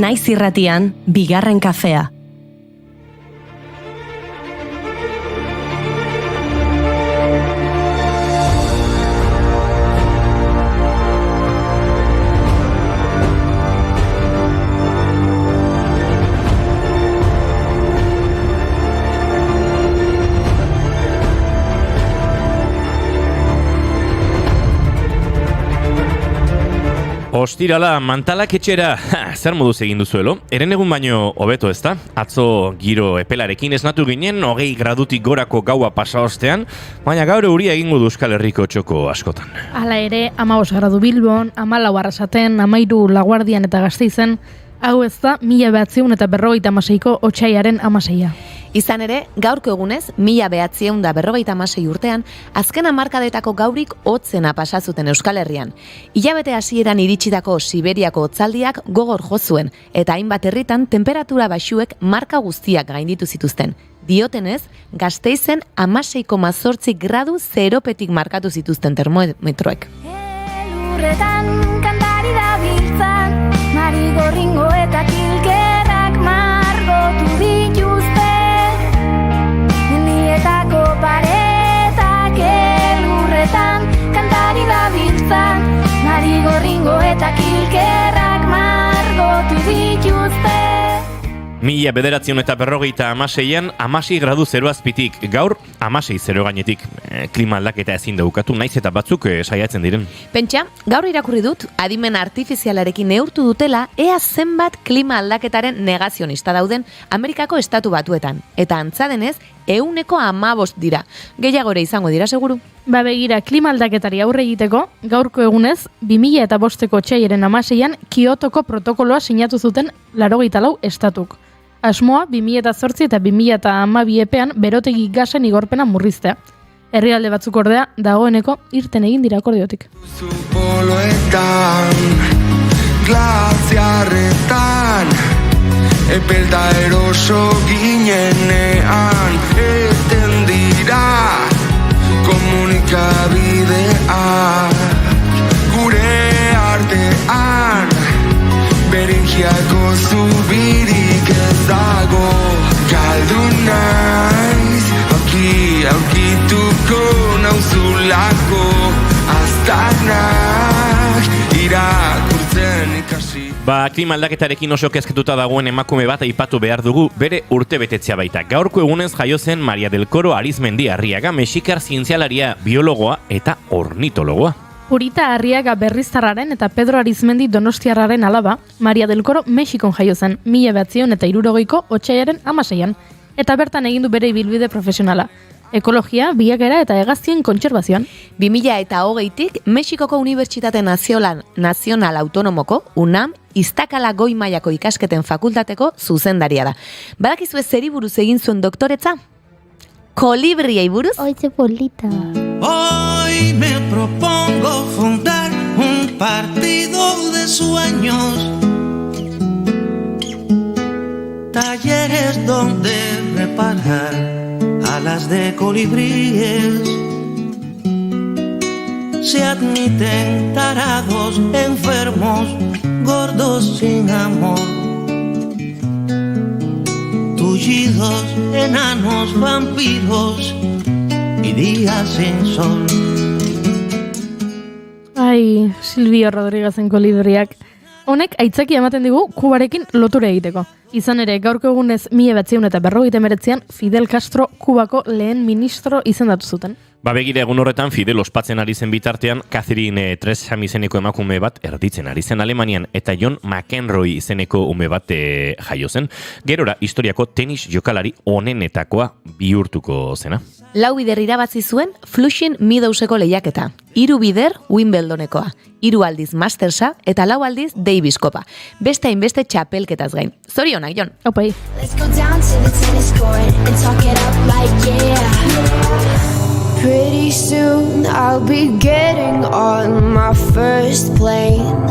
Naiz irratian, bigarren kafea. Ostirala, mantalak etxera, zer moduz egin duzuelo? Eren egun baino hobeto ezta? Atzo giro epelarekin esnatu ginen, 20 gradutik gorako gaua pasa ostean, baina gaur euria egingo du Euskal Herriko txoko askotan. Hala ere, 15 gradu Bilbon, 14 Arrasaten, 13 Laguardian eta Gasteizen, hau ez da 1956ko otsaiaren 16. Izan ere, gaurko egunez, 1956 urtean, azken hamarkadetako gaurik hotzena pasa zuten Euskal Herrian. Hilabete hasieran iritsitako Siberiako hotzaldiak gogor jo zuen, eta hainbat herritan temperatura baxuek marka guztiak gainditu zituzten. Diotenez, Gasteizen 16,8 gradu zeropetik markatu zituzten termometroek. Elurretan kantari da biltzan, marigorringo eta kilkerrak margotu dituzte. Mendietako paretak elurretan kantari da biltzan, marigorringo eta kilkerrak margotu dituzte. 1956an 16 gradu zero azpitik, gaur 16 zero gainetik. Klima aldaketa ezin daukatu, naiz eta batzuk saiatzen diren. Pentsa, gaur irakurri dut, adimen artifizialarekin neurtu dutela, ea zenbat klima aldaketaren negazionista dauden Amerikako estatu batuetan. Eta antza denez, 115 dira. Gehiagore izango dira seguru. Ba begira, klima aldaketari aurre egiteko, gaurko egunez, 2005ko otsaiaren 16an Kiotoko protokoloa sinatu zuten 84 estatuk. Asmoa, 2008 eta 2012 epean berotegi gasen igorpena murriztea. Herrialde batzuk ordea, dagoeneko irten egin dira akordiotik. Zupoloetan, glaziarretan, epelta eroso ginenean, eten dira komunikabideak, gure artean, beringiako zubirik ez dago, galdu naiz, aurkituko nauzulako, aztarnak irakurtzen ikasi. Ba, klima aldaketarekin oso kezketuta dagoen emakume bat aipatu behar dugu bere urtebetetzea baita. Gaurko egunez jaio zen Maria del Coro Arizmendi Arriaga, mexikar zientzialaria, biologoa eta ornitologoa. Purita Arriaga Berriztarraren eta Pedro Arizmendi Donostiarraren alaba, Maria del Coro Mexikon jaio zen 1960ko otsaiaren 16an, eta bertan egin du bere ibilbide profesionala. Ekologia, biakera eta hegaztien kontserbazioan. 2020tik Mexikoko Unibertsitate Nazional Autonomoko, UNAM, Iztakala goi mailako ikasketen fakultateko zuzendaria da. Badakizue zeri buruz egin zuen doktoretza? Kolibriei buruz? Oitze polita. Hoy me propongo fundar un partido de sueños, talleres donde reparar alas de colibríes, se admiten tarados, enfermos, gordos sin amor, tullidos, enanos, vampiros y días sin sol. Ai, Silvio Rodríguezen kolibriak. Honek aitzaki ematen digu Kubarekin lotura egiteko. Izan ere, gaurko egunez 1959an Fidel Castro Kubako lehen ministro izendatu zuten. Ba begira, egun horretan Fidel ospatzen ari zen bitartean, Catherine Tresham izeneko emakume bat erditzen ari zen Alemanian, eta John McEnroe izeneko ume bat jaio zen. Gerora, historiako tenis jokalari onenetakoa bihurtuko zena. 4 bider irabazi zuen Flushing Meadowseko lehiaketa. 3 bider Wimbledonekoa. 3 aldiz Mastersa eta 4 aldiz Davis Kopa. Beste hainbeste txapelketaz gain. Zorionak, Jon. Opai. Let's go down to the tennis court and talk it up like yeah. Pretty soon I'll be getting on my first plane.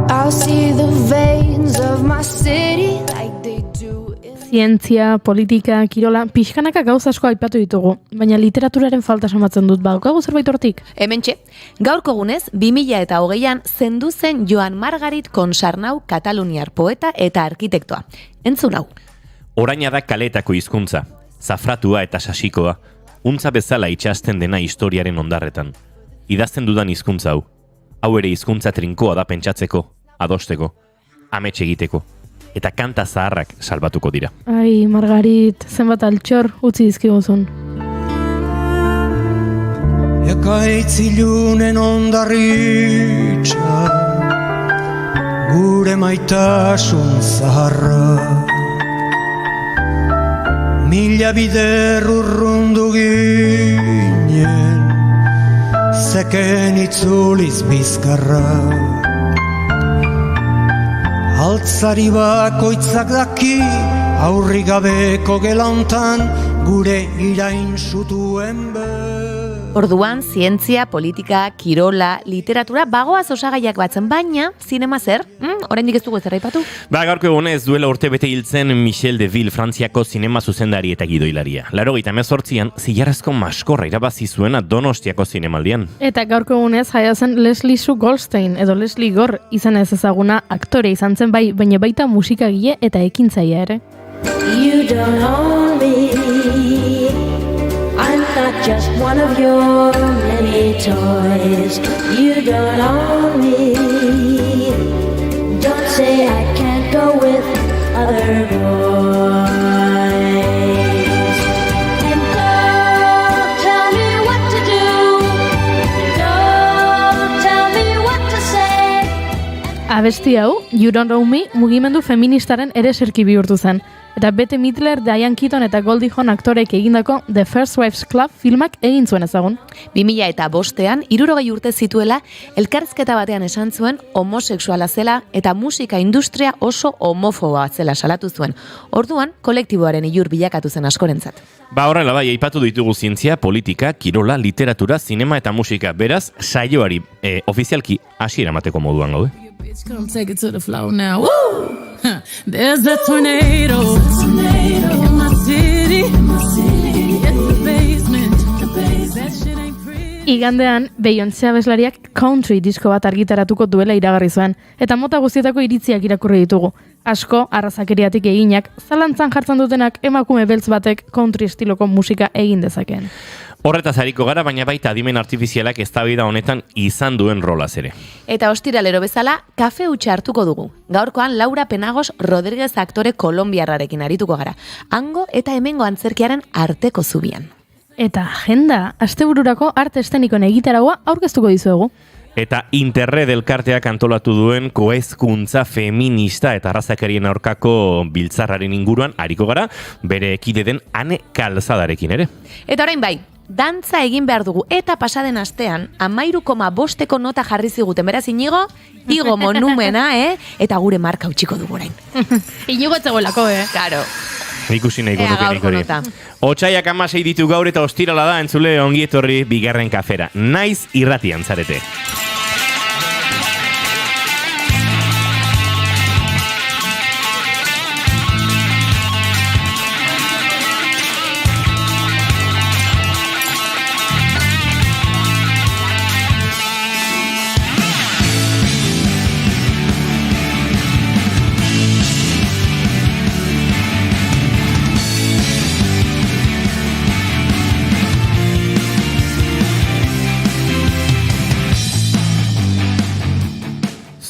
I'll see the veins of my city like they do in zientzia, politika, kirola, pixkanaka gauz asko aipatu ditugu, baina literaturaren falta samatzen dut, badaukagu zerbait hortik? Hementxe, gaurko egunez, 2020an zendu zen Joan Margarit Consarnau kataluniar poeta eta arkitektoa. Entzun hau. Oraina da kaleetako hizkuntza, zafratua eta sasikoa, untza bezala itxasten dena historiaren ondarretan. Idazten dudan hizkuntza hau. Hau ere hizkuntza trinkoa da pentsatzeko, adosteko, amets egiteko, eta kanta zaharrak salbatuko dira. Ai, Margarit, zenbat altxor utzi dizkiguzun. Ekaitz ilunen ondarritxa, gure maitasun zaharra. Mila bider urrundu ginen, zeken itzuliz bizkarra. Altzari bakoitzak daki, aurri gabeko gelantan, gure irain zutuen Orduan, zientzia, politika, kirola, literatura, bagoaz osagaiak batzen, baina, zinema zer? Oraindik ez dugu ezer aipatu? Gaurko egunez duela urte bete hiltzen Michel Deville, Frantziako zinema zuzendari eta gidoilaria. 88an, zilarrezko maskorra irabazi zuena Donostiako zinemaldian. Eta gaurko egunez jaia zen Leslie Sue Goldstein, edo Leslie Gore, izan ez ezaguna aktore izan zen bai, baina baita musikagile eta ekintzailea ere. You don't own me. I'm not just one of your many toys. You don't own me. Don't say I can't go with other boys. And don't tell me what to do. Don't tell me what to say. Abesti hau, You Don't Own Me, mugimendu feministaren ere serki bihurtu zen. Eta Bette Midler, Diane Keaton eta Goldie Hawn aktorek egindako The First Wives Club filmak egin zuen ezagun. 2005an, 60 urte zituela, elkarrizketa batean esan zuen homosexuala zela eta musika industria oso homofoboa zela salatu zuen. Orduan, kolektiboaren ilur bilakatu zen askorentzat. Horrela bai, aipatu ditugu zientzia, politika, kirola, literatura, zinema eta musika. Beraz, saioari ofizialki hasiera emateko moduan gaude. Bitch, come take it to the floor now. Woo! There's a tornado in my city. It's the basement. That shit ain't pretty. Igandean, Beyoncé abeslariak country disko bat argitaratuko duela iragarri zuen, eta mota guztietako iritziak irakurri ditugu. Asko, arrazakeriatik eginak, zalantzan jartzen dutenak emakume beltz batek country estiloko musika egin dezakeen. Horretaz hariko gara, baina baita adimen artifizialak eztabaida honetan izan duen rolaz ere. Eta ostiralero bezala, kafe hutsa hartuko dugu. Gaurkoan Laura Penagos Rodríguez aktore kolombiarrarekin arituko gara. Hango eta hemengo antzerkiaren arteko zubian. Eta agenda, astebururako arte estenikoen egitaragoa aurkeztuko dizuegu. Eta Interred elkarteak antolatu duen kohezkuntza feminista eta arrazakerien aurkako biltzarraren inguruan hariko gara, bere kide den Ane Kalzadarekin ere. Eta orain bai, dantza egin behar dugu eta pasaden astean 13,5 nota jarri ziguten, beraz Inigo, igo monumena, Eta gure marka utziko dugu orain. Inigo etzegoelako, Claro. Ikusi nahiko Ea nukenik gaurko hori. nota. Otsaiak 16 ditu gaur eta ostirala da, entzule ongietorri bigarren kafera. Naiz irratian zarete.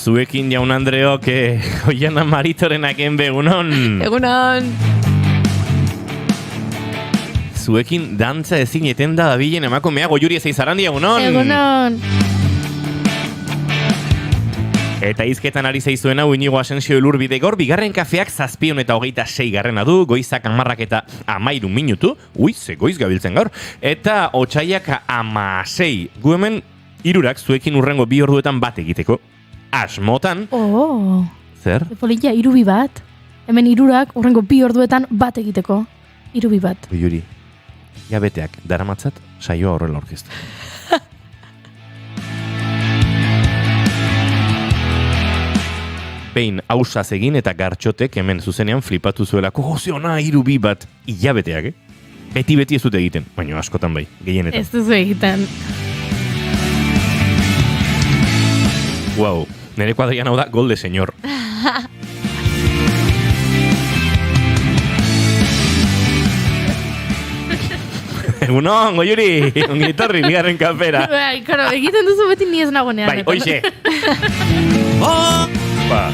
Zuekin jaun Andreok, Oiana Maritorenak enbegunon. Egunon. Zuekin dantza ezin etenda dabilen emakumea Goiuri Ezeizarandi, egunon. Egunon. Eta hizketan ari zaizuen hau Inigo Asensio Elurbide gaur, bigarren kafeak 7:26 du, goizak 10 eta 13 minutu, ze goiz gabiltzen gaur, eta otsaiak 16, gu hemen 3 zuekin urrengo 2 orduetan bat egiteko. Asmotan. Zer? Polilla, 3 bat. Hemen 3 urrengo 2 orduetan bat egiteko. 3 bat. Juri, jabeteak daramatzat saioa horrela orkestu. behin hausaz egin eta gartxotek hemen zuzenean flipatu zuelako, ze ona 3-2 bat, hilabeteak, Beti ez dute egiten, baina askotan bai, gehienetan. Ez duzu egiten. Wow, nire kuadrian hau da gol de señor. Egunon, Goiuri, ongi etorri, bigarren kafera. Bai, karo, egiten duzu beti ni ez nagonean. Bai, hoixe. Ba.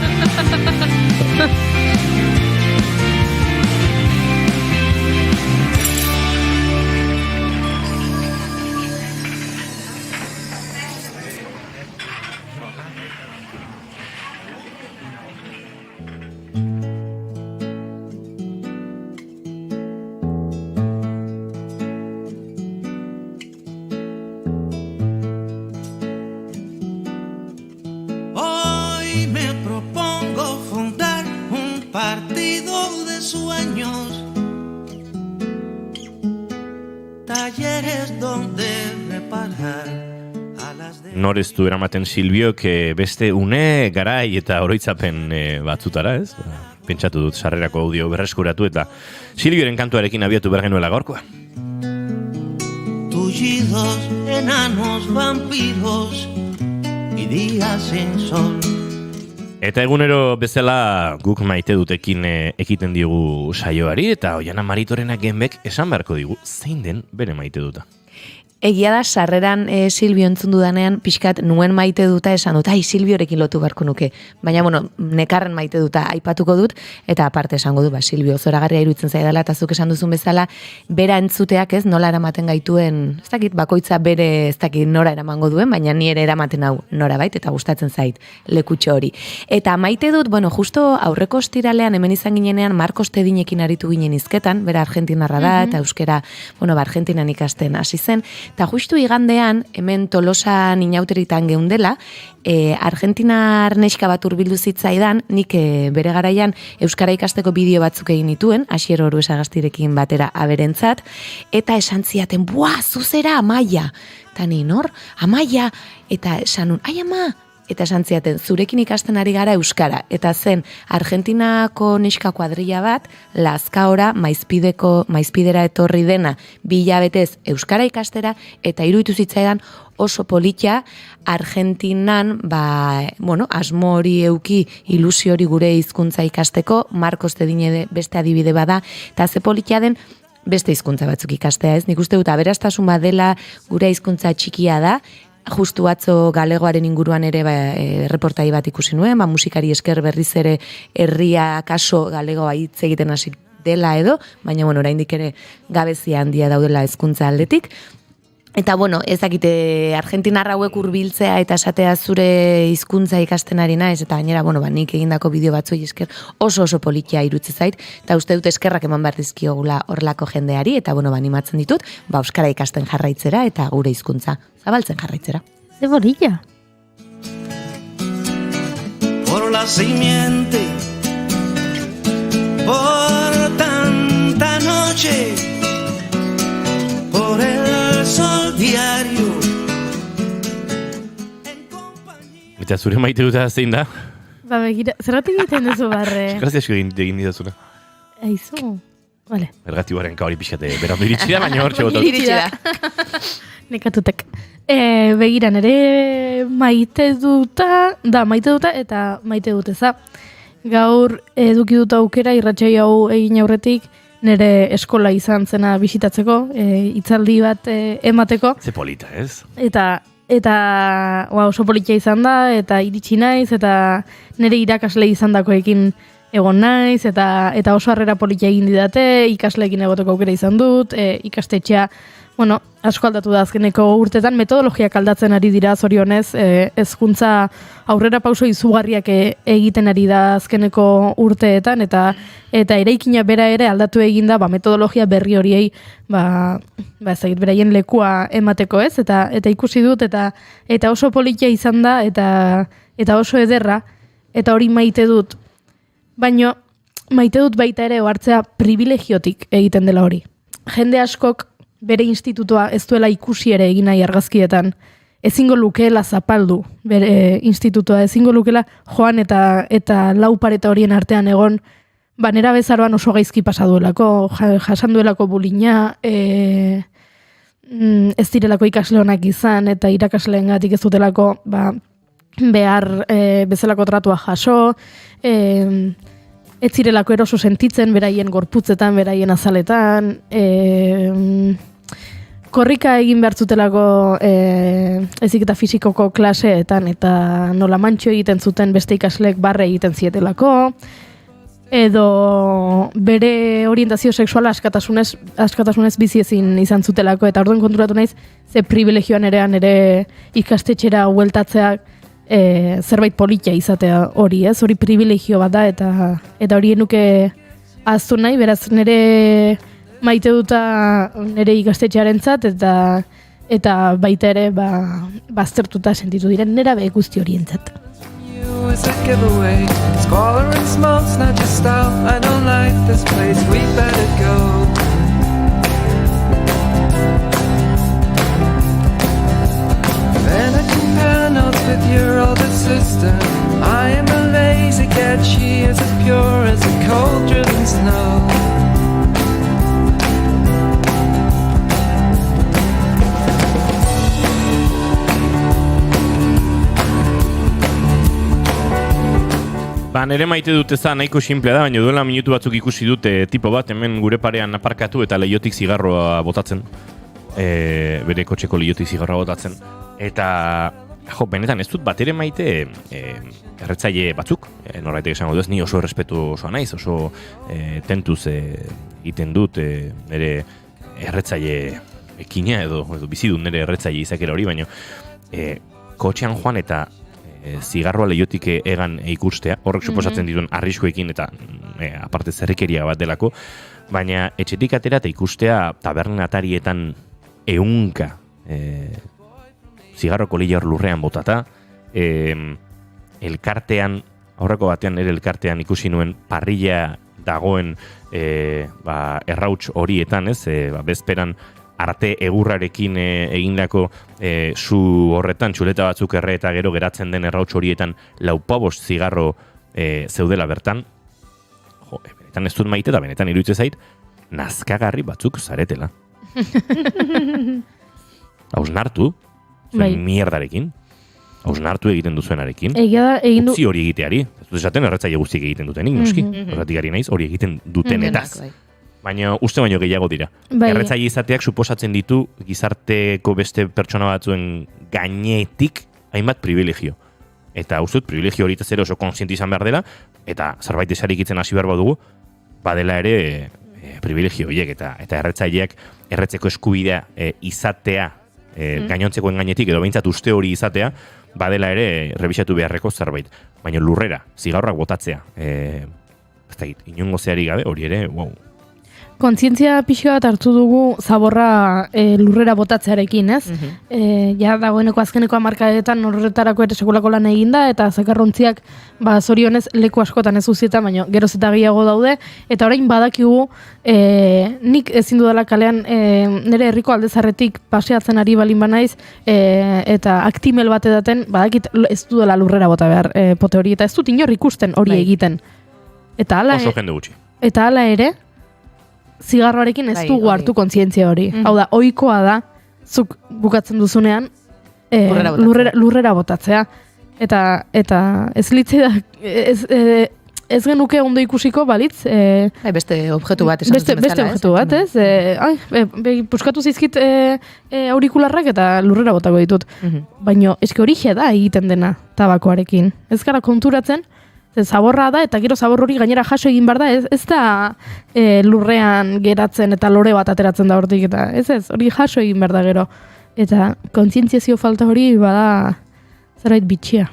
Hoy me propongo fundar un partido de sueños, talleres donde reparar alas de... Noreztu eramaten Silbiok beste une, garai eta oroitzapen batzutara, ez? Pentsatu dut sarrerako audio berreskuratu eta Silbioren kantuarekin abiatu behar genuela gaurkoa. Tullidos, enanos, vampiros y días sin sol. Eta egunero bezala guk maite dutekin ekiten digu saioari eta Oiana Maritorenak genbek esan beharko digu zein den bere maite duta. Egia da, sarreran Silbio entzun dudanean, pixkat nuen maite duta esan dut, Silbiorekin lotu beharko nuke. Baina, nekarren maite duta aipatuko dut, eta aparte esango du, Silbio zoragarria iruditzen zaidala, eta zuk esan duzun bezala, bera entzuteak ez, nola eramaten gaituen, ez dakit, bakoitza bere ez dakit nora eramango duen, baina ni ere eramaten hau nora bait, eta gustatzen zait lekutxo hori. Eta maite dut, justo aurreko ostiralean hemen izan ginenean, Marcos Tedinekin aritu ginen hizketan, bera argentinarra da, eta euskera, Argentinan ikasten hasi zen. Eta justu igandean, hemen Tolosan inauteritan geundela, Argentinar neska bat hurbildu zitzaidan, nik bere garaian euskara ikasteko bideo batzuk egin nituen, Asier Oruesagastirekin batera aberentzat, eta esan ziaten, zuzera Amaia! Eta ni nor, Amaia! Eta esan nun, ama! Eta esan ziaten, zurekin ikasten ari gara euskara. Eta zen, Argentinako neska kuadrilla bat, Lazkaora maizpidera etorri dena 2 hilabetez euskara ikastera, eta iruditu zitzaidan oso politia Argentinan, asmo hori euki, ilusio hori gure hizkuntza ikasteko, Marcos Tedine beste adibide bada, eta ze politia den, beste hizkuntza batzuk ikastea, ez? Nik uste dut aberastasun badela gure hizkuntza txikia da, justu atzo galegoaren inguruan ere reportai bat ikusi nuen, musikari esker berriz ere herria kaso galegoa hitz egiten hasi dela edo, baina oraindik ere gabezia handia daudela hezkuntza aldetik. Eta ezakite argentinarra hauek hurbiltzea eta esatea zure hizkuntza ikasten ari naiz, eta gainera nik egindako bideo batzuei esker oso politia iruditzen zait, eta uste dut eskerrak eman behar dizkiogula horrelako jendeari, eta animatzen ditut, euskara ikasten jarraitzera eta gure hizkuntza zabaltzen jarraitzera. Ze borilla. Por la simiente, por tanta noche, por el sol diario. Eta zure maite duta zein da? Begira, zerratik egiten duzu barre? Grazias egin didazuna. Aizu, vale. Ergatibaren kauri pixate, berandu iritsi da, baina hor txogotot. Iritsi da. Nekatutek. Begira, nire maite duta eta maite duteza. Gaur eduki dut aukera irratsaio hau egin aurretik, nire eskola izan zena bisitatzeko, hitzaldi bat emateko. Ze polita, ez? Eta oso politia izan da, eta iritsi naiz, eta nire irakasle izan dakoekin egon naiz, eta oso harrera politia egin didate, ikasleekin egoteko aukera izan dut, ikastetxea, asko aldatu da azkeneko urtetan, metodologiak aldatzen ari dira zorionez, hezkuntza aurrera pauso izugarriak egiten ari da azkeneko urteetan, eta eraikina bera ere aldatu egin da, metodologia berri horiei, ezagit beraien lekua emateko ez, eta ikusi dut, eta oso politia izan da, eta oso ederra, eta hori maite dut. Baina maite dut baita ere ohartzea privilegiotik egiten dela hori. Jende askok bere institutua ez duela ikusi ere egin nahi argazkietan, ezingo lukeela zapaldu bere institutoa, ezingo lukeela joan eta lau pareta horien artean egon, nera bezaroan oso gaizki pasa duelako, jasan duelako bulina, ez direlako ikasle honak izan, eta irakasleengatik ez dutelako behar bezalako tratua jaso, ez zirelako eroso sentitzen, beraien gorputzetan, beraien azaletan, korrika egin behar zutelako eziketa fisikoko klaseetan, eta nola mantxo egiten zuten beste ikasleek barre egiten zietelako, edo bere orientazio sexuala askatasunez bizi ezin izan zutelako, eta orduan konturatu naiz, ze privilegioan ere ikastetxera hueltatzeak zerbait politia izatea hori, ez? Hori privilegio bat da, eta hori enuke ahaztu nahi, beraz nire maite duta nire ikastetxearentzat, eta baita ere baztertuta sentitu diren nerabe guzti horientzat. Is a giveaway. Squalor and smoke's not your style. I don't like this place. We better go. Then I compare notes with your older sister. I am a lazy cat. She is as pure as a cold-driven snow. Nere maite dut eza nahiko simplea da, baina duela minutu batzuk ikusi dute tipo bat, hemen gure parean aparkatu eta leiotik zigarroa botatzen. Bere kotxeko leiotik zigarroa botatzen. Eta, benetan ez dut bat ere maite erretzaile batzuk, norbaitek esango duz, ni oso errespetu osoa naiz, oso tentuz egiten dut nire erretzaile ekina edo bizidun nire erretzaile izakera hori, baina kotxean joan eta zigarroa leiotik egan ikustea, horrek suposatzen dituen arriskuekin eta aparte zerrikeria bat delako, baina etxetik atera eta ikustea tabernatarietan ehunka zigarroko lehia hor lurrean botata, elkartean, aurreko batean ere elkartean ikusi nuen parrilla dagoen errauts horietan, bezperan arte egurrarekin egindako zu horretan txuleta batzuk erre eta gero geratzen den errauts horietan laupabost zigarro zeudela bertan. Benetan ez dut maite eta benetan iruditzen zait nazkagarri batzuk zaretela. Hausnartu, zuen mierdarekin. Hausnartu egiten duzuenarekin. Utzi hori egiteari. Ez dut esaten erretzaile guztiek egiten dutenik, noski. Horretik ari naiz, hori egiten dutenetaz. Baina uste baino gehiago dira. Erretzaile izateak suposatzen ditu gizarteko beste pertsona batzuen gainetik hainbat privilegio. Eta uste dut privilegio hori ere oso konsienti izan behar dela, eta zerbait esarikitzen hasi behar badugu, badela ere privilegio horiek, eta erretzaileak erretzeko eskubidea izatea gainontzekoen gainetik, edo behintzat uste hori izatea, badela ere rebisatu beharreko zerbait. Baina lurrera, zigarroak botatzea, ez da inongo zeari gabe, hori ere, wow. Kontzientzia pixka bat hartu dugu zaborra lurrera botatzearekin, ez? Ja dagoeneko azkeneko hamarkadetan horretarako ere sekulako lan eginda, eta zakarrontziak zorionez leku askotan ez uzietan, baina geroz eta gehiago daude, eta orain badakigu nik ezin dudala kalean nire herriko aldezarretik paseatzen ari balin banaiz, eta aktimel bat edaten, badakit ez dudala lurrera bota behar pote hori, eta ez dut inor ikusten hori egiten. Oso jende gutxi. Eta hala ere, zigarroarekin ez dugu hartu kontzientzia hori. Hau da, ohikoa da, zuk bukatzen duzunean, lurrera botatzea. Eta ez litzea, ez genuke ondo ikusiko, balitz? Beste objektu bat esan duzen bezala, Beste objektu bat, ez? Puskatu zizkit aurikularrak eta lurrera botako ditut. Baina eske horixe da egiten dena tabakoarekin. Ez gara konturatzen, zaborra da, eta gero zabor hori gainera jaso egin behar da, ez da lurrean geratzen eta lore bat ateratzen da hortik, eta ez, hori jaso egin behar da gero. Eta kontzientziazio falta hori bada zerbait bitxia.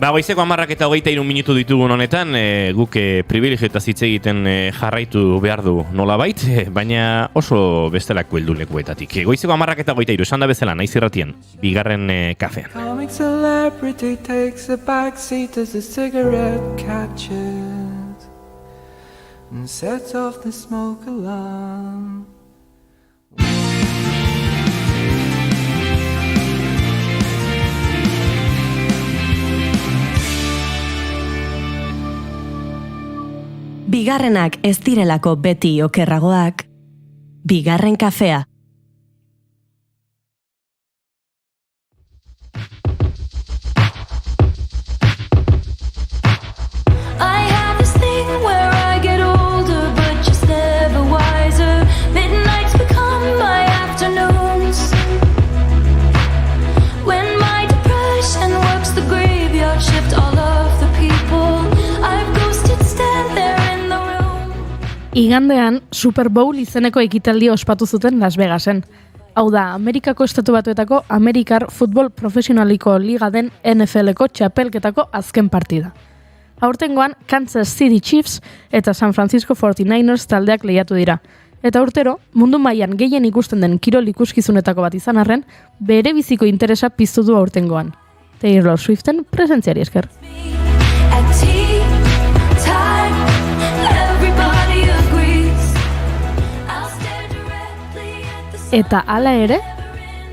Goizeko 11:23 minutu ditugun honetan, guk privilegio eta hitz egiten jarraitu behar du nolabait, baina oso bestelako heldulekuetatik. Goizeko 11:23 esan da bezala, naiz irratien, bigarren kafean. Comic celebrity takes a back seat as the cigarette catches. and set off the smoke alarm. Bigarrenak ez direlako beti okerragoak, bigarren kafea. I have this thing where I get older, but just never wiser. Midnights become my afternoons. When my depression works the graveyard shift, all of the people I've ghosted stand there in the room. Igandean, Super Bowl izeneko ekitaldia ospatu zuten Las Vegasen. Hau da, Amerikako Estatu Batuetako Amerikar Futbol Profesionaliko Liga den NFL-eko txapelketako azken partida. Aurtengoan, Kansas City Chiefs eta San Francisco 49ers taldeak lehiatu dira. Eta urtero, mundu mailan gehien ikusten den kirol ikuskizunetako bat izan arren, bere biziko interesa piztu du aurtengoan. Taylor Swiften presentziari esker. At tea time, everybody agrees. I'll stare directly at the sun. Eta hala ere,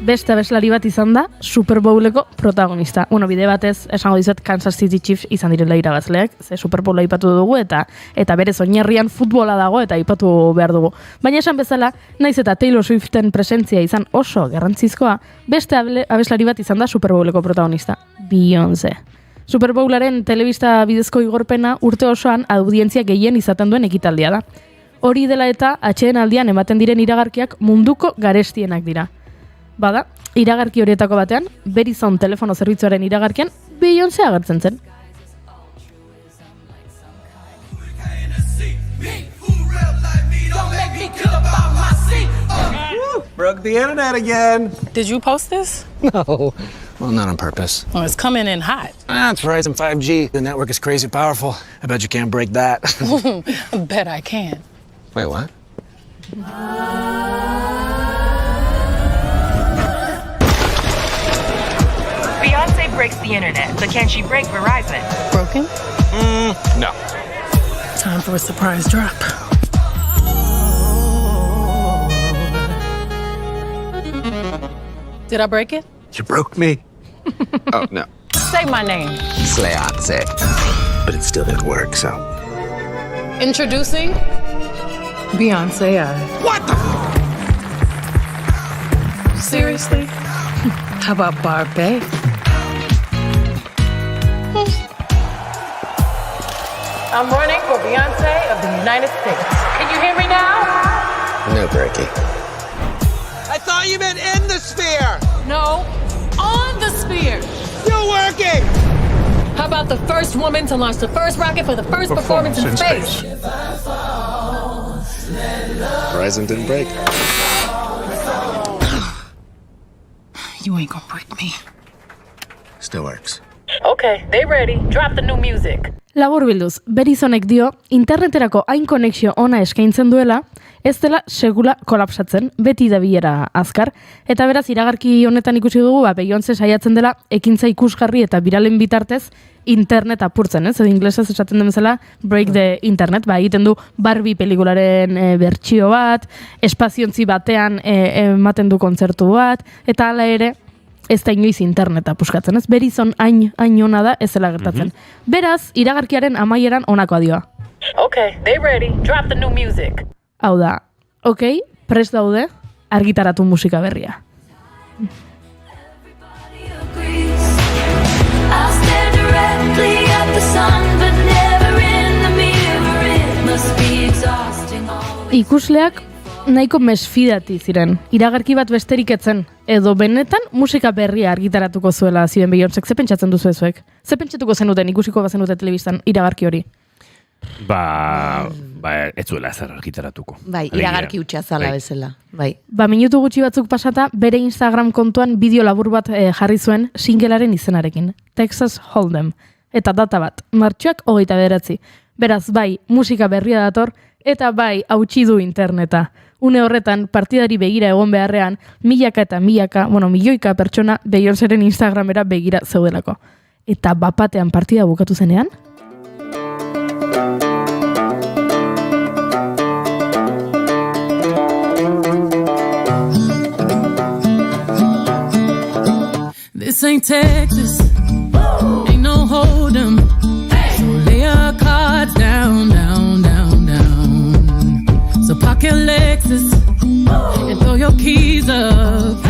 beste abeslari bat izan da Super Bowleko protagonista. Bueno, bide batez, esango dizut Kansas City Chiefs izan direla irabazleak, ze Super Bowla aipatu dugu eta berez oinarrian futbola dago eta aipatu behar dugu. Baina esan bezala, naiz eta Taylor Swiften presentzia izan oso garrantzizkoa, beste abeslari bat izan da Super Bowleko protagonista, Beyoncé. Super Bowlaren telebista bidezko igorpena urte osoan audientzia gehien izaten duen ekitaldia da. Hori dela eta atsedenaldian ematen diren iragarkiak munduko garestienak dira. Bada, iragarki horietako batean, Verizon telefono zerbitzuaren iragarkian Beyoncé agertzen zen. Broke the internet again. Did you post this? No. Well, not on purpose. Oh, it's coming in hot. It's Verizon 5G. The network is crazy powerful. I bet you can't break that. Bet I can. Wait, what? Beyoncé breaks the internet, but can she break Verizon? Broken? No. Time for a surprise drop. Did I break it? You broke me. Oh, no. Say my name. Sleatze. But it still didn't work, so. Introducing Beyoncé. What the? Seriously? How about Barbie? I'm running for Beyoncé of the United States. Can you hear me now? No breaking. I thought you meant in the sphere. No, on the sphere. You're working. How about the first woman to launch the first rocket for the first performance in space? Verizon didn't break. You ain't gonna break me. Still works. Okay, they ready. Drop the new music. Labur bilduz, Verizonek dio, interneterako hain konexio ona eskaintzen duela, ez dela segula kolapsatzen, beti dabilera azkar, eta beraz iragarki honetan ikusi dugu, Beyoncé saiatzen dela ekintza ikusgarri eta biralen bitartez internet apurtzen, ez? Edo inglesez esaten den bezala, break the internet, egiten du Barbie pelikularen bertsio bat, espaziontzi batean ematen du kontzertu bat, eta hala ere, ez da inoiz interneta puskatzen, ez? Verizon hain ona da ez dela gertatzen. Beraz, iragarkiaren amaieran honako adioa. Okay, they ready. Drop the new music. Hau da, prest daude, argitaratu musika berria. I'll stare directly at the sun, but never in the mirror. It must be exhausting always. Ikusleak nahiko mesfidati ziren, iragarki bat besterik etzen, edo benetan musika berria argitaratuko zuela zioen Beyoncék. Ze pentsatzen duzu ezuek? Ze pentsatuko zenuten ikusiko bazenute telebistan iragarki hori? Ez zuela ezer argitaratuko. Bai, iragarki utxa zala bezala. Bai. Minutu gutxi batzuk pasata, bere Instagram kontuan bideo labur bat jarri zuen singelaren izenarekin. Texas Hold'em. Eta data bat, martxoak 29. Beraz, bai, musika berria dator, eta bai, hautsi du interneta. Une horretan, partidari begira egon beharrean, milioika pertsona Beyoncéren Instagramera begira zeudelako. Eta bapatean partida bukatu zenean, ain't Texas. Ain't no hold 'em. So lay your cards down, down, down, down. So park your Lexus and throw your keys up.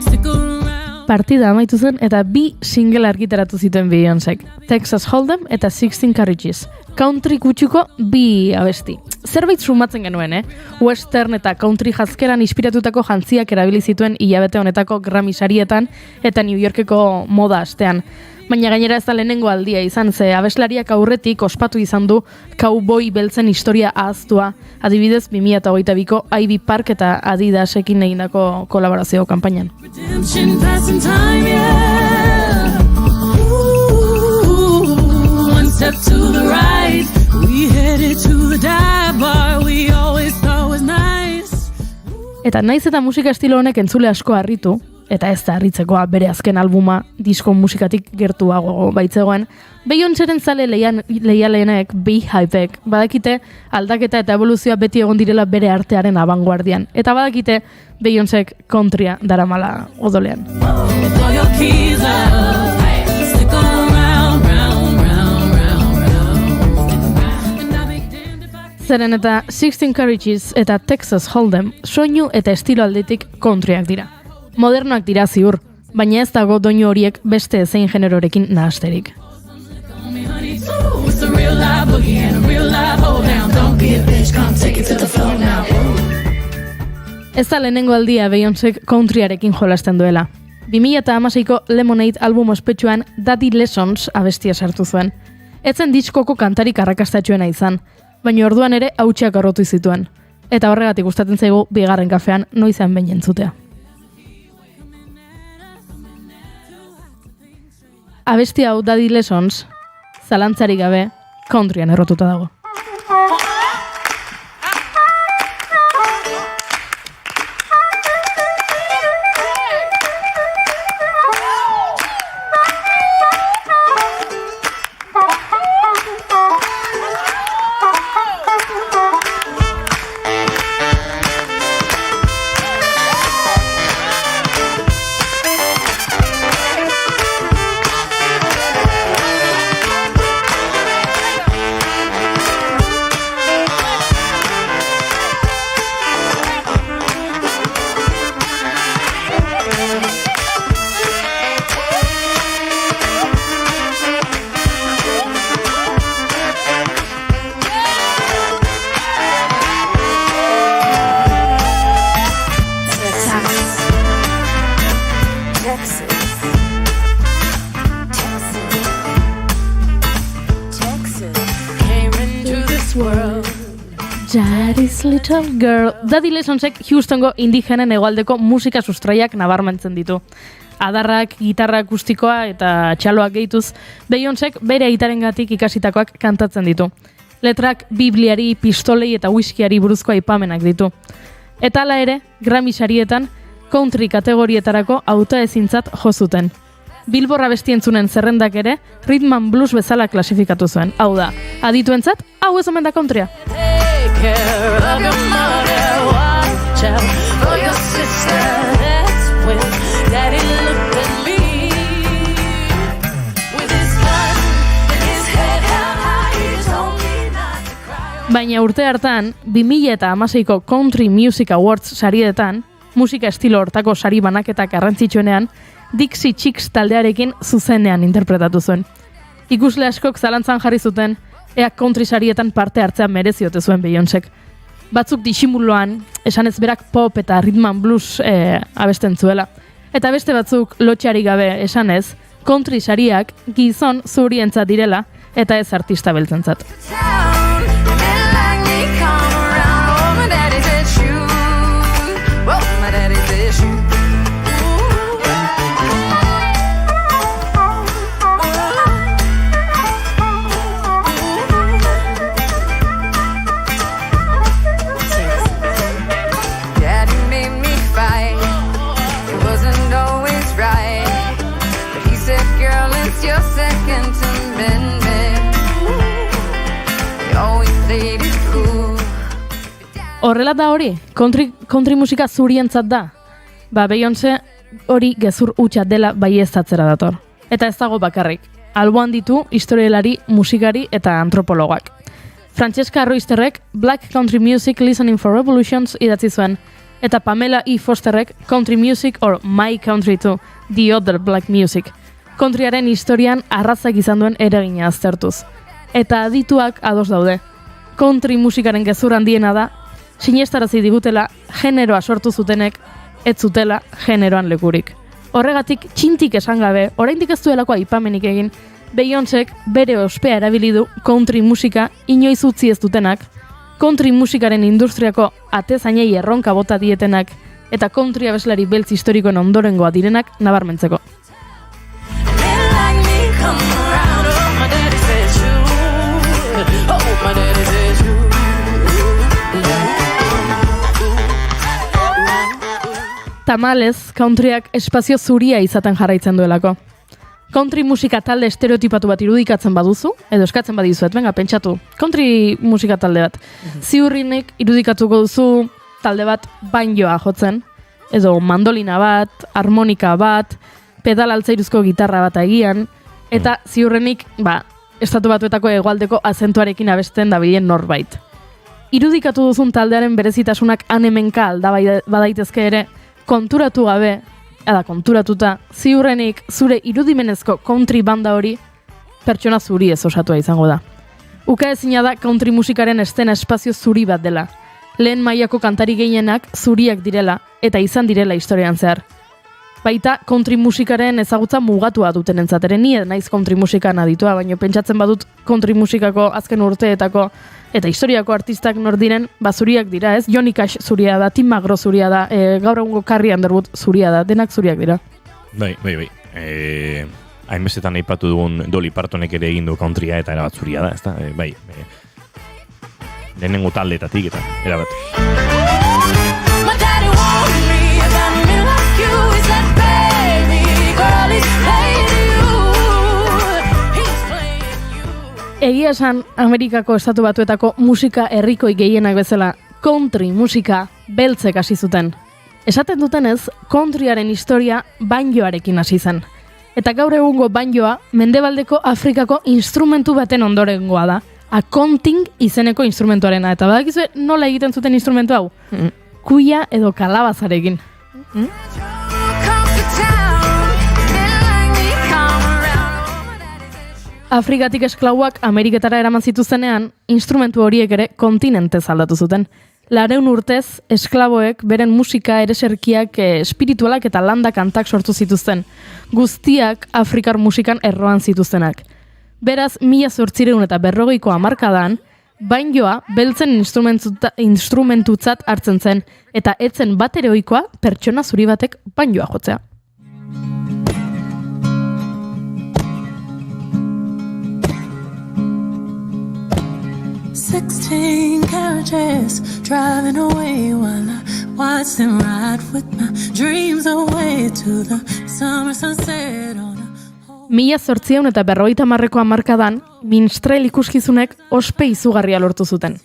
Stick around. Partida amaitu zen eta 2 single argitaratu zituen Beyoncék. Texas Hold'em eta 16 Carriages. Country kutsuko 2 abesti. Zerbait sumatzen genuen, Western eta country jazkeran inspiratutako jantziak erabili zituen hilabete honetako Grammy sarietan eta New Yorkeko moda astean. Baina gainera ez da lehenengo aldia izan, ze abeslariak aurretik ospatu izan du cowboy beltzen historia ahaztua, adibidez 2022ko Ivy Park eta Adidasekin egindako kolaborazio kanpainan. Redemption passing time, yeah. Ooh, one step to the right. We headed to the dive bar we always thought was nice. Eta naiz eta musika estilo honek entzule asko harritu, eta ez da harritzekoa bere azken albuma disko musikatik gertuago baitzegoen, Beyoncéren zale leialeenek Beehiveek badakite aldaketa eta evoluzioa beti egon direla bere artearen abanguardian. Eta badakite Beyoncék countrya daramala odolean. Throw your keys up. Stick around, round, round, round, round. Zeren eta 16 Carriages eta Texas Hold'em soinu eta estilo aldetik countryak dira. Modernoak dira ziur, baina ez dago doinu horiek beste zein generorekin nahasterik. It's a real live boogie and a real live hold down. Don't be a bitch, come take it to the floor now. Ez da lehenengo aldia Beyoncék countryarekin jolasten duela. 2016ko Lemonade album ospetsuan Daddy Lessons abestia sartu zuen. Etzen diskoko kantarik arrakastatxuena izan, baina orduan ere hautsiak arrotu zituen. Eta horregatik gustatzen zaigu bigarren kafean noizean behin entzutea. Abesti hau Daddy Lessons, zalantzarik gabe, countryan errotuta dago. Daddy's Little Girl. Daddy Lessonsek Houstongo indigenen hegoaldeko musika sustraiak nabarmentzen ditu. Adarrak, gitarra akustikoa eta txaloak gehituz, Beyoncék bere aitarengatik ikasitakoak kantatzen ditu. Letrak bibliari, pistolei eta whiskiari buruzko aipamenak ditu. Eta hala ere, Grammy sarietan, country kategorietarako hautaezintzat jo zuten. Billboard abestientzunen zerrendak ere, rhythm and blues bezala klasifikatu zuen. Hau da, adituentzat, hau ez omen da countrya. Baina urte hartan, 2016ko Country Music Awards sarietan, musika estilo hortako sari banaketak garrantzitsuenean, Dixie Chicks taldearekin zuzenean interpretatu zuen. Ikusle askok zalantzan jarri zuten, ea country sarietan parte hartzea mereziote zuen Beyoncék. Batzuk disimuloan, esanez berak pop eta rhythm and blues abesten zuela. Eta beste batzuk lotxari gabe esanez, country sariak gizon zurientzat direla eta ez artista beltzentzat. Horrela da hori, country musika zurientzat da. Beyoncé hori gezur hutsa dela baieztatzera dator. Eta ez dago bakarrik. Alboan ditu historialari, musikari eta antropologak. Francesca Roysterrek Black Country Music Listening for Revolutions idatzi zuen, eta Pamela E. Fosterrek Country Music or My Country Too, The Other Black Music. Countryaren historian arrazak izan duen eragina aztertuz. Eta adituak ados daude. Country musikaren gezur handiena da, sinestarazi digutela generoa sortu zutenek, ez zutela generoan lekurik. Horregatik, txintik esan gabe, oraindik ez duelako aipamenik egin, Beyoncék bere ospea erabili du country musika inoiz utzi ez dutenak, country musikaren industriako atezainei erronka bota dietenak, eta country abeslari beltz historikoen ondorengoa direnak nabarmentzeko. Tamalez, countryak espazio zuria izaten jarraitzen duelako. Country musika talde estereotipatu bat irudikatzen baduzu, edo eskatzen badizuet, venga, pentsatu, country musika talde bat. Ziurrinek irudikatuko duzu talde bat banjoa jotzen, edo mandolina bat, harmonika bat, pedal altzairuzko gitarra bat agian, eta ziurrenik, estatu batuetako hegoaldeko azentuarekin abesten dabilen norbait. Irudikatu duzun taldearen berezitasunak han-hemenka alda badaitezke ere, konturatu gabe, konturatuta, ziurrenik zure irudimenezko country banda hori pertsona zuri ez osatua izango da. Ukaezina da country musikaren estena espazio zuri bat dela. Lehen mailako kantari gehienak zuriak direla eta izan direla historian zehar. Baita country musikaren ezagutza mugatua duten entzateren, ni naiz country musikan aditua, baina pentsatzen badut country musikako azken urteetako eta historiako artistak nor diren, zuriak dira, ez? Johnny Cash zuria da, Tim McGraw zuria da, gaur egungo Carrie Underwood zuria da, denak zuriak dira. Bai. Hainbestetan aipatu dugun Dolly Partonek ere egin du countrya eta erabat zuria da, ezta? Lehenengo taldetatik eta erabat. Egia esan, Amerikako estatu batuetako musika herrikoi gehienak bezala, country musika beltzek hasi zuten. Esaten dutenez, countryaren historia banjoarekin hasi zen. Eta gaur egungo banjoa, mendebaldeko Afrikako instrumentu baten ondorengoa da. Akonting izeneko instrumentuarena. Eta badakizue nola egiten zuten instrumentu hau? Kuia edo kalabazarekin. Afrikatik esklauak Ameriketara eraman zituzenean, instrumentu horiek ere kontinentez aldatu zuten. 200 urtez, esklaboek beren musika, ereserkiak, espiritualak eta landa kantak sortu zituzten. Guztiak Afrikar musikan erroan zituztenak. Beraz, 1840ko hamarkadan, banjoa beltzen instrumentutzat hartzen zen, eta etzen bat ere ohikoa pertsona zuri batek banjoa jotzea. Sixteen carriages driving away while I watch them ride with my dreams away to the summer sunset on a... 1850ko hamarkadan, minstrel ikuskizunek ospe izugarria lortu zuten.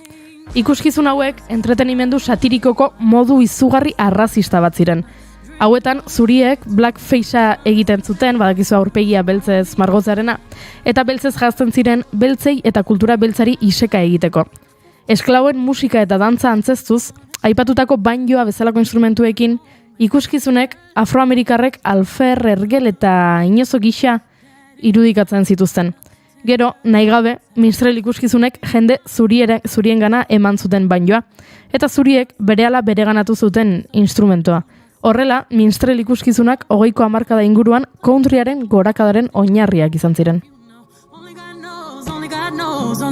Ikuskizun hauek entretenimendu satirikoko modu izugarri arrazista bat ziren. Hauetan, zuriek blackfacea egiten zuten, badakizu aurpegia beltzez margotzearena, eta beltzez jazten ziren beltzei eta kultura beltzari iseka egiteko. Esklauen musika eta dantza antzeztuz, aipatutako banjoa bezalako instrumentuekin, ikuskizunek afroamerikarrek alfer, ergel eta inozo gisa irudikatzen zituzten. Gero, nahi gabe, minstrel ikuskizunek jende zuriengana eman zuten banjoa, eta zuriek berehala bereganatu zuten instrumentoa. Horrela, minstrel ikuskizunak 20ko hamarkada inguruan countryaren gorakadaren oinarriak izan ziren. Only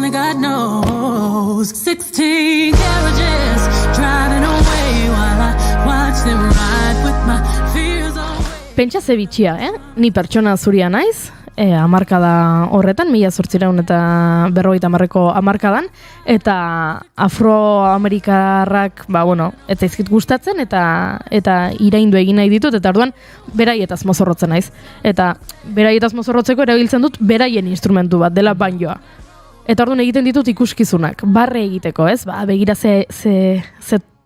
God knows. 16 carriages driving away while I watch them ride with my fears away. Pentsa ze bitxia, Ni pertsona zuria naiz, hamarkada horretan, 1850ko hamarkadan, eta afroamerikarrak, ez zaizkit gustatzen, eta iraindu egin nahi ditut, eta orduan beraietaz mozorrotzen naiz. Eta beraietaz mozorrotzeko erabiltzen dut beraien instrumentu bat, dela banjoa. Eta orduan egiten ditut ikuskizunak, barre egiteko, ez? Begira ze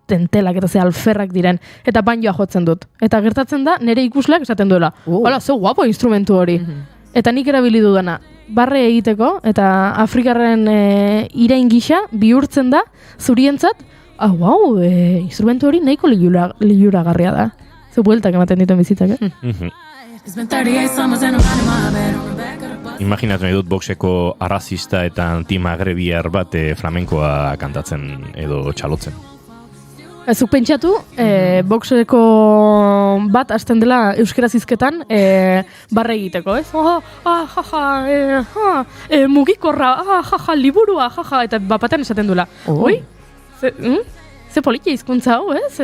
tentelak eta ze alferrak diren, eta banjoa jotzen dut. Eta gertatzen da, nire ikusleak esaten duela, hola, ze guapo instrumentu hori. Eta nik erabili dudana, barre egiteko, eta Afrikarren irain gisa bihurtzen da, zurientzat, instrumentu hori nahiko liluragarria da. Ze bueltak ematen dituen bizitzak, Imaginatu nahi dut boxeko arrazista eta antimagrebiar bat flamenkoa kantatzen edo txalotzen. Zuk pentsatu, boxeko bat hasten dela euskaraz hizketan barre egiteko, ez? Mugikorra, liburua, eta bapatean esaten duela. Oi? Ze politia hizkuntza hau, ez?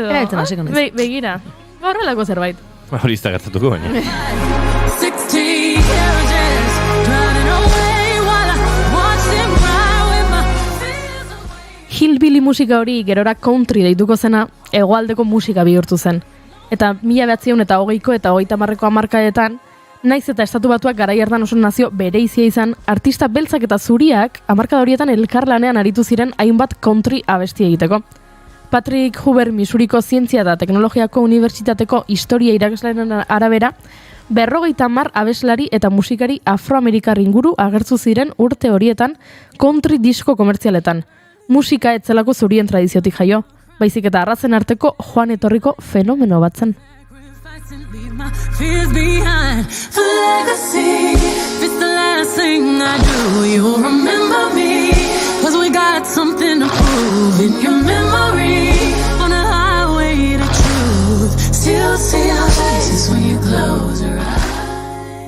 Begira, horrelako zerbait. Hori izta gertatuko baina. Hillbilly musika hori gerora country deituko zena hegoaldeko musika bihurtu zen. Eta 1920ko eta 30ko hamarkadetan, naiz eta Estatu Batuak garai hartan oso nazio bereizia izan, artista beltzak eta zuriak hamarkada horietan elkarlanean aritu ziren hainbat country abesti egiteko. Patrick Hoover Missouriko Zientzia eta Teknologiako Unibertsitateko Historia irakaslearen arabera, 50 abeslari eta musikari afroamerikar inguru agertu ziren urte horietan country disko komertzialetan. Musika etzelako zurien tradiziotik jaio, baizik eta arrazen arteko joan etorriko fenomeno bat zen.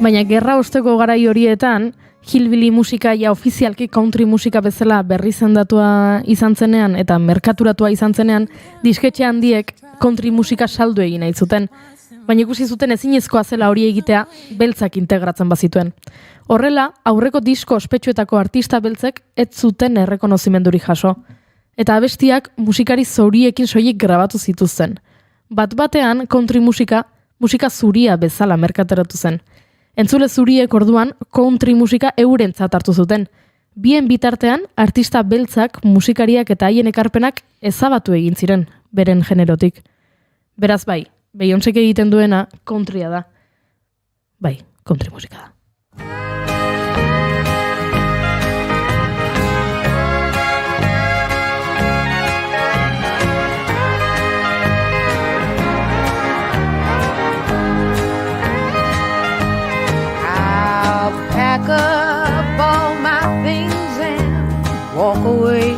Baina gerra osteko garai horietan, hillbilly musika ja ofizialki country musika bezala berri zendatua izan zenean eta merkaturatua izan zenean, disketxe handiek country musika saldu egin nahi zuten. Baina ikusi zuten ezinezkoa zela hori egitea beltzak integratzen bazituen. Horrela, aurreko disko ospetsuetako artista beltzek ez zuten errekonozimenduri jaso. Eta abestiak musikari zauriekin soilik grabatu zituzten. Bat-batean country musika zuria bezala merkateratu zen. Entzule zuriek orduan country musika eurentzat hartu zuten. Bien bitartean, artista beltzak, musikariak eta haien ekarpenak ezabatu egin ziren, beren generotik. Beraz bai, Beyoncék egiten duena countrya da. Bai, country musika da. Pack up all my things and walk away.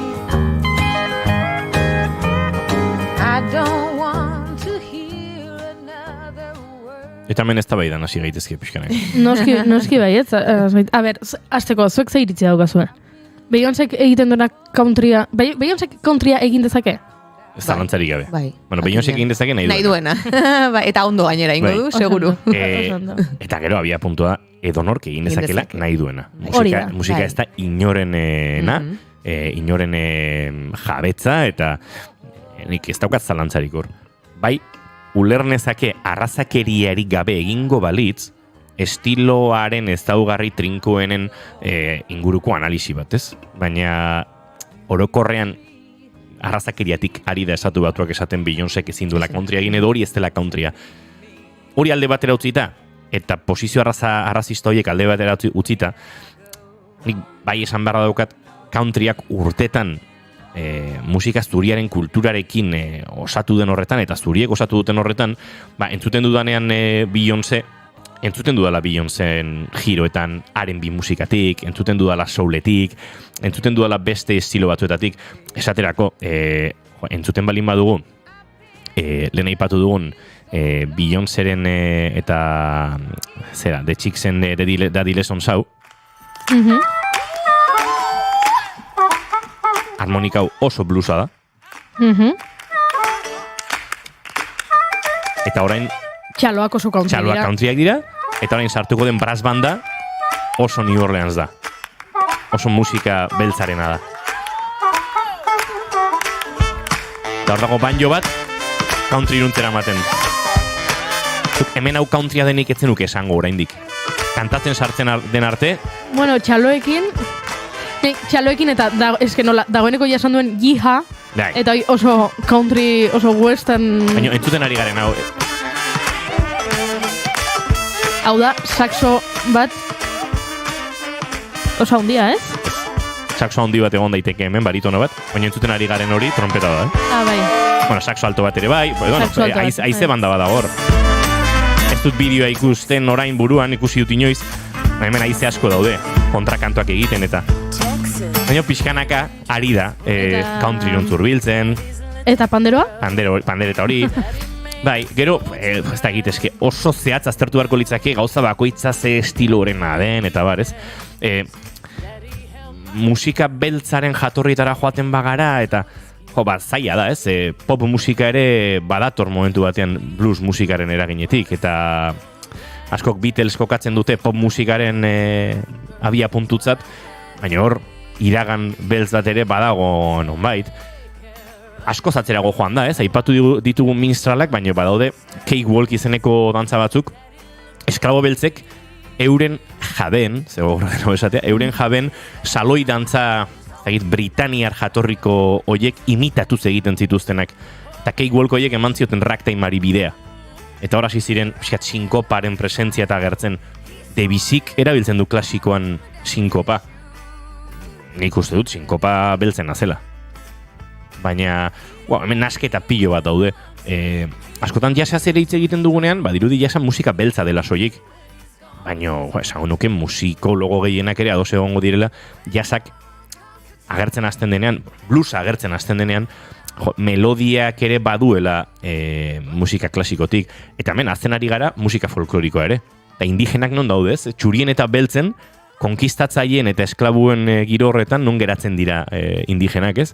I don't want to hear another word. Eta hemen ez da baidan hasi gaitezke pixkanak. Noski baietz. A ber, hasteko, zuek ze iritzia daukazue? Beyoncék egiten duena countrya... Beyoncék countrya egin dezake? Ez da lantzarik gabe. Bai. Bueno, Beyoncék egin dezake nahi duena. Eta ondo gainera ingo du, seguru. Eta gero abia puntua edonork egin dezakela nahi duena. Musika ez da inorenena, inoren jabetza, eta nik ez daukat zalantzarik hor. Bai, ulernezake arrazakeriarik gabe egingo balitz, estiloaren ezaugarri trinkoenen inguruko analisi bat, ez? Baina orokorrean arrazakeriatik ari da Estatu Batuak esaten Beyoncék ezin duela countrya egin edo hori ez dela countrya. Hori alde batera utzita, eta posizio arrazista horiek alde batera utzita, nik bai esan beharra daukat countryak urtetan musika zuriaren kulturarekin osatu den horretan, eta zuriek osatu duten horretan, entzuten dudanean Beyoncé, entzuten dudala Beyoncéen giroetan R&B musikatik, entzuten dudala souletik, entzuten dudala beste estilo batzuetatik, esaterako, entzuten balin badugu, lehen aipatu dugun, Beyoncéren eta zera, The Chicksen Daddy Lessons hau, harmonika hau oso bluesa da, eta orain Txaloak oso country dira. Txaloak countryak dira, eta orain sartuko den brass banda oso New Orleans da. Oso musika beltzarena da. Eta hor dago banjo bat, country iruntzera ematen. Hemen hau countrya denik etzen nuke esango oraindik. Kantatzen sartzen den arte. Bueno, txaloekin eta dagoeneko jasan duen jiha, Bai. Eta oso country, oso western... Baina, entzuten ari garen hau. Hau da, saxo bat oso handia, ez? Saxo handi bat egon daiteke hemen, baritono bat. Baina entzuten ari garen hori, trompeta da, Bai. Bueno, saxo alto bat ere bai. Bueno, aize banda bada hor. Ez dut bideoa ikusten orain buruan, ikusi dut inoiz. Hemen aize asko daude, kontrakantoak egiten eta... Baina pixkanaka ari da, country zurbiltzen. Eta panderoa? Pandereta hori. Bai, gero, ez da egitezke, oso zehatz aztertu beharko litzake gauza bakoitza ze estilo horrena den, eta bar, ez? Musika beltzaren jatorrietara joaten bagara, eta zaila da, ez? Pop musika ere badator momentu batean blues musikaren eraginetik, eta askok Beatles kokatzen dute pop musikaren abia puntutzat, baina hor, iragan beltz bat ere badago nonbait. Asko zatzerago joan da, ez? Aipatu ditugu minstralak, baina badaude cakewalk izeneko dantza batzuk, esklabo beltzek euren jaben, euren jaben saloi dantza Britaniar jatorriko hoiek imitatuz egiten zituztenak. Eta cakewalk hoiek eman zioten ragtime-ari bidea. Eta hor hasi ziren sinkoparen presentzia eta agertzen. Debussyk erabiltzen du klasikoan sinkopa. Nik uste dut sinkopa beltzen azela. Baina, hemen nasketa pilo bat daude. Askotan jasaz ere hitz egiten dugunean, badirudi jasa musika beltza dela soilik. Baina, esango nuke musikologo gehienak ere ados egongo direla, jasak agertzen hasten denean, bluesa agertzen hasten denean, melodiak ere baduela musika klasikotik. Eta hemen, azten ari gara musika folklorikoa ere. Eta indigenak non daudez, txurien eta beltzen, konkistatzaien eta esklabuen giro horretan non geratzen dira indigenak, ez?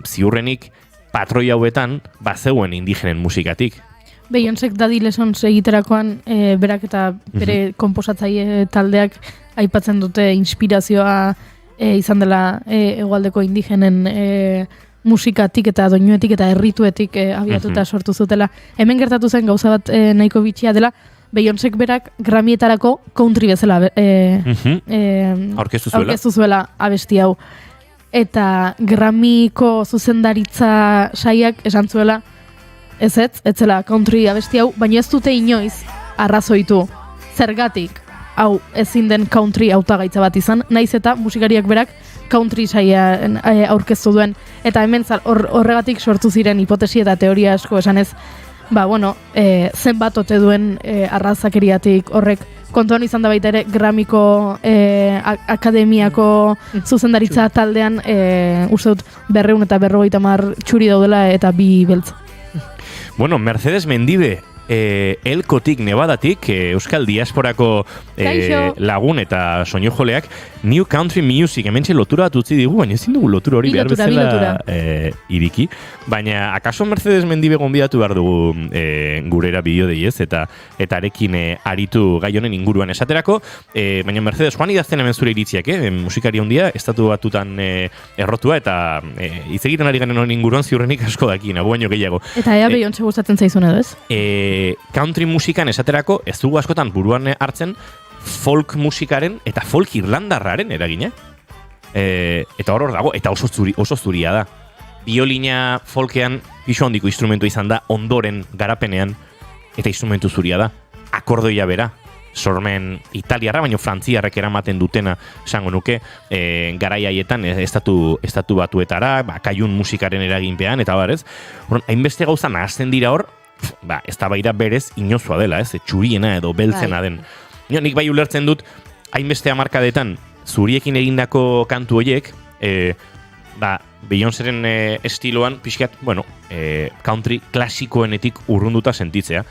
Ziurrenik patroi hauetan bazeuen indigenen musikatik. Beyoncék Daddy Lessons egiterakoan berak eta bere konposatzaile taldeak aipatzen dute inspirazioa izan dela hegoaldeko indigenen musikatik eta doinuetik eta errituetik abiatuta sortu zutela. Hemen gertatu zen gauza bat nahiko bitxia dela, Beyoncék berak Grammietarako country bezala aurkeztu zuela abesti hau. Eta Grammyko zuzendaritza saiak esan zuela ez zela country abesti hau, baina ez dute inoiz arrazoitu zergatik hau ezin den country hautagaitza bat izan, naiz eta musikariak berak country saia aurkeztu duen. Eta hemen horregatik sortu ziren hipotesi eta teoria asko esanez, zenbat ote duen arrazakeriatik horrek kontuan izan da baita ere Grammyko akademiako zuzendaritza taldean uste dut 200 eta 250 txuri daudela eta 2 beltz. Bueno, Mercedes Mendibe Elkotik, Nevadatik, Euskal Diasporako lagun eta soinujoleak New Country Music, hementxe lotura bat utzi digu, baina ezin dugu lotura hori behar bezala iriki. Baina, akaso Mercedes Mendibe gonbidatu behar dugu gurera bideo deiez, eta arekin aritu gai honen inguruan esaterako. Baina Mercedes, joan idazten hemen zure iritziak, musikari handia, estatu batutan errotua, eta hitz egiten ari garen honen inguruan ziurrenik asko dakina, baino gehiago. Eta ea Beyoncé gustatzen zaizun edo ez? Country musikan esaterako ez dugu askotan buruan hartzen folk musikaren eta folk irlandarraren eragina. Eta hor dago, eta oso zuria da. Biolina folkean piso handiko instrumentu izan da, ondoren garapenean, eta instrumentu zuria da. Akordoia bera, sormen italiarra, baino frantziarrek eramaten dutena esango nuke, garai haietan estatu batuetara, kaiun musikaren eraginpean, eta barez. Hainbeste gauza nahazten dira hor, ez da baira berez inozua dela, ez, txuriena edo beltzena den. Nik bai ulertzen dut, hainbeste hamarkadetan zuriekin egindako kantu horiek, Beyoncéren estiloan, pixkat, country klasikoenetik urrunduta sentitzea,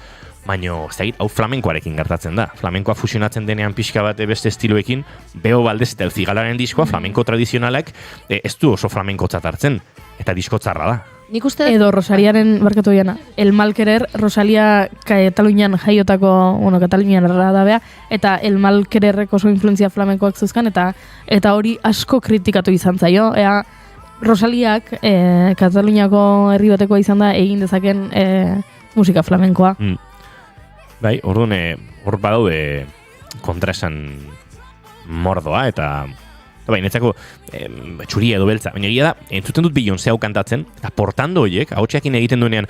baina, ez da, hau flamenkoarekin gertatzen da. Flamenkoa fusionatzen denean pixka bat beste estiloekin, Beo Valdez eta El Cigalaren diskoa, flamenko tradizionalak, ez du oso flamenkotzat hartzen, eta diskotzarra da. Nik uste... Edo Rosaliaren, barkatu diana, El Malquerer, Rosalia Katalunian jaiotako, Katalunian da bea, eta El Malquererrek oso influenzia flamenkoak zuzkan, eta hori asko kritikatu izan zaio. Rosaliak Kataluniako herri batekoa izan da egin dezaken musika flamenkoa. Bai, hor badaude kontraesan mordoa, eta Niretzako txuria edo beltza. Baina egia da, entzuten dut Beyoncé hau kantatzen, eta portando horiek, ahotsekin egiten duenean,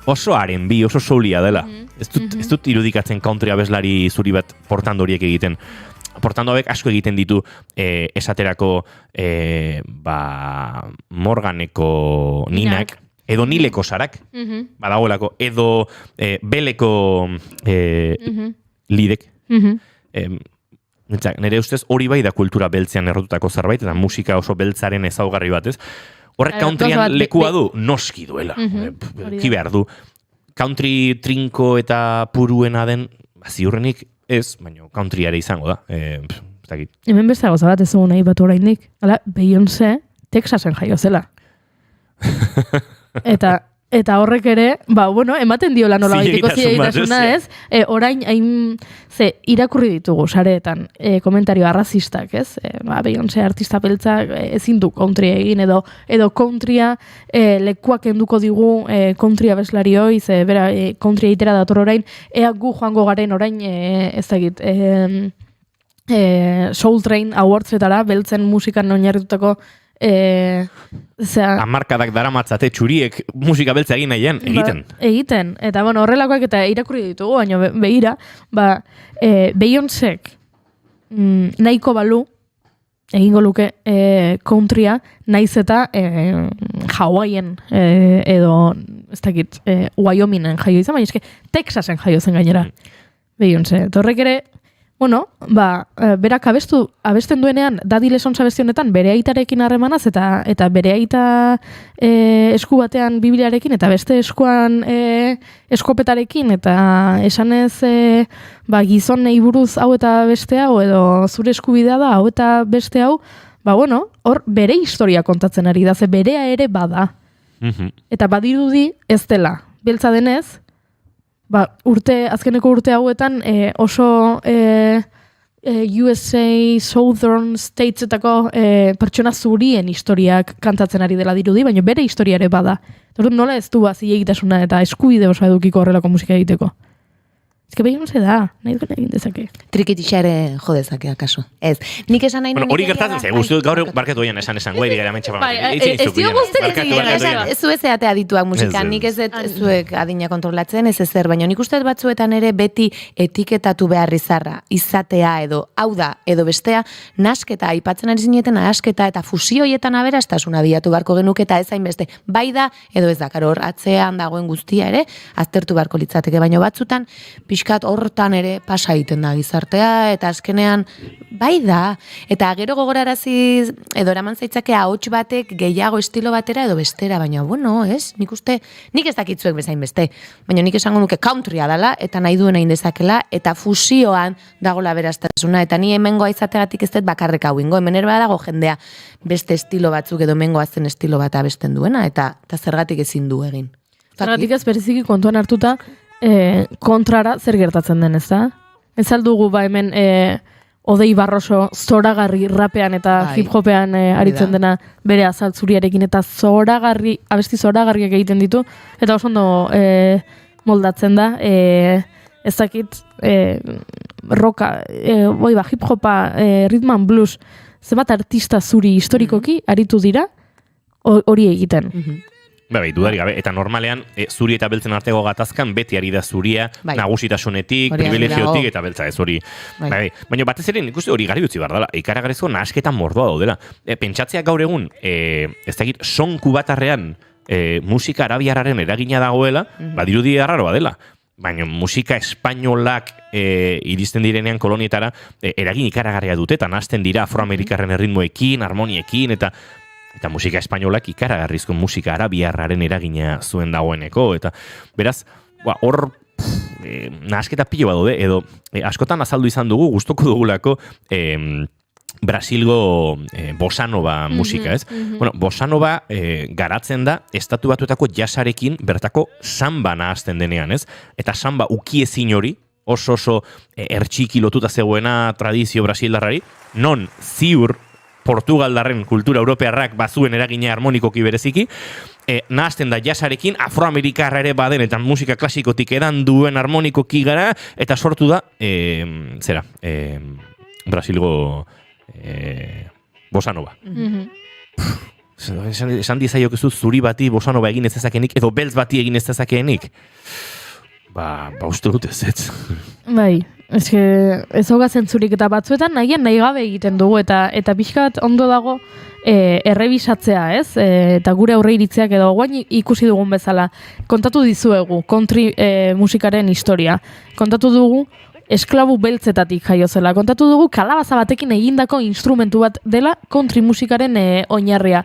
oso R&B, oso soulia dela. Ez dut irudikatzen country abeslari zuri bat portando horiek egiten. Portando hauek asko egiten ditu esaterako Morganeko Ninak, edo Nileko Sarak, badagoelako, edo Beleko Lidek. Nire ustez hori bai da kultura beltzean errotutako zerbait, eta musika oso beltzaren ezaugarri bat, ez? Horrek countryan lekua du, noski duela. Ki behar du. Country trinko eta puruena den, ziurrenik ez, baina country ere izango da. Hemen beste gauza bat ez dugu nahi batu oraindik. Hala, Beyoncé Texasen jaio zela. Eta horrek ere, ematen diola nola baitiko zilegitasuna, ez? Orain, irakurri ditugu, sareetan, komentario arrazistak, ez? Beyoncé artista beltza ezin du country egin, edo countrya lekuak enduko digu country abeslari hoi, bera, country egitera dator orain, ea gu joango garen orain, ez dakit, Soul Train Awardsetara, beltzen musikan oinarritutako Amarkadak daramatzate txuriek musika beltza egin nahian, egiten. Egiten, eta horrelakoak eta irakurri ditugu, baina behira, Beyoncék nahiko balu, egingo luke countrya, naiz eta Hawaien edo, ez dakit, Wyomingen jaio izan, baina eske Texasen jaio zen gainera. Beyoncé, torrek ere, berak abesten duenean, Daddy Lessons abestionetan bere aitarekin harremanaz eta bere aita esku batean bibliarekin eta beste eskuan eskopetarekin eta esanez gizonei buruz hau eta beste hau edo zure eskubidea da hau eta beste hau, hor bere historia kontatzen ari da, ze berea ere bada. Eta badirudi ez dela, beltza denez, azkeneko urte hauetan oso USA Southern Statesetako pertsona zurien historiak kantatzen ari dela dirudi, baina bere historia ere bada. Nola ez du zilegitasuna eta eskubide oso edukiko horrelako musika egiteko? Ez que Beyoncé da, nahi duen egin dezake. Trikitisa ere jo dezake, akaso. Ez, nik esan nahi nuen... Hori gertatzen ze, guztu gaur barketu oian esan guai digara mentxe ez dio guztetik ez zu ezeatea dituak musikan, nik ez zuek adina kontrolatzen, ez ezer, baina nik uste batzuetan ere beti etiketatu behar izarra, izatea edo, hau da, edo bestea, nasketa, aipatzen ari zineten nasketa eta fusioietan aberastasuna diatu barko genuke eta ez hainbeste, bai da, edo ez da, hor atzean dagoen guztia ere, aztertu barko litzateke, baina batzutan, pixkat hortan ere pasa egiten da gizartea, eta azkenean, bai da, eta gero gogorarazi edo eraman zaitzake ahots batek gehiago estilo batera edo bestera, baina ez, nik ez dakitzuek bezain beste, baina nik esango nuke countrya dala, eta nahi duen egin dezakela, eta fusioan dagola berastasuna, eta ni hemengoa izategatik ez dut bakarrek hau ingo, hemen ere dago jendea beste estilo batzuk edo hemengoa zen estilo bat abesten duena, eta zergatik ezin du egin. Zergatik ez bereziki kontuan hartuta, kontrara zer gertatzen den, ez da? Ez aldugu hemen Odei Barroso zoragarri rapean eta hip-hopean aritzen dena bere azaltzuriarekin eta abesti zoragarriak egiten ditu eta oso ondo moldatzen da ez dakit roka, hip-hopa, rhythm and blues zenbat artista zuri historikoki aritu dira hori egiten. Dudarik gabe, eta normalean zuri eta beltzen arteko gatazkan beti ari da zuria nagusitasunetik, privilegiotik eta beltza ez hori. Baina batez ere nik uste hori gari utzi behar dela, ikaragarrizko nahasketan mordoa daudela. Pentsatzeak gaur egun, ez dakit, sonku batarrean musika arabiarraren eragina dagoela, badirudi arraroa dela. Baina musika espainolak iristen direnean kolonietara eragin ikaragarria dute, eta nahazten dira afroamerikarren erritmoekin, harmoniekin, eta musika espainolak ikaragarrizko musika arabiarraren eragina zuen dagoeneko, eta beraz, hor nahasketa pilo bat daude, edo askotan azaldu izan dugu, gustoko dugulako Brasilgo bossa nova musika, ez? Bossa nova garatzen da estatu batuetako jasarekin bertako samba nahazten denean, ez? Eta samba ukiezin hori, oso ertxiki lotuta zegoena tradizio brasildarrari, non ziur Portugaldarren kultura europearrak bazuen eragina harmonikoki bereziki, nahazten da jasarekin, afroamerikarra ere baden, eta musika klasikotik edan duen harmonikoki gara, eta sortu da, Brasilgo bossa nova. Esan dizaiokezu zuri bati bossa nova egin ez dezakenik, edo beltz bati egin ez dezakeenik. Ba uste dut ez. Bai, ez hauga zentzurik eta batzuetan nahi gabe egiten dugu eta pixkat ondo dago errebisatzea, ez? Eta gure aurre iritziak edo guain ikusi dugun bezala. Kontatu dizuegu country musikaren historia. Kontatu dugu esklabu beltzetatik jaio zela. Kontatu dugu kalabaza batekin egindako instrumentu bat dela country musikaren oinarria.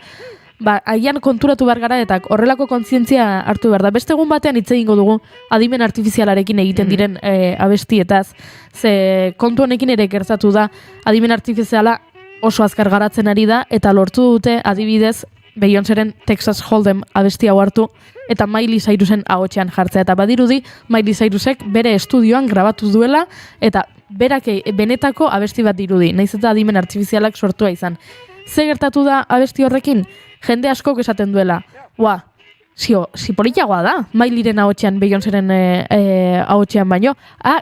Agian konturatu behar gara eta horrelako kontzientzia hartu behar da. Beste egun batean hitz egingo dugu adimen artifizialarekin egiten diren abestietaz. Ze kontu honekin ere gertatu da adimen artifiziala oso azkar garatzen ari da eta lortu dute adibidez Beyoncéren Texas Hold'em abesti hau hartu eta Miley Cyrusen ahotsean jartzea. Eta badirudi Miley Cyrusek bere estudioan grabatu duela eta berak benetako abesti bat dirudi. Naiz eta adimen artifizialak sortua izan. Ze gertatu da abesti horrekin? Jende askok esaten duela, politagoa da, Mileyren ahotsean, Beyoncéren ahotsean baino.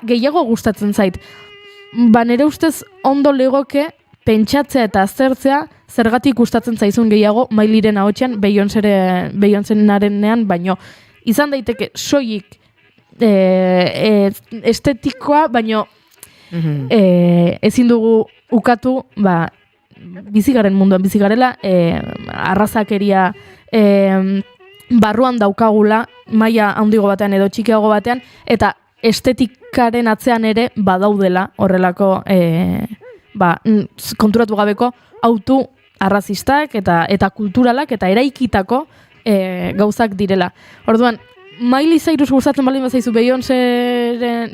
Gehiago gustatzen zait. Nere ustez ondo legoke pentsatzea eta aztertzea zergatik gustatzen zaizun gehiago Mileyren ahotsean, Beyoncérenean baino. Izan daiteke soilik estetikoa, baino ezin dugu ukatu, bizigaren munduan bizigarela, arrazakeria barruan daukagula, maila handigo batean edo txikiago batean, eta estetikaren atzean ere badaudela horrelako konturatu gabeko autu arrazistak eta kulturalak eta eraikitako gauzak direla. Orduan, Miley Cyrus gustatzen baldin bazaizu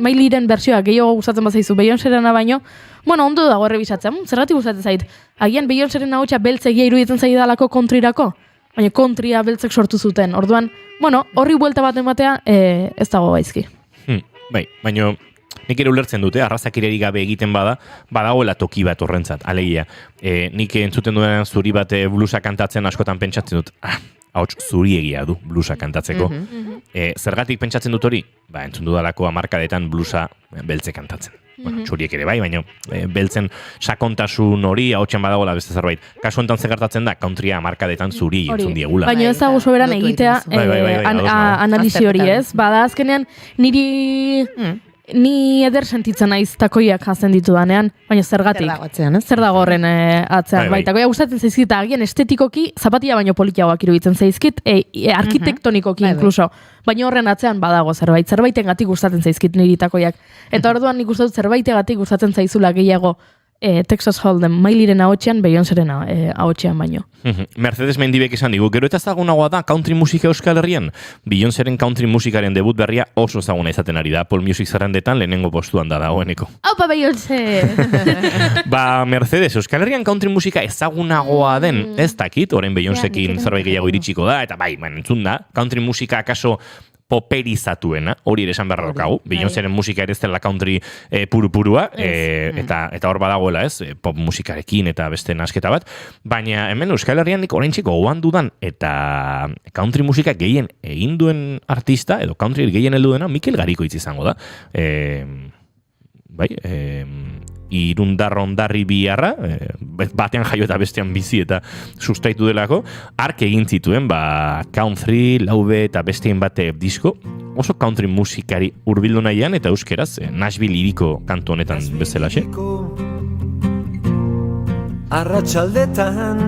Mileyren bertsioa gehiago gustatzen bazaizu Beyoncérena baino, ondo dago errebisatzea. Zergatik gustatzen zait? Agian Beyoncéren ahotsa beltzegia iruditzen zaidalako countryrako, baina countrya beltzek sortu zuten. Orduan, horri buelta bat ematea ez dago gaizki. Bai, baina nik ere ulertzen dute, arrazakeriari gabe egiten badagoela toki bat horrentzat, alegia. Nik entzuten duen zuri bat blusa kantatzen askotan pentsatzen dut, ahots zuriegia du blusa kantatzeko. Zergatik pentsatzen dut hori? Entzun dudalako hamarkadetan blusa beltze kantatzen. Txuriek ere bai, baina beltzen sakontasun hori ahotsen badagoela beste zerbait. Kasu honetan zer gertatzen da, countrya hamarkadetan zuri entzun diegula. Baina ez dago soberan egitea analisi hori, ez? Bada azkenean ni eder sentitzen naiz takoiak jazen ditudanean, baina zergatik. Zer dago horren atzean. Takoiak gustatzen zaizkit, agian estetikoki zapatia baino politiagoak iruditzen zaizkit, arkitektonikoki inkluso. Baina horren atzean badago zerbaitengatik gustatzen zaizkit niri takoiak. Eta orduan nik uste dut zerbaitegatik gustatzen zaizula gehiago Texas Hold'em Mileyren ahotsean, Beyoncéren ahotsean baino. Mercedes Mendibek esan digu, gero eta ezagunagoa da country musika Euskal Herrian. Beyoncéren country musikaren debut berria oso ezaguna izaten ari da. Apple Music zerrendetan lehenengo postuan da dagoeneko. Aupa Beyoncé! Mercedes, Euskal Herrian country musika ezagunagoa den, ez dakit, orain Beyoncékin zerbait gehiago iritsiko da, eta entzun da, country musika akaso poperizatuena, hori ere esan beharra daukagu. Beyoncéren musika ere ez dela country puru-purua, eta hor badagoela ez, pop musikarekin eta beste nasketa bat, baina hemen Euskal Herrian nik oraintxiko gogoan dudan eta country musika gehien egin duen artista, edo country gehien heldu dena, Mikel Garikoitz izango da. Irundarrondarri biharra, batean jaio eta bestean bizi eta sustaitu delako, ark egin zituen, country, laube eta bestein bate disko, oso country musikari hurbildu nahian eta euskeraz, Nashville iriko kantu honetan bezalaxe. Arratsaldetan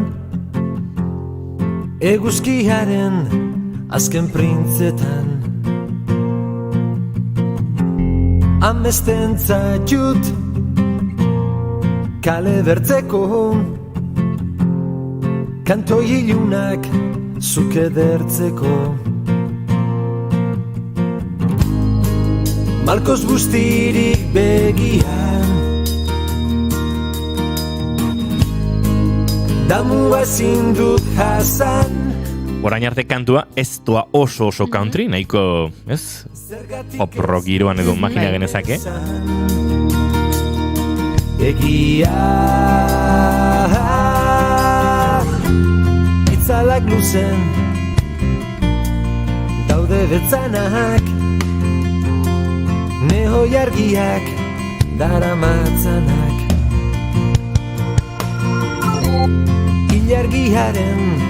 eguzkiaren azken printzetan amestentza jut kale bertzeko kanto ilunak zuke dertzeko malkoz guztirik begian damua ezin dut jasan. Orain arte kantua ez doa oso country, nahiko, ez? Pop rock giroan edo makina genezake. Egia itzalak luzen daude betzanak neho jargiak daramatzanak ilargiaren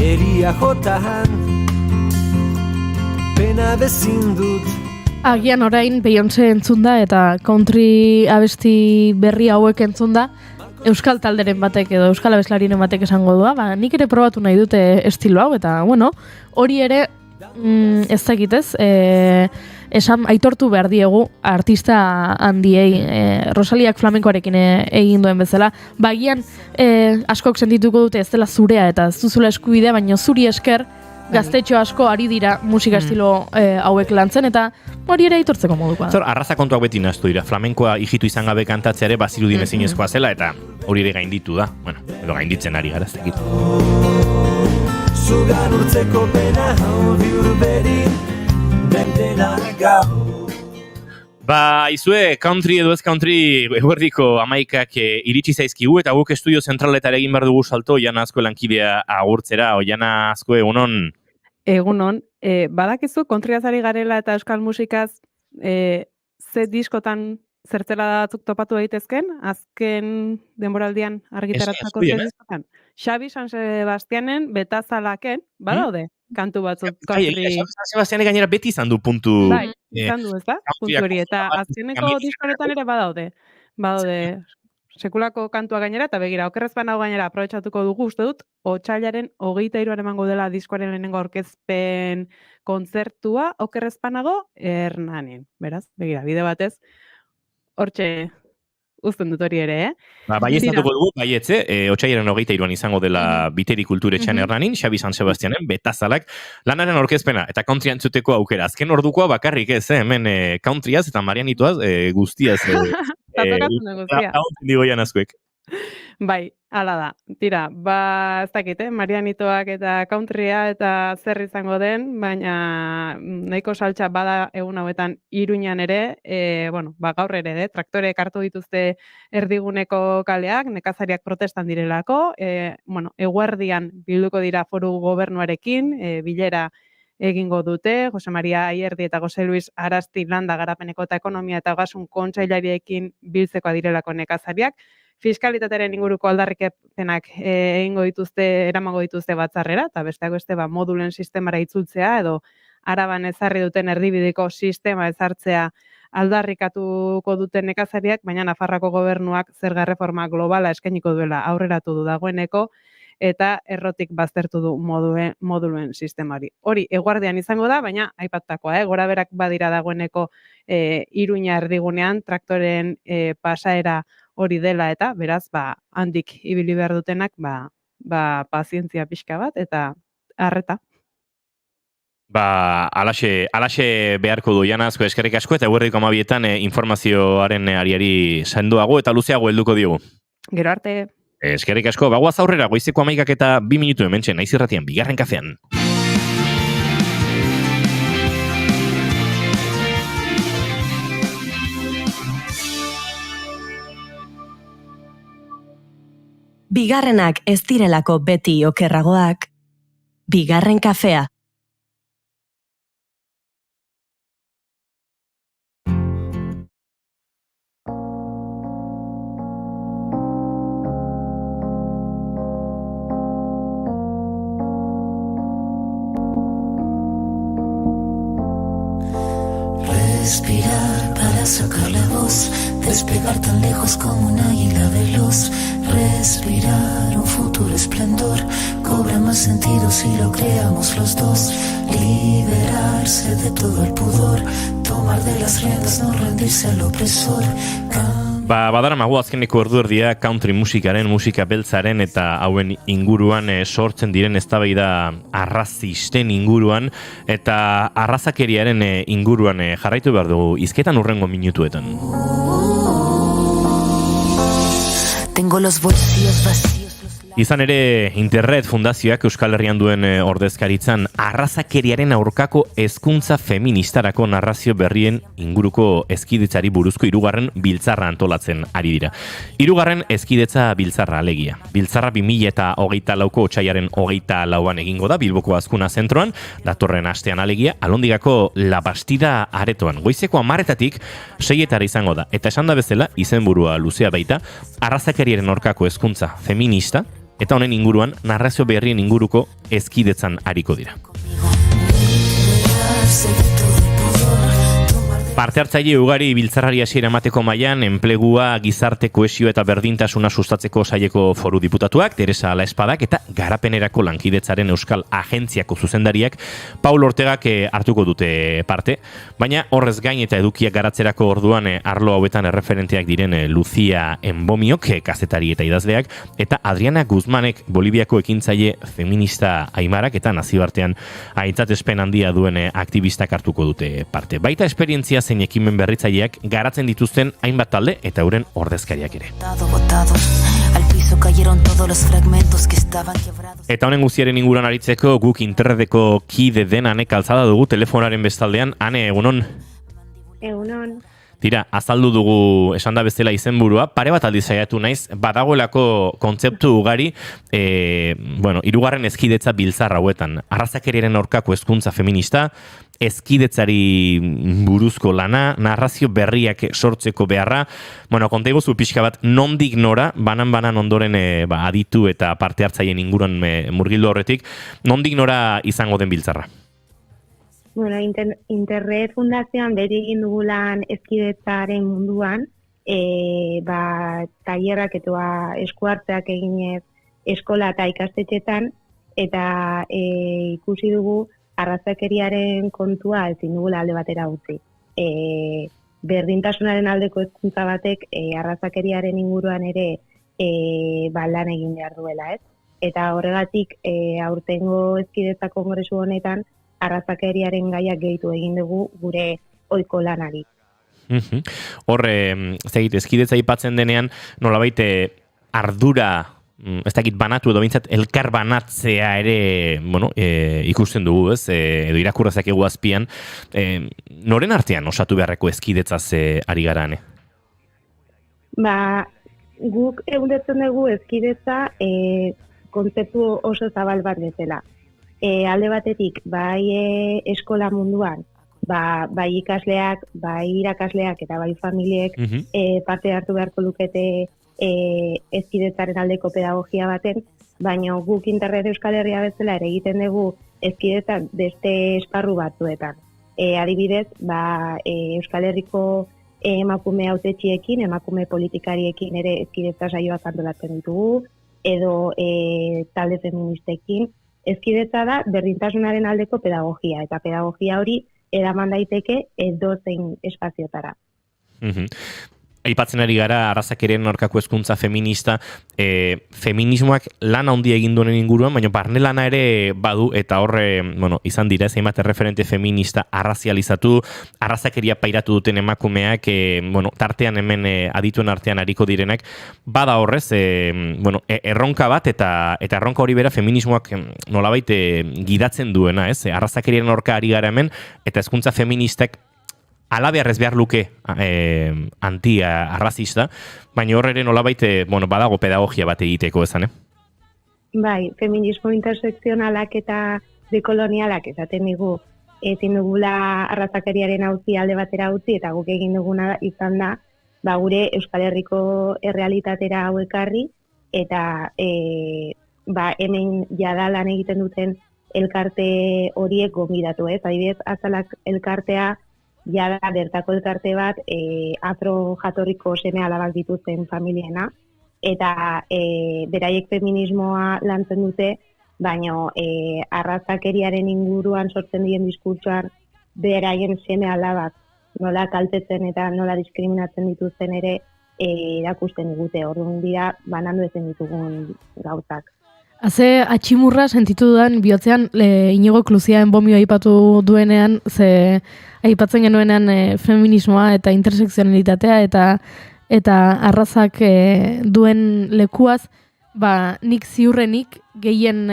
eria jotan pena bezin dut. Agian orain Beyoncé entzunda eta country abesti berri hauek entzunda euskal talderen batek edo euskal abeslarien batek esango dua, nik ere probatu nahi dute estilo hau, eta bueno, hori ere ez dakitez, esan aitortu behar diegu artista handiei, Rosaliak flamenkoarekin egin duen bezala, bagian askok sentituko dute ez dela zurea eta ez duzula eskubidea, baina zuri esker gaztetxo asko ari dira musika estilo hauek lantzen, eta hori ere aitortzeko modukoa. Zor, arraza kontuak beti naztu dira. Flamenkoa hijitu izan gabe kantatzea ere bazirudien ezinezkoa zela, eta hori ere gainditu da. Bueno, edo gainditzen ari gara, ez dakit. Zugan urtzeko pena hau biurberi dentena gau. Izue, country edo ez country eguerdiko amaikak iritsi zaizkigu, eta guk estudio zentraletara egin behar dugu salto, Oiana Azkue lankidea agurtzera. Oiana Azkue, egunon? Egunon, badakizu, kontriazari garela eta euskal musikaz ze diskotan zertzela datzuk topatu daitezken, azken denboraldian argitaratzako ze diskotan. Xabi San Sebastianen betazalaken, badaude, kantu batzuk country. San Sebastianek gainera beti izan du puntu. Bai, izan du, ez da? Puntu hori, eta azkeneko diskonetan ere badaude. Sekulako kantua gainera, eta begira, okerrezpan hau gainera aprobetxatuko dugu, uste dut, otsailaren 23 emango dela diskoaren lehenengo aurkezpen kontzertua, okerrezpanago Hernanin. Beraz, begira, bide batez, hortxe uzten dut hori ere, Bai estatuko dugu, baietze, otsailaren 23an izango dela Biteri Kulturetxean Hernanin, Xabi San Sebastianen, betazalak, lanaren aurkezpena, eta country antzuteko aukera. Azken ordukoa bakarrik ez, hemen countryaz eta marianitoaz guztiaz. Hau digo Oiana Azkuek. Bai, hala da. Tira, ez dakit, marianitoak eta countrya eta zer izango den, baina nahiko saltza bada egun hauetan Iruñan ere, gaur ere, traktoreek hartu dituzte erdiguneko kaleak, nekazariak protestan direlako, eguerdian bilduko dira foru gobernuarekin, bilera egingo dute, Jose Maria Aierdi eta Jose Luis Arasti landa garapeneko eta ekonomia eta ogasun kontseilariekin biltzeko direlako nekazariak, fiskalitatearen inguruko aldarrikepenak eramango dituzte batzarrera, eta besteak beste modulen sistemara itzultzea, edo Araban ezarri duten erdibideko sistema ezartzea aldarrikatuko duten nekazariak, baina Nafarroako gobernuak zerga erreforma globala eskainiko duela aurreratu du dagoeneko, eta errotik baztertu du moduluen sistemari. Hori, eguardian izango da, baina aipatakoa, gora berak badira dagoeneko Iruña erdigunean, traktoren pasaera hori dela, eta beraz, handik ibili behar dutenak, pazientzia pixka bat, eta arreta. Alaxe beharko du Oiana Azkue, eskerrik asko, eta eguerdiko 12etan informazioaren ariari sendoago eta luzeago helduko diogu. Gero arte. Eskerrik asko, bagoaz aurrera, goizeko 11 eta 2 minutu hementxe, naiz irratian, bigarren kafean. Bigarrenak ez direlako beti okerragoak, bigarren kafea. Respirar para sacar la voz, despegar tan lejos como un águila veloz. Respirar un futuro esplendor, cobra más sentido si lo creamos los dos. Liberarse de todo el pudor, tomar de las riendas, no rendirse al opresor. Badaramagu azkeneko orduerdia country musikaren, musika beltzaren eta hauen inguruan sortzen diren eztabaida arrazisten inguruan eta arrazakeriaren inguruan jarraitu behar dugu hizketan hurrengo minutuetan. Tengo los bolsillos vacíos, los Izan ere, Internet Fundazioak Euskal Herrian duen ordezkaritzan arrazakeriaren aurkako hezkuntza feministarako narrazio berrien inguruko hezkidetzari buruzko 3. biltzarra antolatzen ari dira. 3. hezkidetza biltzarra alegia. Biltzarra 2024ko otsailaren 24an egingo da Bilboko Azkuna zentroan, datorren astean alegia, Alondigako La Bastida aretoan. Goizeko 10:00 6:00 izango da. Eta esan da bezala, izenburua luzea baita, arrazakeriaren aurkako hezkuntza feminista, eta honen inguruan, narrazio berrien inguruko hezkidetzan ariko dira. Parte hartzaile ugari biltzarrari hasiera emateko mailan enplegua, gizarte kohesio eta berdintasuna sustatzeko saileko foru diputatuak, Teresa Alaespadak eta Garapenerako Lankidetzaren Euskal Agentziako zuzendariak Paul Ortegak hartuko dute parte, baina horrez gain eta edukiak garatzerako orduan arlo hauetan erreferenteak diren Lucia Enbomiok, kazetari eta idazleak, eta Adriana Guzmanek, Boliviako ekintzaile feminista Aimarak eta nazioartean aintzatespen handia duen aktivistak hartuko dute parte. Baita esperientzia zein ekimen berritzaileak garatzen dituzten hainbat talde eta euren ordezkariak ere. Eta honen guztiaren inguruan aritzeko guk Interneteko kide den Ane Kaltzada dugu telefonaren bestaldean. Ane, egunon? Egunon. Tira, azaldu dugu esan da bezala izenburua, pare bat aldiz saiatu naiz, badagoelako kontzeptu ugari, 3. hezkidetza biltzar hauetan. Arrazakeriaren aurkako hezkuntza feminista, hezkidetzari buruzko lana, narrazio berriak sortzeko beharra, konta iguzu pixka bat, nondik nora, banan ondoren aditu eta parte hartzaien inguruan murgildo horretik, nondik nora izango den biltzarra? Internet Fundazioan beti egin dugulan hezkidetzaren munduan, tailerrak eta eskuartzeak eginez eskola eta ikastetxetan, eta ikusi dugu arrazakeriaren kontua ezin dugula alde batera utzi. Berdintasunaren aldeko hezkuntza batek arrazakeriaren inguruan ere lan egin behar duela, ez? Eta horregatik aurtengo hezkidetza kongresu honetan arrazakeriaren gaiak gehitu egin dugu gure ohiko lanari. Horre, hezkidetza aipatzen denean, nolabait ardura, ez dakit banatu edo bintzat, elkar banatzea ere, ikusten dugu, ez? Edo irakurrazak egu azpian, noren artean osatu beharreko hezkidetzaz ari garane? Guk egundetzen dugu hezkidetza kontzeptu oso zabal bat bezala. Alde batetik, bai eskola munduan, bai ikasleak, bai irakasleak eta bai familiek parte hartu beharko lukete hezkidetzaren aldeko pedagogia baten, baina guk Internet Euskal Herria bezala ere egiten dugu hezkidetza beste esparru batzuetan. Adibidez, Euskal Herriko emakume hautetxiekin, emakume politikariekin ere hezkidetza saioak antolatzen ditugu, edo talde feministekin. Hezkidetza da berdintasunaren aldeko pedagogia, eta pedagogia hori eraman daiteke edozein espaziotara. Aipatzen ari gara arrazakeriaren aurkako hezkuntza feminista, feminismoak lan handia egin duen inguruan, baina barne lana ere badu, eta horre, izan dira, hainbat erreferente feminista arrazializatu, arrazakeria pairatu duten emakumeak, tartean hemen adituen artean ariko direnak, bada horrez, erronka bat, eta erronka hori bera feminismoak nolabait gidatzen duena, ez? Arrazakeriaren aurka ari gara hemen, eta hezkuntza feministak alabearrez behar luke anti-arrazista, baina horre ere nolabait badago pedagogia bat egiteko ezan, Bai, feminismo intersekzionalak eta dekolonialak esaten digu ezin dugula arrazakeriaren auzi alde batera utzi, eta guk egin duguna izan da, gure Euskal Herriko errealitatera hau ekarri, eta hemen jada lan egiten duten elkarte horiek gonbidatu, ez? Adibidez, Azalak elkartea jada bertako elkarte bat afro jatorriko seme alabak dituzten familiena, eta beraiek feminismoa lantzen dute, baina arrazakeriaren inguruan sortzen dien diskurtsoan beraien seme alabak nola kaltetzen eta nola diskriminatzen dituzten ere erakusten digute. Orduan dira banandu ezen ditugun gauzak. Haze atximurra sentitu dudan bihotzean Inigo Luzia Enbomio aipatu duenean, ze aipatzen genuenean feminismoa eta intersekzionalitatea eta arrazak duen lekuaz, nik ziurrenik gehien,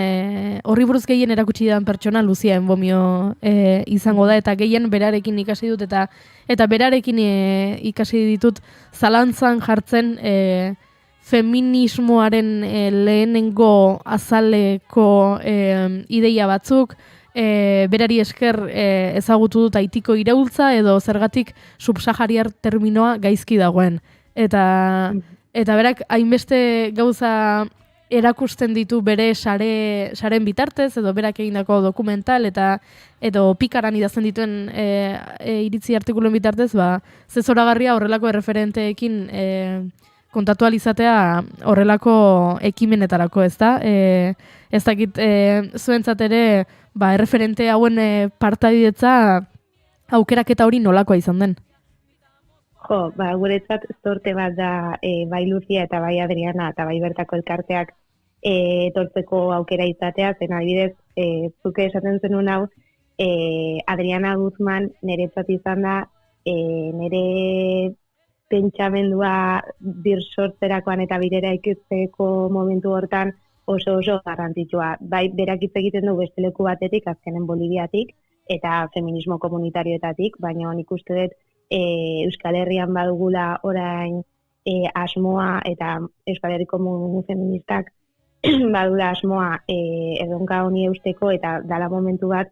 horri buruz gehien erakutsi dan pertsona Lucia Enbomio izango da, eta gehien berarekin ikasi dut, eta berarekin ikasi ditut zalantzan jartzen feminismoaren lehenengo azaleko ideia batzuk, berari esker ezagutu dut Haitiko iraultza edo zergatik subsahariar terminoa gaizki dagoen. Eta berak hainbeste gauza erakusten ditu bere saren bitartez, edo berak egindako dokumental, edo pikaran idazten dituen iritzi artikuluen bitartez, ze zoragarria horrelako erreferenteekin kontatu alizatea horrelako ekimenetarako, ez da? Ez dakit zuentzat ere erreferente hauen partaidetza aukeraketa hori nolakoa izan den? Jo, guretzat zorte bat da bai Lucia eta bai Adriana eta bai bertako elkarteak etortzeko aukera izatea, zen adibidez, zuke esaten zenun hau, Adriana Guzman niretzat izan da nire pentsamendua birsortzerakoan eta birera ikusteko momentu hortan oso garrantzitsua. Bai, berak hitz egiten du beste leku batetik, azkenen Boliviatik, eta feminismo komunitarioetatik, baina nik uste dut Euskal Herrian badugula orain asmoa, eta Euskal Herriko mugimendu feministak badula asmoa erronka honi eusteko, eta dala momentu bat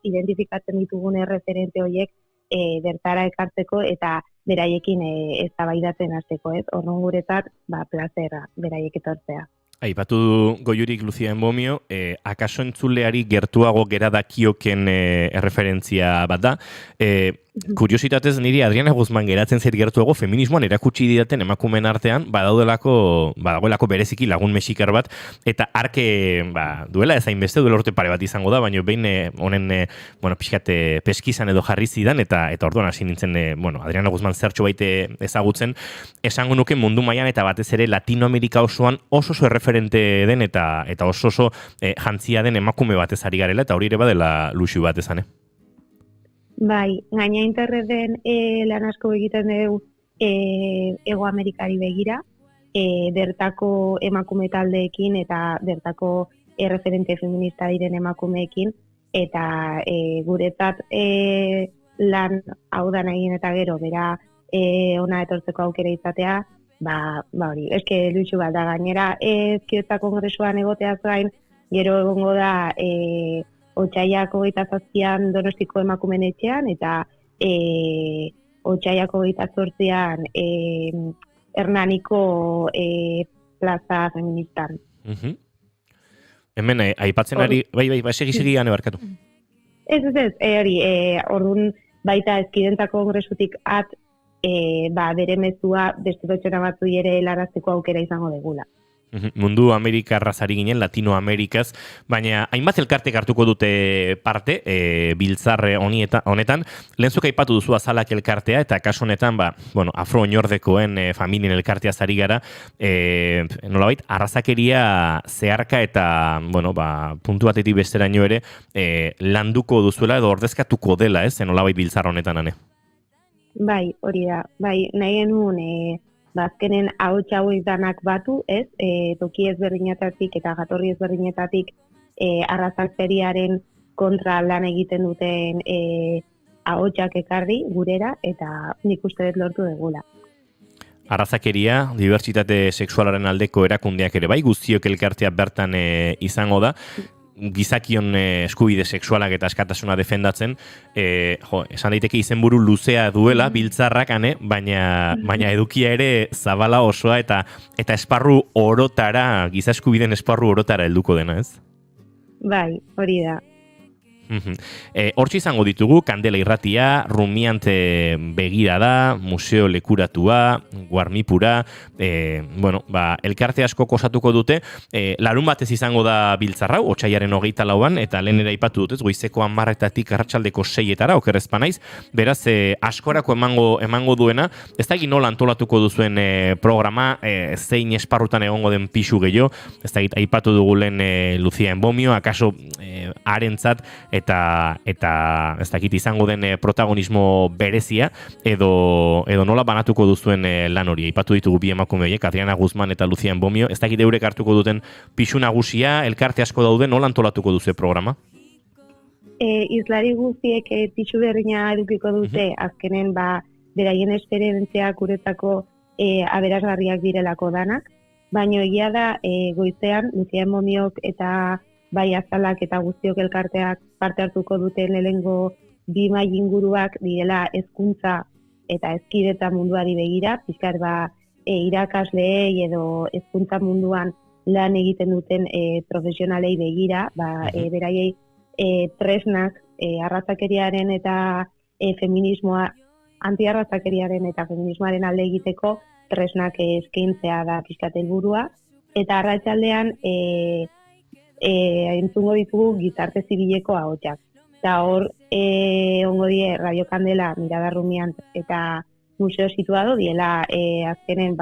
identifikatzen ditugun erreferente horiek bertara ekartzeko eta beraiekin eztabaidatzen hasteko, ez? Orduan guretzat, plazerra beraiek etortzea. Aipatu du Goiurik Lucia Enbomio, akaso entzuleari gertuago gera dakioken erreferentzia bat da. Kuriositatez niri Adriana Guzman geratzen zait gertuago feminismoan erakutsi didaten emakumeen artean badagoelako bereziki lagun mexikar bat, eta arke duela ezain beste, duela urte pare bat izango da, baina behin honen pixkat peskizan edo jarri zidan, eta orduan hasi nintzen Adriana Guzman zertxo baite ezagutzen, esango nuke mundu mailan eta batez ere Latinoamerika osoan oso referente den eta oso jantzia den emakume batez ari garela, eta hori ere badela luxu bat ezan, Bai, gaina interneten lan asko egiten dugu Ego Amerikari begira, bertako emakume taldeekin eta bertako referente feminista diren emakumeekin, eta guretzat lan hau da egin eta gero, bera ona etortzeko aukera izatea, hori, eske luxu bat da, gainera Ezkiotza Kongresuan egoteaz gain, gero egongo da Otsaiak 27an Donostiko emakumeen etxean, eta Otsaiak 28an Hernaniko plaza feministan. Hemen, aipatzen ari, bai, segi gane barkatu. Ez, hori, orduan baita Ezkidentza Kongresutik bere mezua beste pertsona batzu ere helarazteko aukera izango degula. Mundu Amerikarraz ari ginen, Latinoamerikaz, baina hainbat elkartek hartuko dute parte biltzarre honetan. Lehenzuk aipatu duzu Azalak elkartea, eta kasu honetan, afro-oinordekoen familien elkarteaz ari gara, nolabait, arrazakeria zeharka eta, puntu batetik besteraino ere, landuko duzuela edo ordezkatuko dela, ez, nolabait biltzar honetan, ane? Bai, hori da, nahi genuen, azkenen ahots hauek danak batu, ez, toki ezberdinetatik eta jatorri ezberdinetatik arrazakeriaren kontra lan egiten duten ahotsak ekarri gurera, eta nik uste dut lortu degula. Arrazakeria, dibertsitate sexualaren aldeko erakundeak ere bai, guztiok elkartea bertan izango da, gizakion eskubide sexualak eta askatasuna defendatzen, esan daiteke izenburu luzea duela biltzarrak, baina edukia ere zabala osoa eta esparru orotara, giza eskubideen esparru orotara helduko dena, ez? Bai, hori da. Hortxe izango ditugu, Kandela Irratia, Rumiante Begirada, Museo Lekuratua, Guarmipura, elkarte asko osatuko dute, larun batez izango da biltzarrau, Otsaiaren 24an, eta lehen ere aipatu dut, goizeko 10:00 arratsaldeko 6:00 okerrezpa naiz, beraz, askorako emango duena, ez da nola antolatuko duzuen programa, zein esparrutan egongo den pixu gehiago, ez da aipatu dugu lehen Lucia Enbomio, akaso harentzat, eta eta ez dakit izango den protagonismo berezia edo nola banatuko duzuen lan hori. Aipatu ditugu bi emakume horiek, Adriana Guzman eta Lucien Bomio, ez dakit eurek hartuko duten pisu nagusia, elkarte asko daude, nola antolatuko duzu programa? Islari guztiek pisu berdina edukiko dute, azkenen beraien esperientziak guretzako aberasgarriak direlako danak, baina egia da goizean Lucien Bomiok eta bai azalak eta guztiok elkarteak parte hartuko duten lehengo bi mahai inguruak direla hezkuntza eta hezkidetza munduari begira, pixkar irakasleei edo hezkuntza munduan lan egiten duten profesionalei begira, beraiei tresnak arrazakeriaren eta feminismoa, antiarrazakeriaren eta feminismoaren alde egiteko tresnak eskaintzea da pixkat helburua, eta arratsaldean entzungo ditugu gizarte zibileko ahotsak. Eta hor ongo die Radio Kandela, Mirada Rumian eta Museo Situado diela azkenen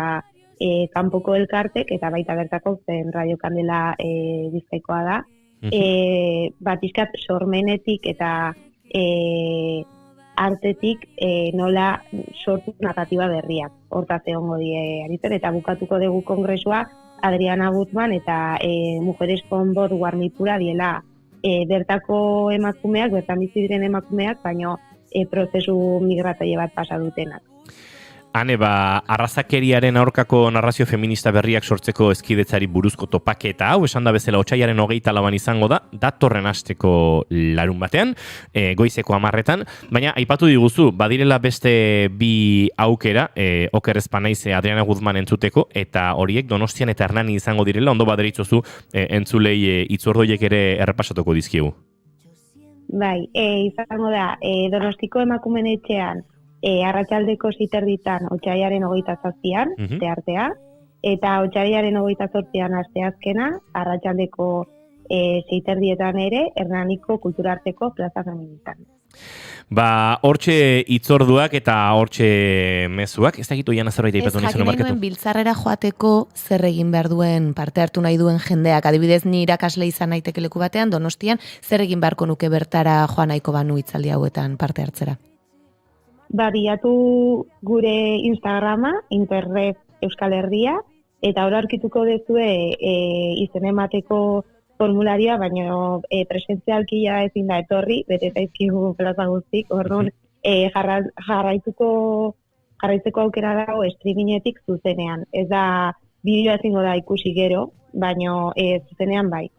kanpoko elkartek eta baita bertako zen Radio Kandela Bizkaikoa da. Pixkat sormenetik eta artetik nola sortu narratiba berriak. Hortaz egongo die aritzen eta bukatuko dugu kongresua Adriana Guzman eta Mujeres con Voz Guarnipura diela bertako emakumeak, bertan bizi diren emakumeak, baino prozesu migratzaile bat pasa dutenak. Hane, arrazakeriaren aurkako narrazio feminista berriak sortzeko hezkidetzari buruzko topaketa hau, esan da bezala otsailaren 24 izango da, datorren asteko larun batean, goizeko 10, baina aipatu diguzu, badirela beste bi aukera, Oker Espanaiz Adriana Guzman entzuteko, eta horiek Donostian eta Hernani izango direla, ondo baderitzozu entzulei itzordoiek ere errepasatuko dizkiegu. Bai, izango da, Donostiko emakumen etxean, arratsaldeko 6:00 otsailaren 27an, teartea, eta otsailaren 28an asteazkena, arratsaldeko 6:30 ere, Hernaniko Kulturarteko Plaza Feministan. Hortxe itzorduak eta hortxe mezuak, ez dakitu jana zerbait aipatu nizuen markatu. Jakin biltzarrera joateko zer egin behar duen parte hartu nahi duen jendeak, adibidez ni irakasle izan naiteke leku batean, Donostian, zer egin beharko nuke bertara joan nahiko banu hitzaldi hauetan parte hartzera? Bilatu gure Instagrama, Interreg Euskal Herria, eta hor aurkituko duzue izen emateko formularioa, baina presentzialkia ezin da etorri, bete zaizkigu plaza guztik, orduan jarraitzeko aukera dago streamingetik zuzenean. Ez da bideoa ezingo da ikusi gero, baina zuzenean bai.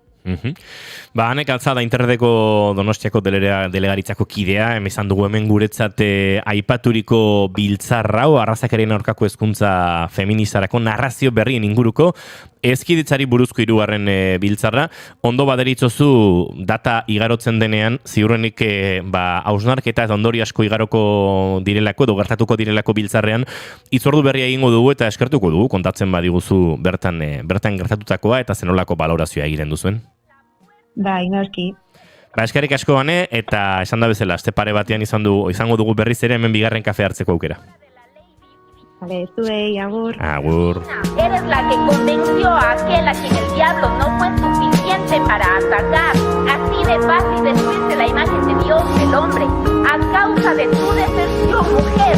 Hanek Altzada Interreteko Donostiako delegaritzako kidea, izan dugu hemen guretzat aipaturiko biltzarra, arrazakerien aurkako hezkuntza feministarako narrazio berrien inguruko hezkidetzari buruzko 3. biltzarra. Ondo baderitzozu data igarotzen denean, ziurrenik hausnarketa eta ondori asko igaroko direlako edo gertatuko direlako biltzarrean, itzordu berria egingo dugu eta eskertuko dugu, kontatzen badiguzu bertan gertatutakoa eta zenolako balorazioa egiten duzuen. Bai, noski. Eskerrik asko Ane, eta esan da bezala, aste pare batean izango dugu berriz ere hemen bigarren kafe hartzeko aukera. Vale, zuei, agur. Agur. Eres la que convenció a aquel a quien el diablo no fue suficiente para atacar. Así de fácil destruirse la imagen de Dios, el hombre, a causa de tu deserción, mujer.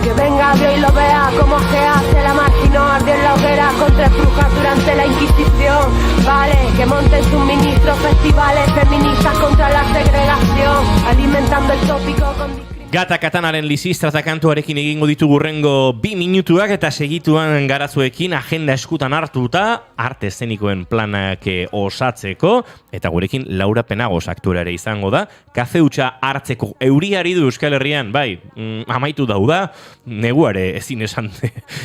Que venga Dios y lo vea como se hace la máquina arde en la hoguera con 3 brujas durante la Inquisición. Vale, que monten sus ministros festivales feministas contra la segregación, alimentando el tópico con... Gata Katanaren Lisistrata kantuarekin egingo ditugu hurrengo 2 minutuak eta segituan garazuekin agenda eskutan hartuta arte eszenikoen planak osatzeko eta gurekin Laura Penagos aktuara ere izango da. Kafe hutsa hartzeko euriari du Euskal Herrian, bai, amaitu dauda, neguare ezin esan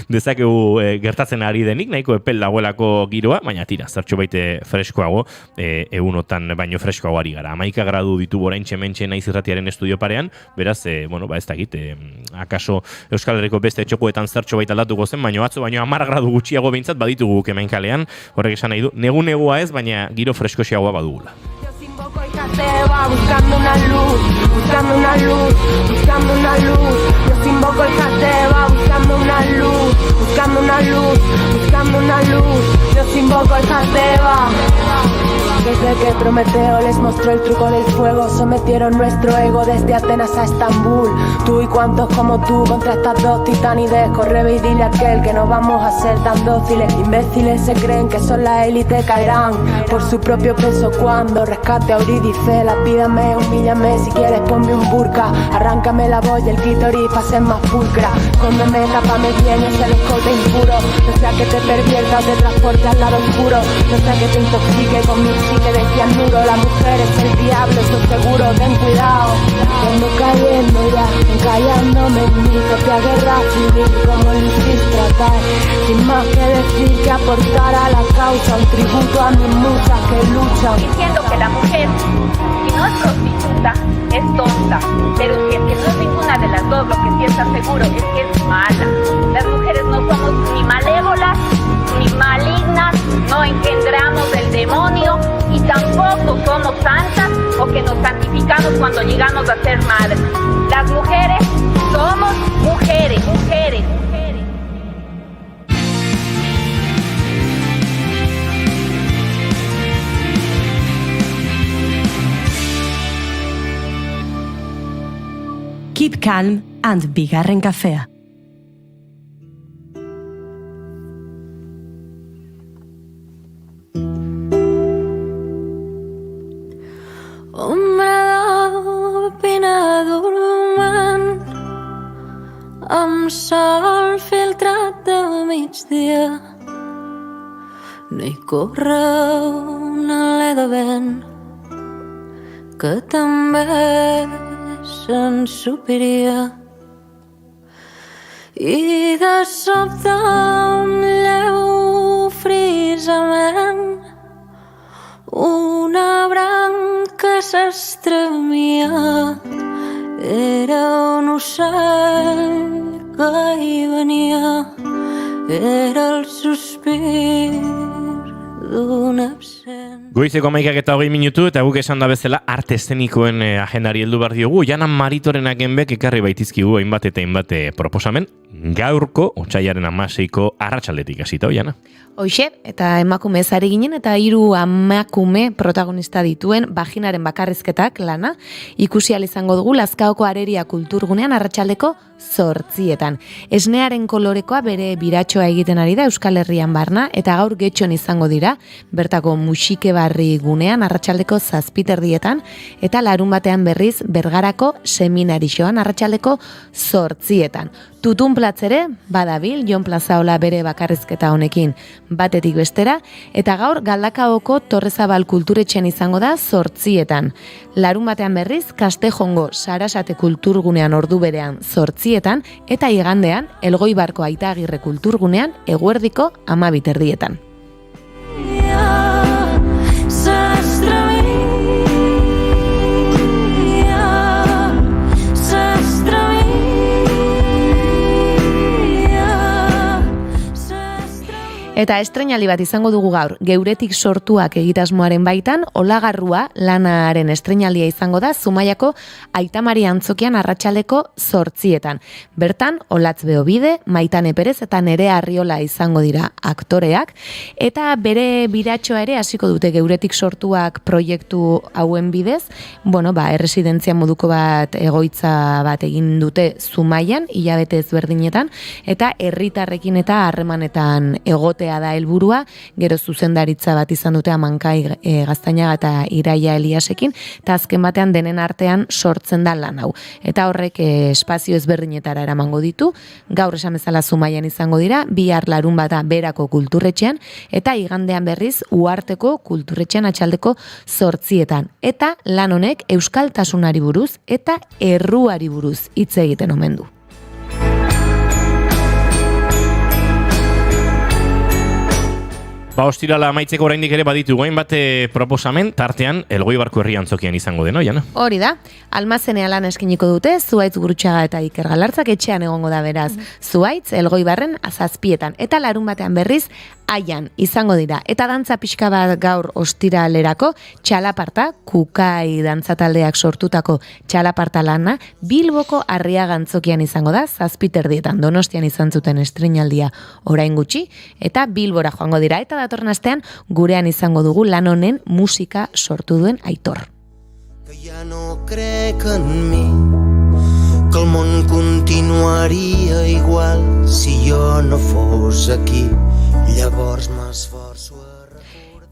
dezakegu gertatzen ari denik, nahiko epel dagoelako giroa, baina tira, zertxo baite freskoago, egunotan baino freskoago ari gara. 11 gradu ditu oraintxe mentxe naiz irratiaren estudio parean, beraz, ez dakit, akaso Euskal Herriko beste txokoetan zertxo baita aldatuko zen, baino 10 gradu gutxiago behintzat baditugu hemen kalean, horrek esan nahi du, negu-negua ez, baina giro freskoxiagoa badugula. Buscando una luz, buscando una luz, buscando una luz. Yo invoco el Jateba, buscando una luz, buscando una luz, buscando una luz. Yo invoco el Jateba. Desde que Prometeo les mostró el truco del fuego, sometieron nuestro ego desde Atenas a Estambul. Tú y cuantos como tú contra estas dos titanides. Corre ve y dile a aquel que no vamos a ser tan dóciles. Imbéciles se creen que son la élite, caerán por su propio peso cuando rescate a Eurídice. Lapídame, humíllame, si quieres ponme un burka. Arráncame la voz y el clítoris pa' ser más pulcra. Cóndeme, tápame bien ese escote impuro. No sea que te pervierta o te transporte al lado oscuro. No sea que te intoxique con mi psique de cianuro. La mujer es el diablo, eso seguro, ten cuidado. Vengo cayendo ya, encallándome en mi propia guerra civil. Como lo hiciste tratar, sin más que decir que aportar a la causa. Un tributo a mis muchas que luchan. Diciendo que la mujer, si no es prostituta, es tonta. Pero si es que no es ninguna de las dos, lo que sí está seguro es que es mala. Las mujeres no somos ni malévolas, ni malignas, no engendramos el demonio y tampoco somos santas o que nos santificamos cuando llegamos a ser madres. Las mujeres somos mujeres, mujeres, mujeres. Keep calm and bigarren kafea. Ombra de pina dormant amb sol filtrat de migdia. No hi corre un alè de vent que també s'ensupiria. I de sobte un lleu frisament, una branca s'estremia. Era un ocell que hi venia, era el sospir d'un absent. Goizeko 11:20 eta guk esan da bezala arte eszenikoen agendari heldu behar diogu. Jana Maritorenak enbek ekarri baitizkigu hainbat eta hainbat proposamen gaurko otsailaren 16ko arratsaldetik hasita, Jana. Hoxe, eta emakume ezari ginen eta 3 emakume protagonista dituen Vaginaren bakarrizketak lana ikusi ahal izango dugu Lazkaoko Areria Kulturgunean arratsaldeko 8:00. Esnearen kolorekoa bere biratxoa egiten ari da Euskal Herrian barna eta gaur Getxon izango dira bertako musike barri gunean arratsaldeko 7:30 eta larunbatean berriz Bergarako seminarixoan arratsaldeko 8:00. Tutun platzere, badabil, Jon Plazaola bere bakarrizketa honekin batetik bestera, eta gaur Galdakaoko Torrezabal kulturetxean izango da 8:00. Larun batean berriz, Kastejongo Sarasate kulturgunean ordu berean 8:00, eta igandean, Elgoibarko Aitagirre kulturgunean eguerdiko 12:30. Eta estreinaldi bat izango dugu gaur, Geuretik sortuak egitasmoaren baitan, Olagarrua lanaren estreinaldia izango da Zumaiako Aitamari Antzokian arratsaldeko 8:00. Bertan, Olatz Beobide, Maitane Perez eta Nerea Arriola izango dira aktoreak, eta bere biratxoa ere hasiko dute Geuretik sortuak proiektu hauen bidez, erresidentzia moduko bat egoitza bat egin dute Zumaian, hilabete ezberdinetan, eta herritarrekin eta harremanetan egotea da helburua, gero zuzendaritza bat izan dute Amankai Gaztainaga eta Iraia Eliasekin, eta azken batean denen artean sortzen da lan hau. Eta horrek espazio ezberdinetara eramango ditu, gaur esan bezala Zumaian izango dira, bihar larunbata Berako kulturretxean, eta igandean berriz Uharteko kulturretxean atxaldeko 8:00. Eta lan honek euskaltasunari buruz eta erruari buruz hitz egiten omen du. Ostirala amaitzeko oraindik ere baditu hainbat proposamen, tartean Elgoibarko herri antzokian izango deno, Jana? Hori da, Almazenea lan eskiniko dute, Zuaitz Gurutxaga eta Iker Galartzak etxean egongo da beraz. Zuaitz, Elgoibarren 7:00, eta larun batean berriz, Aian izango dira. Eta dantza pixka bat gaur ostiralerako, Txalaparta, Kukai dantzataldeak sortutako Txalaparta lana, Bilboko Arriaga antzokian izango da, 7:30, Donostian izan zuten estreinaldia orain gutxi, eta Bilbora joango dira, eta datorren astean gurean izango dugu lan honen musika sortu duen Aitor. Ja no crec en mi, que el món continuaria igual si jo no fos aquí. Llavors m'esforço a...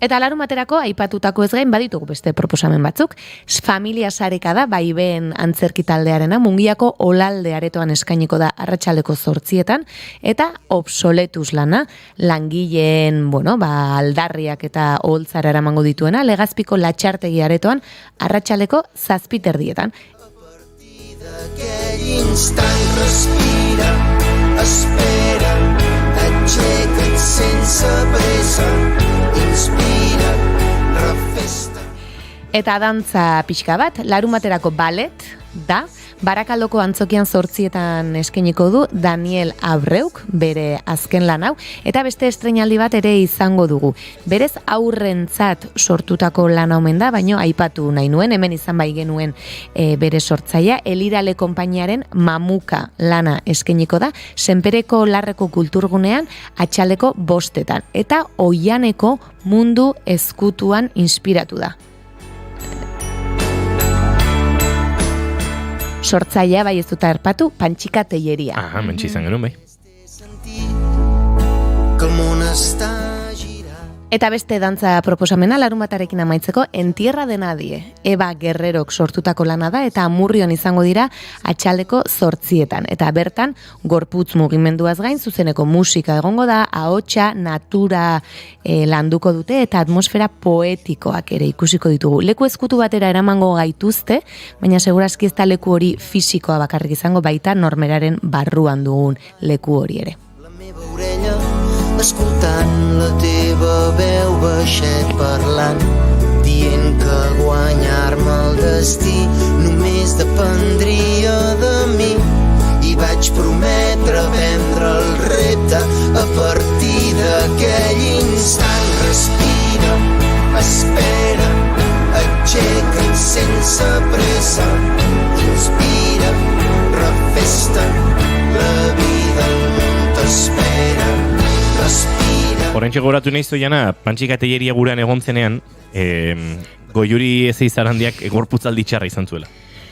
Eta larumaterako aipatutako ez gain baditugu beste proposamen batzuk. Familia sareka da Baiben antzerki taldearena, Mungiako Olalde aretoan eskainiko da arratsaldeko 8etan, eta obsoletus lana, langileen, aldarriak eta oholtzara eramango dituena, Legazpiko Latxartegi aretoan arratsaldeko 7:30. Aquell instant respira, espera, aixeca't sense pressa, inspira, refesta. Eta dantza pixka bat, larumaterako ballet da, Barakaldoko antzokian 8etan eskainiko du Daniel Abreuk, bere azken lan hau, eta beste estreinaldi bat ere izango dugu. Berez aurrentzat sortutako lan omen da, baino aipatu nahi nuen, hemen izan bai genuen bere sortzaia, Elirale konpainiaren Mamuka lana eskainiko da, Senpereko Larreko kulturgunean atxaldeko 5etan, eta Oianeko Mundu Ezkutuan inspiratu da. Sortzaia bai ez dut erpatu, Pantxika Telleria. Aha, mentsi izan genuen bai. Que el món està girant. Eta beste dantza proposamena larunbatarekin amaitzeko, Entierra de Nadie. Eba Guerrerok sortutako lana da eta Amurrion izango dira atxaldeko 8etan. Eta bertan, gorputz mugimenduaz gain, zuzeneko musika egongo da, ahotsa, natura landuko dute eta atmosfera poetikoak ere ikusiko ditugu. Leku ezkutu batera eramango gaituzte, baina segurazki ez da leku hori fisikoa bakarrik izango, baita normeraren barruan dugun leku hori ere. Escoltant la teva veu baixet parlant, dient que guanyar-me el destí només dependria de mi. I vaig prometre prendre el repte a partir d'aquell instant. Respira, espera, aixeca't sense pressa, inspira, refesta, la vida al món t'espera. Horrentxe goratu nahiz Jana, Pantxika Telleria gurean egon zenean, Goiuri ez izarandiak gorputzaldi txarra izan zuela.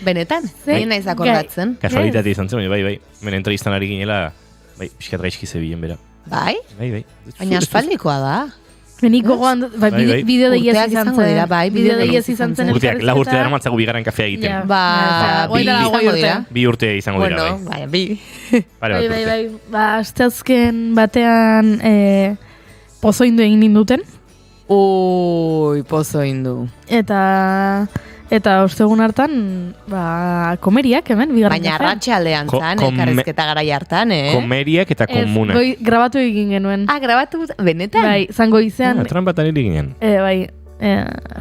Benetan, zein naiz akordatzen. Kasualitatea izan zen, bai. Hemen entrevistan ari ginela, bai, pixkat gaizki zebilen bera. Bai? Bai. Baina aspaldikoa da. Benik gogoan, bideo de iez izan zen. Bideo de iez izan zen. Urteak, lau urte dara matzagu bigarren kafea egiten. Bi urte izango dira, bai. Bai. Asteazken batean pozoindu egin ninduten. Ui, pozoindu. Eta ostegun hartan, komeriak hemen, bigarren baina arratsaldean zan, elkarrezketa garai hartan, Komeriak eta komuna. Grabatu egin genuen. Grabatu, benetan? Bai, zango izean. Trampatan hiri ginen. Bai,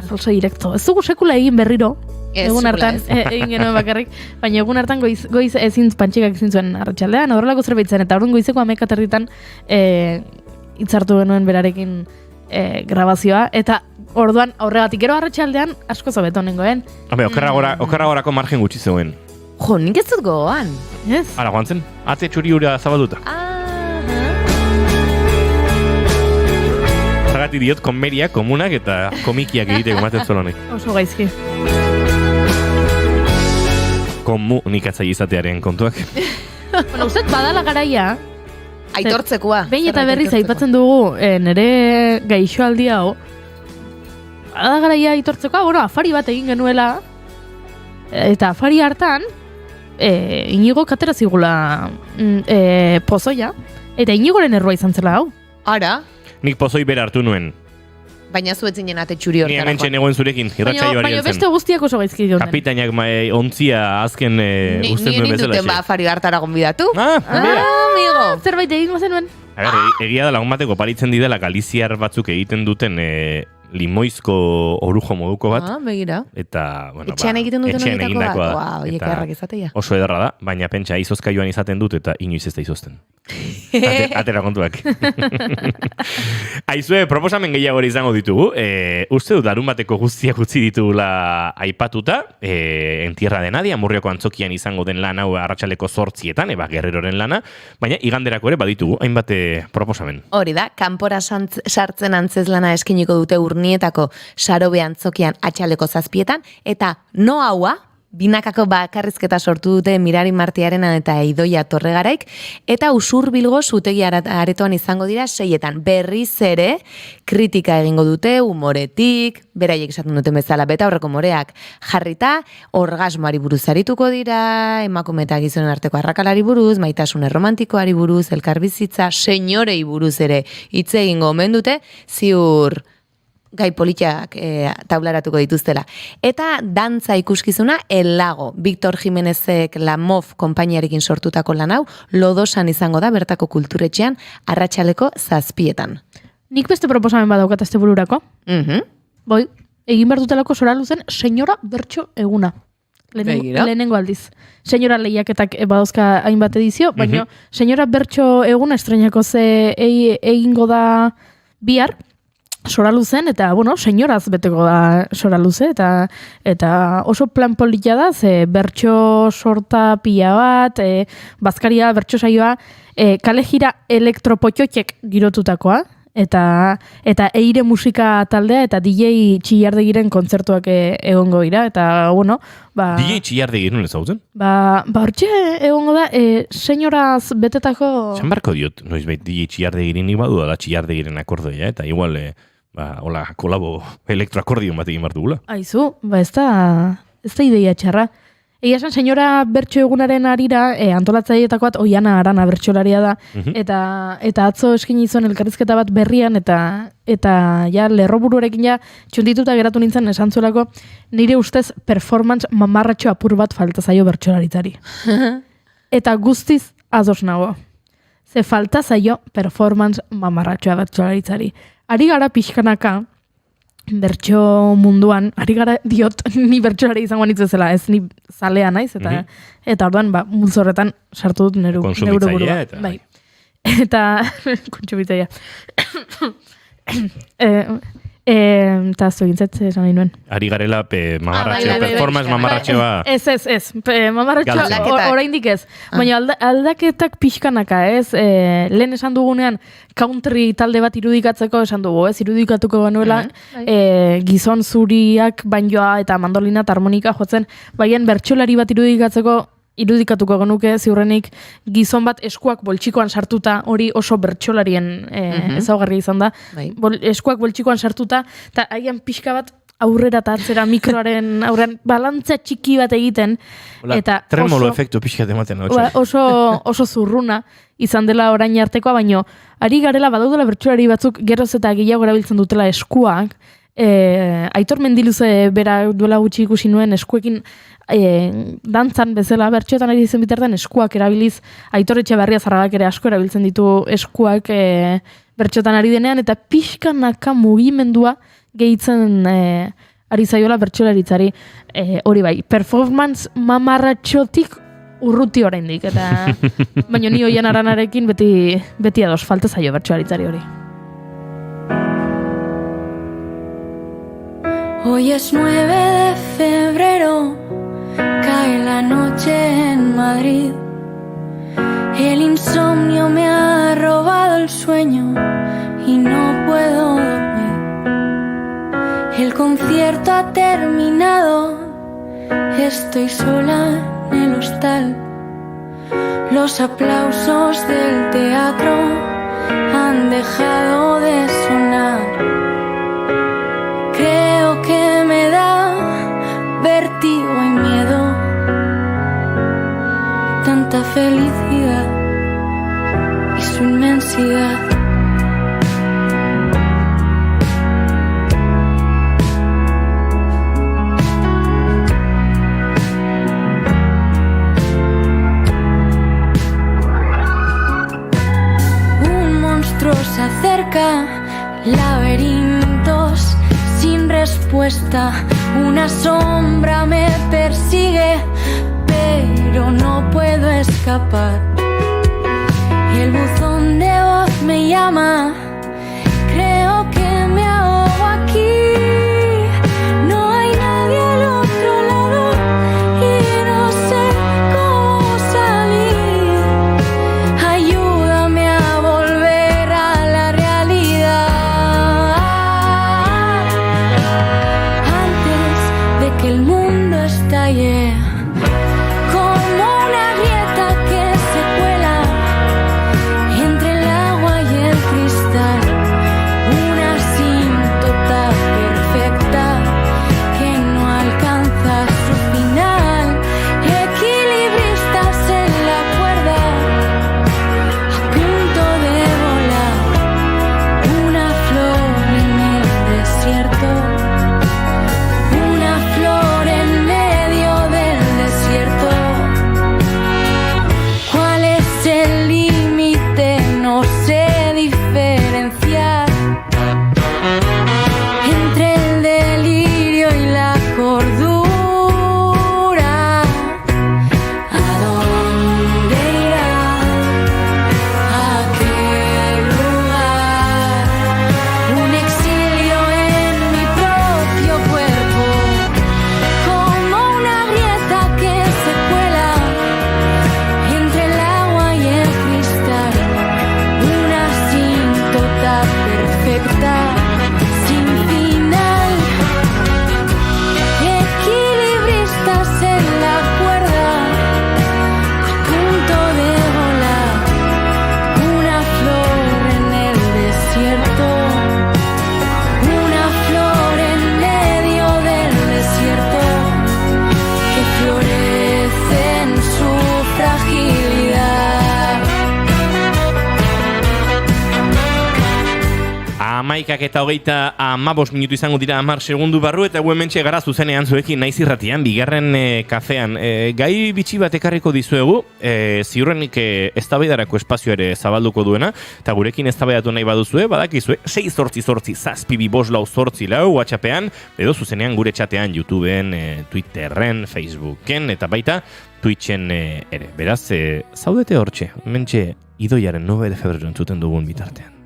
falso direkto. Ez dugu sekula egin berriro. Egun hartan, egin genuen bakarrik. Baina egun hartan goiz ezin Pantxikak ezin zuen arratsaldean, horrelako zerbait zen, eta orduan goizeko 11:00 hitzartu genuen berarekin grabazioa, eta orduan aurregatik gero arratsaldean asko zobeto nengoen. Okarragorako margen gutxi zegoen. Jo, nik ez dut gogoan. Ez? Hala, joan zen, ate txuri hura zabalduta. Zagatik diot, komeriak, komunak eta komikiak egiteko maten zolonek. Oso gaizki. Komunikatzaile izatearen kontuak. Uzet badala garaia. Aitortzekoa. Behin eta berriz aipatzen dugu, nire gaixoaldi hau, badala garaia aitortzekoa, afari bat egin genuela, eta afari hartan, Inigo katera zigula pozoia, eta Inigoren errua izan zela hau. Ara? Nik pozoi bera hartu nuen. Baina zuetzinen ate txuri hortara. Ni hemen txenegoen zurekin, irratsaioari baina beste guztiak oso gaizki joten. Kapitainak ontzia azken usten duen bezala. Ni ninduten afari hartara gonbidatu. Amigo. Zerbait egin zenuen. Egia da lagun bateko paritzen didela galiziar batzuk egiten duten limoizko orujo moduko bat. Begira. Eta, bueno, etxean egiten duten etxean horietako bat. bat. Oiek errak izatea. Oso ederra da, baina pentsa izozkailuan izaten dut eta inoiz ez da izozten. Atera kontuak. Aizue, proposamen gehiago izango ditugu. Uste dut larun bateko guztiak utzi ditugula aipatuta. Entierra de Nadia, Murrioko antzokian izango den lan hau arratsaleko 8etan, Eba Guerreroren lana, baina iganderako ere baditugu, hainbat proposamen. Hori da, kanpora sartzen antzezlana eskiniko dute Urnietako Sarobe antzokian atxaleko 7etan, eta no haua, binakako bakarrizketa sortu dute Mirari Martiarena eta Idoia Torregaraik, eta Usurbilgo zutegi aretoan izango dira 6etan. Berriz ere, kritika egingo dute, humoretik, beraiek esaten duten bezala, beta horreko moreak jarrita, orgasmoari buruz arituko dira, emakume eta gizonen arteko arrakalari buruz, maitasun erromantikoari buruz, elkarbizitza, senyorei buruz ere hitz egingo omen dute, ziur gai politiak taularatuko dituztela. Eta dantza ikuskizuna El Lago. Victor Jimenezek Lamov konpainiarekin sortutako lan hau, Lodosan izango da bertako kulturetxean arratsaleko 7etan. Nik beste proposamen badaukat este bururako. Boi, egin behar dutelako Soraluzen Senyora Bertso eguna. Lehenengo aldiz. Senyora lehiaketak badauzka hainbat edizio, baina Senyora Bertso eguna estrenako egingo da bihar, Soraluzen, eta, bueno, senyoraz beteko da Soraluze, eta oso plan polita da, ze bertso sorta pila bat, bazkaria, bertso saioa, kale jira elektropotxotxek girotutakoa, eta eire musika taldea, eta DJ Txillardegiren kontzertuak egongo dira, eta, bueno, DJ Txillardegiren ez zauten? Hortxe egongo da, senyoraz betetako... Zan barko diot, noizbait DJ Txillardegiren ibadu da Txillardegiren akordoia, eta igual... hola, kolabo elektroakordion bat egin dugula. Aizu, ez da ideia txarra. Egia esan, senyora bertso egunaren arira, antolatzaileetako bat Oiana Arana bertsolaria da, eta atzo eskin izan elkarrizketa bat berrian, eta ja lerroburuarekin ja txundituta geratu nintzen esan zuelako, nire ustez performance mamarratxo apur bat falta zaio bertsolaritzari. Eta guztiz ados nago. Ze falta zaio performance mamarratxoa bertsolaritzari. Ari gara pixkanaka, bertso munduan, ari gara diot, ni bertsolari izango nitzezela, ez ni zalea naiz, eta orduan, multzorretan sartu dut neuro burua. Bai. Eta, kontsumitzaia. Eta aztu egintzet, esan nahi nuen. Ari garela performance mamarratxoa. Ez. Mamarratxoa oraindik ez. Baina aldaketak pixkanaka, ez? Lehen esan dugunean, country talde bat irudikatzeko esan dugu, ez? Irudikatuko genuela, gizon zuriak, banjoa eta mandolina eta harmonika jotzen, baina bertsolari bat irudikatuko genuke, ziurrenik gizon bat eskuak boltsikoan sartuta, hori oso bertsolarien ezaugarri izan da. Eskuak boltsikoan sartuta, eta haian pixka bat aurrera eta atzera mikroaren aurrean balantza txiki bat egiten. Tremolo efektu pixka ematen. Oso zurruna izan dela orain artekoa, baino ari garela badaudela bertsolari batzuk geroz eta gehiago erabiltzen dutela eskuak. Aitor Mendiluze bera duela gutxi ikusi nuen eskuekin dantzan bezala, bertxoetan ari dizen bitartan eskuak erabiliz, Aitor Etxeberria Zarragak ere asko erabiltzen ditu eskuak bertxoetan ari denean, eta pixkanaka mugimendua gehitzen ari zaiola bertsolaritzari, hori bai, performance mamarratxotik urruti oraindik, eta baina ni Oian Aranarekin beti ados, falta zaio bertsolaritzari hori. Hoy es 9 de febrero, cae la noche en Madrid. El insomnio me ha robado el sueño y no puedo dormir. El concierto ha terminado, estoy sola en el hostal. Los aplausos del teatro han dejado de sonar. Creo que me da vértigo y miedo, tanta felicidad y su inmensidad. Un monstruo se acerca, laberintos sin respuesta, una sombra me persigue, pero no puedo escapar. Y el buzón de voz me llama, creo que me ahogo aquí. No hay nadie al otro lado y no sé cómo salir. Ayúdame a volver a la realidad antes de que el mundo estalle. Eta 35 minutu izango dira 10 segundu barru, eta hementxe gara zuzenean zuekin naiz irratian, bigarren kafean. Gai bitxi bat ekarriko dizuegu, ziurrenik eztabaidarako espazio ere zabalduko duena, eta gurekin eztabaidatu nahi baduzue, badakizue, 688-724-4 WhatsAppean, edo zuzenean gure txatean, YouTubeen, Twitterren, Facebooken, eta baita Twitchen ere. Beraz, zaudete hortxe, hementxe Idoiaren 9 de febrero entzuten dugun bitartean.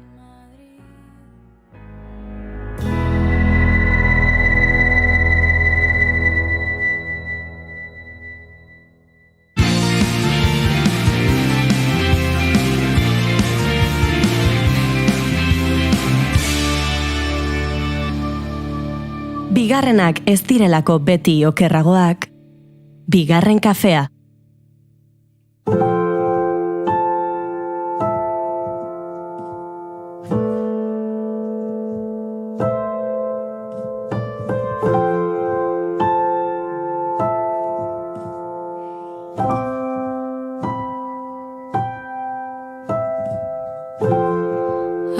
Bigarrenak ez direlako beti okerragoak, bigarren kafea.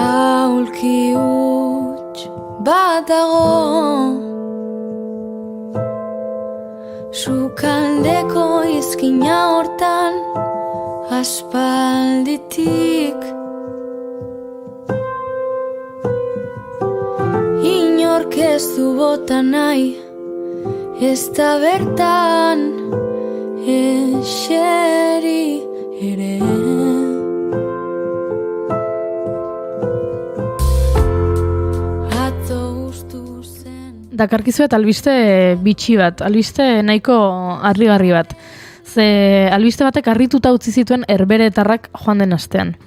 Aulki huts bat dago, sukaldeko izkina hortan aspalditik. Inork ez du bota nahi, ez da bertan eseri ere. Dakarkizuet albiste bitxi bat, albiste nahiko harrigarri bat. Ze albiste batek harrituta utzi zituen herberetarrak joan den astean.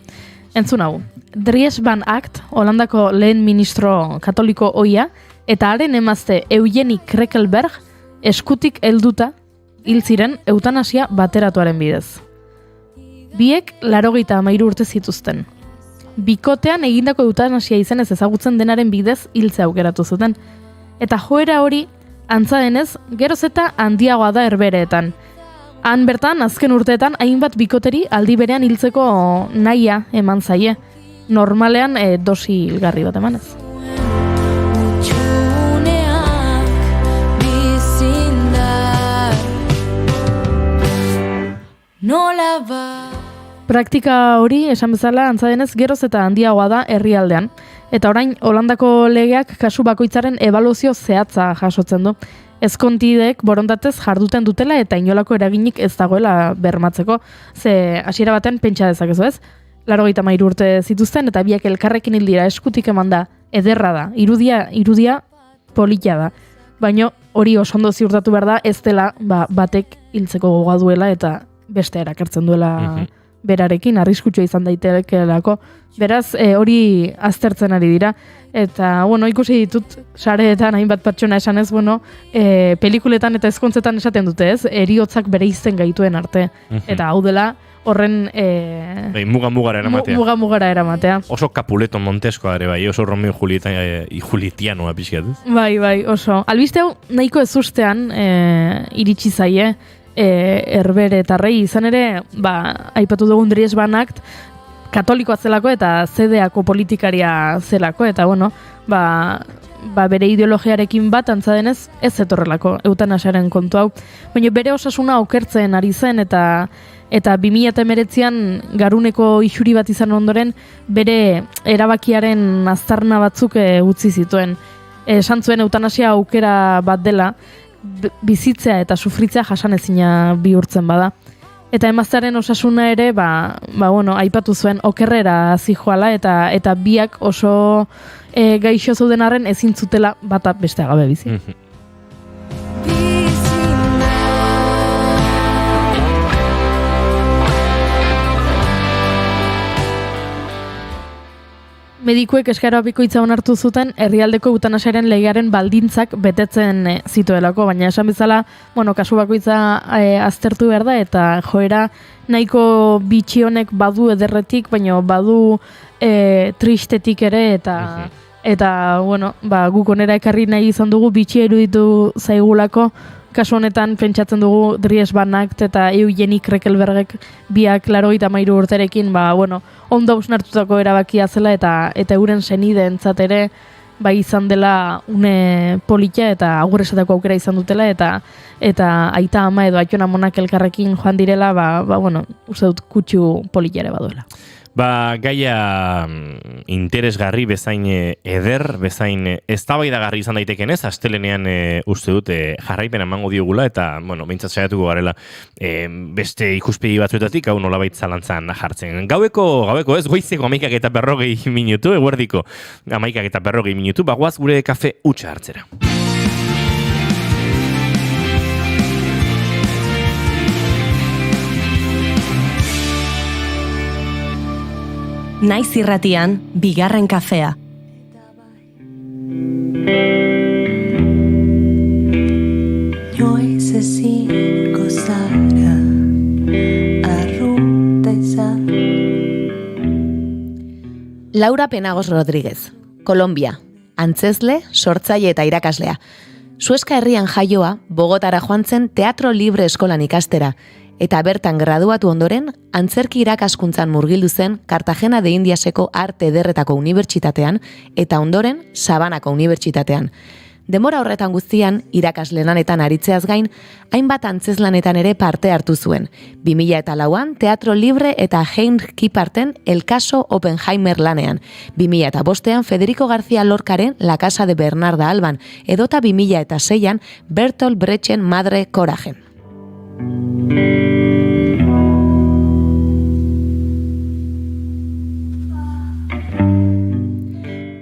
Entzun hau, Dries van Agt, Holandako lehen ministro katoliko ohia, eta haren emazte Eugenie Krekelberg eskutik helduta hil ziren eutanasia bateratuaren bidez. Biek 93 urte zituzten. Bikotean egindako eutanasia izenez ezagutzen denaren bidez hiltzea aukeratu zuten. Eta joera hori, antza denez, geroz eta handiagoa da herbereetan. Han bertan, azken urteetan, hainbat bikoteri aldi berean hiltzeko nahia eman zaie. Normalean dosi hilgarri bat emanez. Praktika hori, esan bezala, antza denez, geroz eta handiagoa da herrialdean. Eta orain, Holandako legeak kasu bakoitzaren ebaluazio zehatza jasotzen du. Ezkontidek borondatez jarduten dutela eta inolako eraginik ez dagoela bermatzeko. Ze hasiera baten pentsa dezakezu ez? 83 urte zituzten eta biak elkarrekin hil dira, eskutik eman da, ederra da, irudia polita da. Baina hori oso ondo ziurtatu behar da, ez dela batek hiltzeko gogoa duela eta beste erakartzen duela berarekin, arriskutsua izan daitekelako. Beraz, hori aztertzen ari dira. Eta, ikusi ditut, sareetan hainbat pertsona esanez, pelikuletan eta ezkontzetan esaten dute, ez? Heriotzak bere izen gaituen arte. Eta hau dela, horren... Muga-mugara eramatea. Muga-mugara eramatea. Oso Capuleto Monteskoa ere, bai, oso Romeo Julietianoa pixkat, ez? Bai, oso. Albiste hau nahiko ezustean iritsi zaie, Herberetarrei izan ere, aipatu dugun Dries Van Agt, katolikoa zelako eta zedeako politikaria zelako, eta bere ideologiarekin bat antza denez ez zetorrelako eutanasiaren kontu hau. Baina bere osasuna okertzen ari zen eta 2019an garuneko isuri bat izan ondoren bere erabakiaren aztarna batzuk utzi zituen. Esan zuen eutanasia aukera bat dela, bizitzea eta sufritzea jasanezina bihurtzen bada. Eta emaztearen osasuna ere, aipatu zuen okerrera zijoala eta biak oso gaixo zeuden arren ezin zutela bata bestea gabe bizi. Medikuek eskaera bikoitza onartu zuten herrialdeko eutanasiaren legearen baldintzak betetzen zituelako, baina esan bezala, kasu bakoitza aztertu behar da eta joera nahiko bitxi honek badu ederretik, baina badu tristetik ere eta guk onera ekarri nahi izan dugu bitxi eruditu zaigulako. Kasu honetan pentsatzen dugu Dries Van Agt eta Eugenie Kreckelbergek biak 83 urterekin ondo hausnartutako erabakia zela eta euren senideentzat ere izan dela une polita eta agur esateko aukera izan dutela eta aita ama edo aiton amonak elkarrekin joan direla uste dut kutsu polita ere baduela. Gaia interesgarri bezain eder, bezain eztabaidagarri izan daiteken ez, astelenean uste dut jarraipena emango diogula eta, behintzat saiatuko garela beste ikuspegi batzuetatik hau nolabait zalantzan jartzen. Gaueko ez, goizeko 11:40 minutu, eguerdiko 11:40 minutu, bagoaz gure kafe hutsa hartzera. Naiz irratian, bigarren kafea. Noiz ezingo zara arrunta izan. Laura Penagos Rodríguez, Kolombia, antzezle, sortzaile eta irakaslea. Suezka herrian jaioa, Bogotara joan zen Teatro Libre eskolan ikastera, eta bertan graduatu ondoren, antzerki irakaskuntzan murgildu zen Cartagena de Indiaseko Arte Ederretako Unibertsitatean eta ondoren Sabanako Unibertsitatean. Demora horretan guztian, irakasle lanetan aritzeaz gain, hainbat antzezlanetan ere parte hartu zuen. 2004an Teatro Libre eta Heinrich Kiparten El Caso Oppenheimer lanean. 2005an Federico García Lorcaren La Casa de Bernarda Alban, edota 2006an Bertolt Brechten Madre Coragen.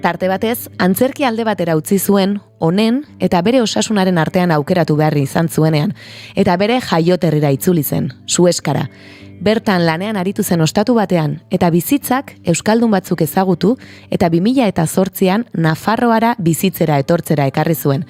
Tarte batez, antzerki alde batera utzi zuen, honen eta bere osasunaren artean aukeratu beharri izan zuenean, eta bere jaioterrira itzuli zen, Suezkara. Bertan lanean aritu zen ostatu batean, eta bizitzak euskaldun batzuk ezagutu, eta 2008an Nafarroara bizitzera etortzera ekarri zuen.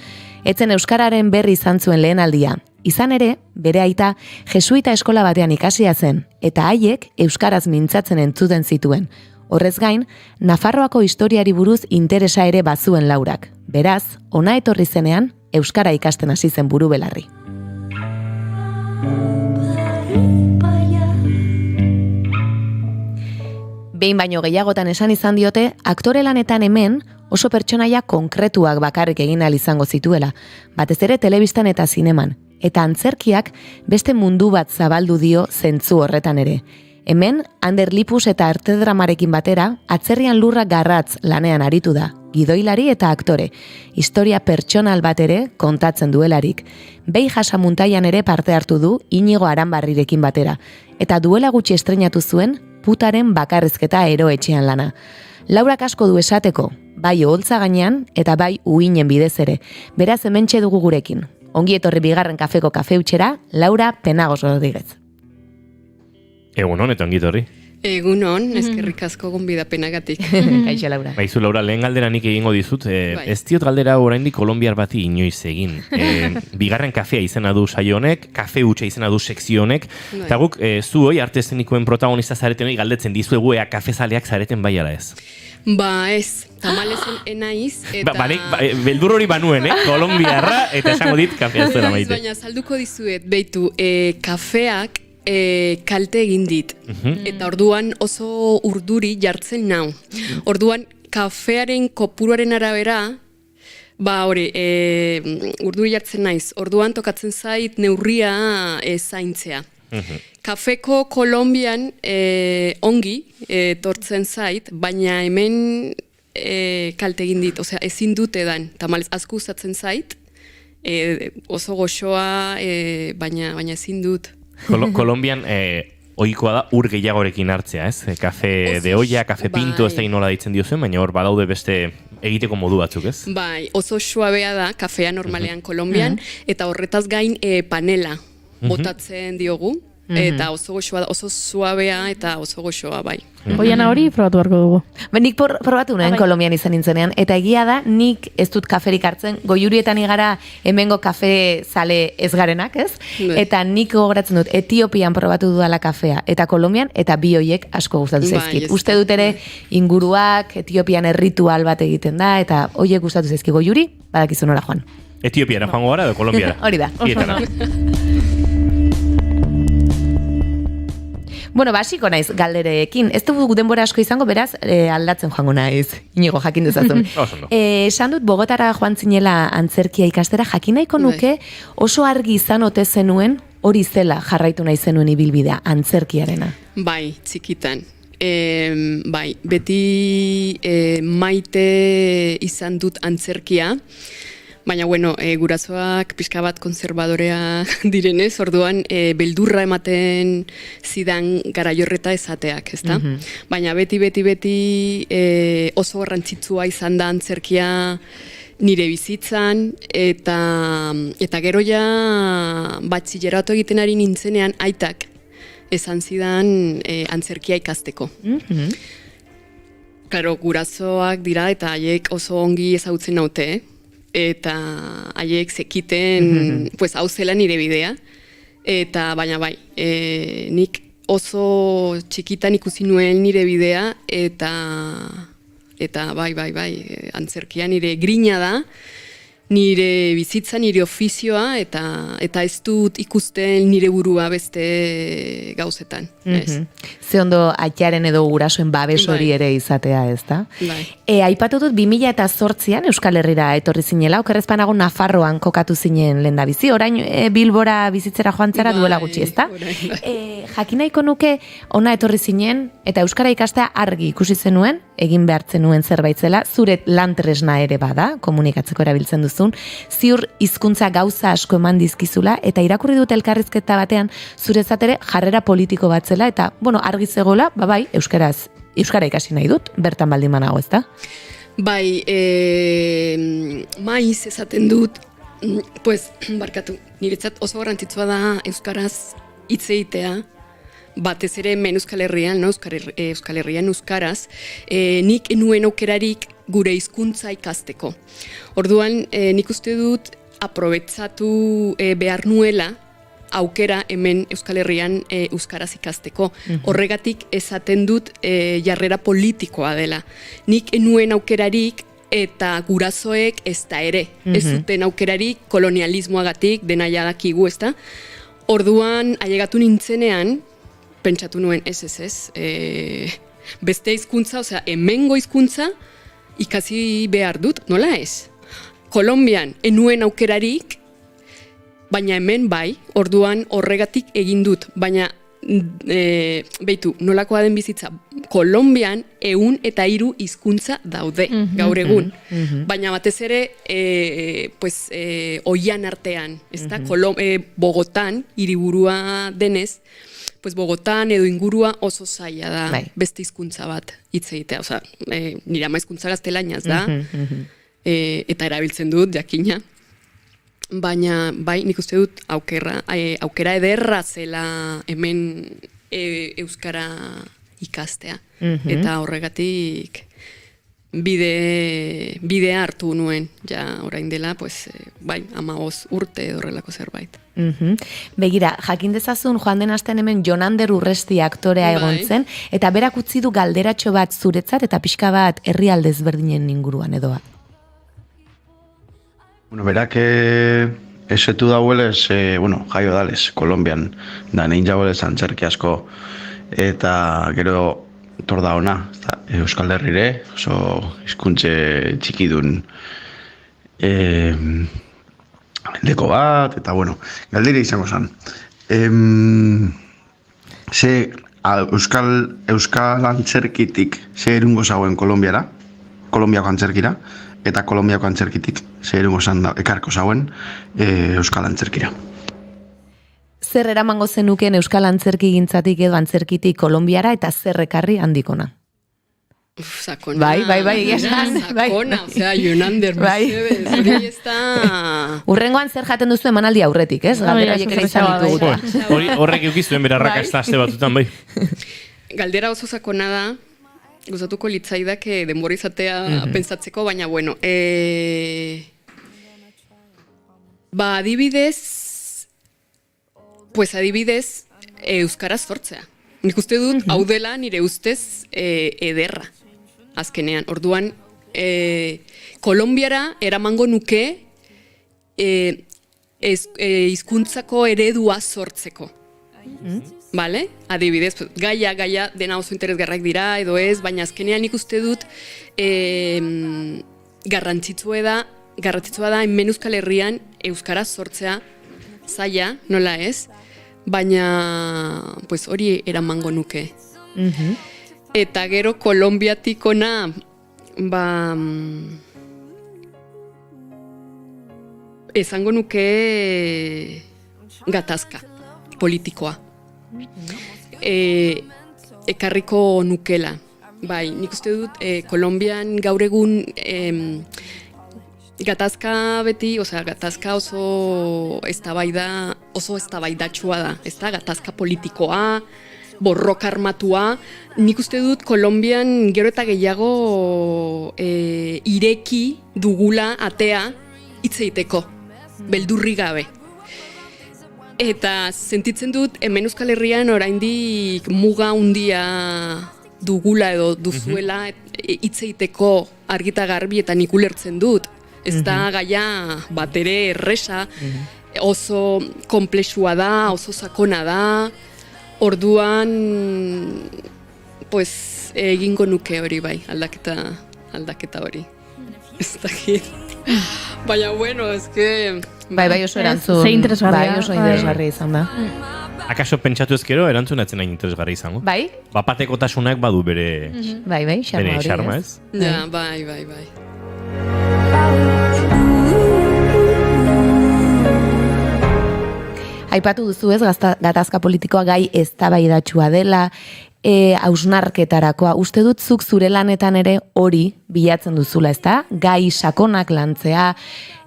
Etzen euskararen berri izan zuen lehenaldia. Izan ere, bere aita jesuita eskola batean ikasia zen, eta haiek euskaraz mintzatzen entzuten zituen. Horrez gain, Nafarroako historiari buruz interesa ere bazuen Laurak. Beraz, ona etorri zenean, euskara ikasten hasi zen buru belarri. Behin baino gehiagotan esan izan diote, aktore lanetan hemen oso pertsonaia konkretuak bakarrik egin ahal izango zituela, batez ere telebistan eta zineman, eta antzerkiak beste mundu bat zabaldu dio zentzu horretan ere. Hemen, Ander Lipus eta Artedramarekin batera, atzerrian lurra garratz lanean aritu da, gidoilari eta aktore, historia pertsonal bat ere kontatzen duelarik. Behi Jasamuntaian ere parte hartu du Inigo Aranbarrirekin batera, eta duela gutxi estreinatu zuen Putaren bakarrizketa eroetxean lana. Laurak asko du esateko, bai oholtza gainean eta bai uinen bidez ere. Beraz hementxe dugu gurekin. Ongi etorri bigarren kafeko kafeutxera, Laura Penagos Rodríguez. Egunon, eta ongi etorri. Egunon, eskerrik asko gonbidapenagatik. Kaixo, Laura. Baizu, Laura, lehen galdera nik egingo dizut. Ez diot galdera oraindik kolombiar bati inoiz egin. Bigarren kafea izena du saio honek, kafe hutsa izena du sekzio honek, eta guk zu hoi arte eszenikoen protagonista zareten hori galdetzen dizuegu ea kafezaleak zareten bai ala ez. Ba ez, tamalezen enaiz, eta... Beldur hori banuen, kolombiarra, eta esango dit kafea zuela maite. Baina salduko dizuet, beitu, kafeak kalte egin dit. Eta orduan oso urduri jartzen nau. Orduan kafearen kopuruaren arabera, ba hori, urduri jartzen naiz. Orduan tokatzen zait neurria zaintzea. Kafeko Kolombian ongi tortzen zait, baina hemen kalte egin dit. Osea, ezin dut edan, tamalez asko gustatzen zait, oso goxoa, baina ezin dut. Kolombian ohikoa da ur gehiagorekin hartzea, ez? Kafe de olla, kafe pinto, ez da inola ditzen diozuen, baina hor badaude beste egiteko modu batzuk, ez? Bai, oso suabea da kafea normalean Kolombian, eta horretaz gain panela botatzen diogu, eta oso goxoa da, oso suabea eta oso goxoa, bai. Oiana hori probatu beharko dugu. Nik probatu nuen Kolombian izan nintzenean, eta egia da, nik ez dut kaferik hartzen, Goiurietan igara hemengo kafe zale ez garenak, ez? Eta nik gogoratzen dut, Etiopian probatu dudala kafea, eta Kolombian, eta bi hoiek asko gustatu zaizkit. Uste dut ere inguruak, Etiopian erritual bat egiten da, eta hoiek gustatu zaizki Goiuri, badakizu nora joan. Etiopiara joango gara edo Kolombiara? Hori da. Bueno, basiko naiz galderekin. Ez dugu denbora asko izango, beraz, aldatzen joango naiz. Inigo, jakin dezazun. Esan dut, Bogotara joan zinela antzerkia ikastera, jakin nahiko nuke oso argi izan ote zenuen hori zela jarraitu nahi zenuen ibilbidea, antzerkiarena. Bai, txikitan. Bai, beti maite izan dut antzerkia, baina, bueno, gurasoak pixka bat konservadorea direnez, orduan beldurra ematen zidan garaiorreta esateak, ezta? Baina beti oso garrantzitsua izan da antzerkia nire bizitzan, eta gero ja batxilleratu egiten ari nintzenean aitak esan zidan antzerkia ikasteko. Claro, gurasoak dira eta haiek oso ongi ezagutzen naute, eta haiek zekiten, pues, hau zela nire bidea, eta baina bai, nik oso txikitan ikusi nuen nire bidea, eta bai, antzerkia nire grina da, nire bizitza, nire ofizioa, eta ez dut ikusten nire burua beste gauzetan. Ze ondo aitaren edo gurasoen babes hori ere izatea, ez da? Aipatu dut 2008an Euskal Herrira etorri zinela, okerrezpanago Nafarroan kokatu zinen lehendabizi, orain Bilbora bizitzera joan zara duela gutxi, ez da? Jakin nahiko nuke ona etorri zinen, eta Euskara ikastea argi ikusi zenuen, egin behartzen nuen zerbait zela, zure lantresna ere bada, komunikatzeko erabiltzen duzun, ziur hizkuntza gauza asko eman dizkizula, eta irakurri dut elkarrizketa batean, zurezat ere jarrera politiko bat zela, eta, bueno, argi zegoela, bai, euskara ikasi nahi dut, bertan baldin manago, ez da? Bai, maiz esaten dut, pues, barkatu, niretzat oso garrantzitsua da euskaraz hitz egitea, batez ere hemen Euskal Herrian, no? Euskal Herrian euskaraz, nik enuen aukerarik gure hizkuntza ikasteko. Orduan, nik uste dut aprobetsatu behar nuela aukera hemen Euskal Herrian euskaraz ikasteko. Horregatik esaten dut jarrera politikoa dela. Nik enuen aukerarik eta gurasoek ez da ere. Ez zuten aukerarik kolonialismoagatik dena jadakigu, ez da? Orduan, ailegatu nintzenean, pentsatu nuen, ez, beste hizkuntza, osea, hemengo hizkuntza ikasi behar dut, nola ez? Kolombian, enuen aukerarik, baina hemen bai, orduan horregatik egin dut, baina beitu, nolakoa den bizitza, Kolonbian 103 hizkuntza daude gaur egun. Baina batez ere, oian artean, ezta? Bogotan, hiriburua denez, Bogotan edo ingurua oso zaila da beste hizkuntza bat hitz egitea. Osea, nire ama hizkuntza gaztelaniaz da, eta erabiltzen dut, jakina. Baina, bai, nik uste dut aukera ederra zela hemen euskara ikastea. Eta horregatik bidea hartu nuen, ja orain dela, bai, 15 urte horrelako zerbait. Begira, jakin dezazun joan den astean hemen Jon Ander Urresti aktorea egon zen, eta berak utzi du galderatxo bat zuretzat, eta pixka bat herrialde ezberdinen inguruan edoa. Bueno, berak esetu dauelez, jaio dalez, Kolombian, da nein jauelez antzerki asko, eta gero torda ona, Euskal Herrire, oso hizkuntze txikidun leko bat, eta galdire izango zen. Euskal antzerkitik ze erungo zauen Kolombiara, Kolombiako antzerkira, eta Kolombiako antzerkitik ze erungo ekarko zauen Euskal antzerkira. Zer eramango zenuken Euskal antzerki gintzatik edo antzerkitik Kolombiara eta zer ekarri handikona? Sakona. Bai, esan. Sakona, osea, Jon Ander, mesebez, hori ez da... Urrengoan zer jaten duzu emanaldi aurretik, ez? Galdera horiek ere izan ditugu. Horrek eukizuen berarrakazta aste batutan, bai. Galdera oso sakona da, gustatuko litzaidak denbora izatea pentsatzeko, baina bueno, adibidez, euskaraz sortzea. Nik uste dut, hau dela nire ustez ederra, azkenean. Orduan, Kolombiara eramango nuke hizkuntzako eredua sortzeko. Vale? Adibidez, gaia dena oso interesgarrak dira, edo ez, baina azkenean nik uste dut garrantzitsua da hemen Euskal Herrian euskaraz sortzea zaila, nola ez, baina hori eramango nuke. Eta gero Kolombiatik ona, esango nuke gatazka politikoa. Ekarriko nukela. Bai, nik uste dut Kolombian gaur egun gatazka beti, gatazka oso eztabaidatsua da, ezta? Gatazka politikoa, borroka armatua. Nik uste dut Kolombian gero eta gehiago ireki dugula atea hitz egiteko, beldurri gabe. Eta sentitzen dut hemen Euskal Herrian oraindik muga handia dugula edo duzuela hitz egiteko argita garbi eta nik ulertzen dut. Ez da gaia bat ere erresa, oso konplexua da, oso sakona da, orduan egingo nuke hori bai, aldaketa hori. Ez dakit. Baina bueno, ez que... Bai, oso erantzun. Ze interesgarria. Bai, oso interesgarria izan da. Akaso pentsatu ezkero, erantzun atzen nahi interesgarria izango? Bai. Bapateko badu bere... Bai, xarma hori, ez? Ja, bai. Aipatu duzu ez, gatazka politikoa gai eztabaidatsua dela, hausnarketarakoa. Uste dut zuk zure lanetan ere hori bilatzen duzula, ezta? Gai sakonak lantzea,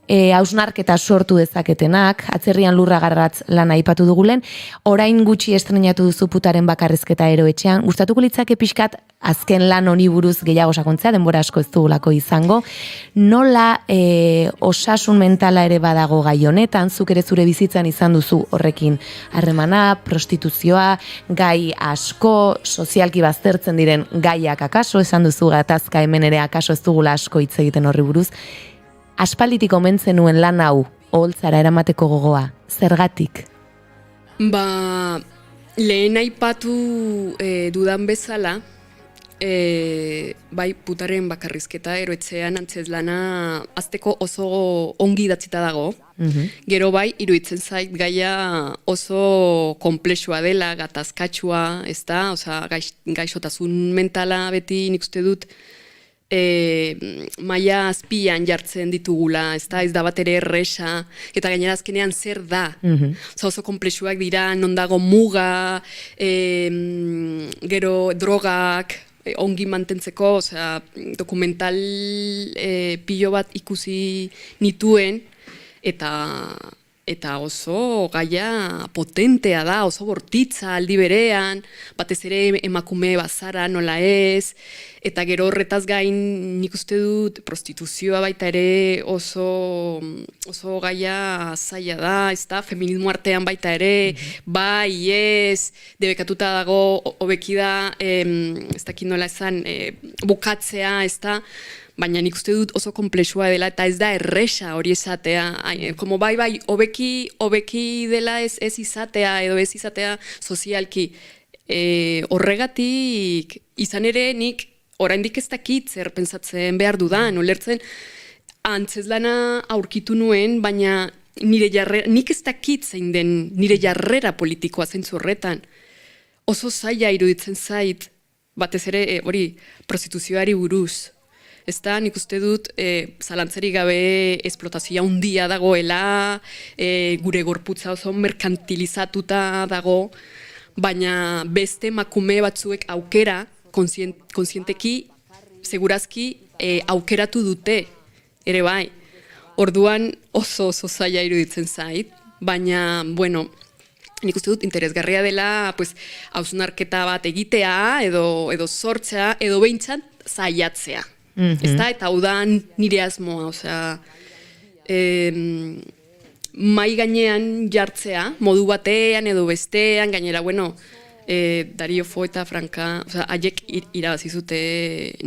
hausnarketa sortu dezaketenak, atzerrian lurra garratz lana aipatu dugulen, orain gutxi estrenatu duzu Putaren bakarrizketa eroetxean, gustatuko litzake pixkat azken lan honi buruz gehiago sakontzea, denbora asko ez dugulako izango, nola osasun mentala ere badago gai honetan, zuk ere zure bizitzan izan duzu horrekin harremana, prostituzioa, gai asko, sozialki baztertzen diren gaiak akaso, esan duzu gatazka hemen ere akaso ez dugula asko hitz egiten horri buruz, aspalditik omentzen nuen lan hau, oholtzara eramateko gogoa, zergatik? Lehen aipatu dudan bezala, bai putaren bakarrizketa eroetzean antzezlana azteko oso ongi idatzita dago. Gero bai, iruditzen zait gaia oso konplexua dela, gatazkatsua, ez da? Osea, gaixotasun mentala beti nik uste dut maila azpian jartzen ditugula, ez da bat ere erresa, eta gainera azkenean zer da. Oso konplexuak dira, non dago muga, gero drogak, ongi mantentzeko, osea, dokumental pilo bat ikusi nituen, eta oso gaia potentea da, oso bortitza aldi berean, batez ere emakume bazara nola ez, eta gero horretaz gain nik uste dut prostituzioa baita ere oso gaia zaila da, ez da, feminismo artean baita ere, bai, ez, debekatuta dago, hobeki da, ez dakit nola esan, bukatzea, ez da, baina nik uste dut oso konplexua dela eta ez da erresa hori esatea. Como bai, hobeki dela ez izatea edo ez izatea sozialki. Horregatik, izan ere nik oraindik ez dakit zer pentsatzen behar dudan, ulertzen antzezlana aurkitu nuen, baina nik ez dakit zein den nire jarrera politikoa zentzu horretan. Oso zaila iruditzen zait, batez ere hori prostituzioari buruz. Ez da, nik uste dut, zalantzerik gabe esplotazioa handia dagoela, gure gorputza oso merkantilizatuta dago, baina beste emakume batzuek aukera, kontzienteki, segurazki, aukeratu dute, ere bai. Orduan oso zaila iruditzen zait, baina, bueno, nik uste dut interesgarria dela, hausnarketa bat egitea, edo sortzea, edo behintzat zailatzea. Eta hau da nire asmoa, osea, mai gainean jartzea, modu batean edo bestean, gainera, bueno, Dario Fo eta Franka, osea, haiek irabazi zute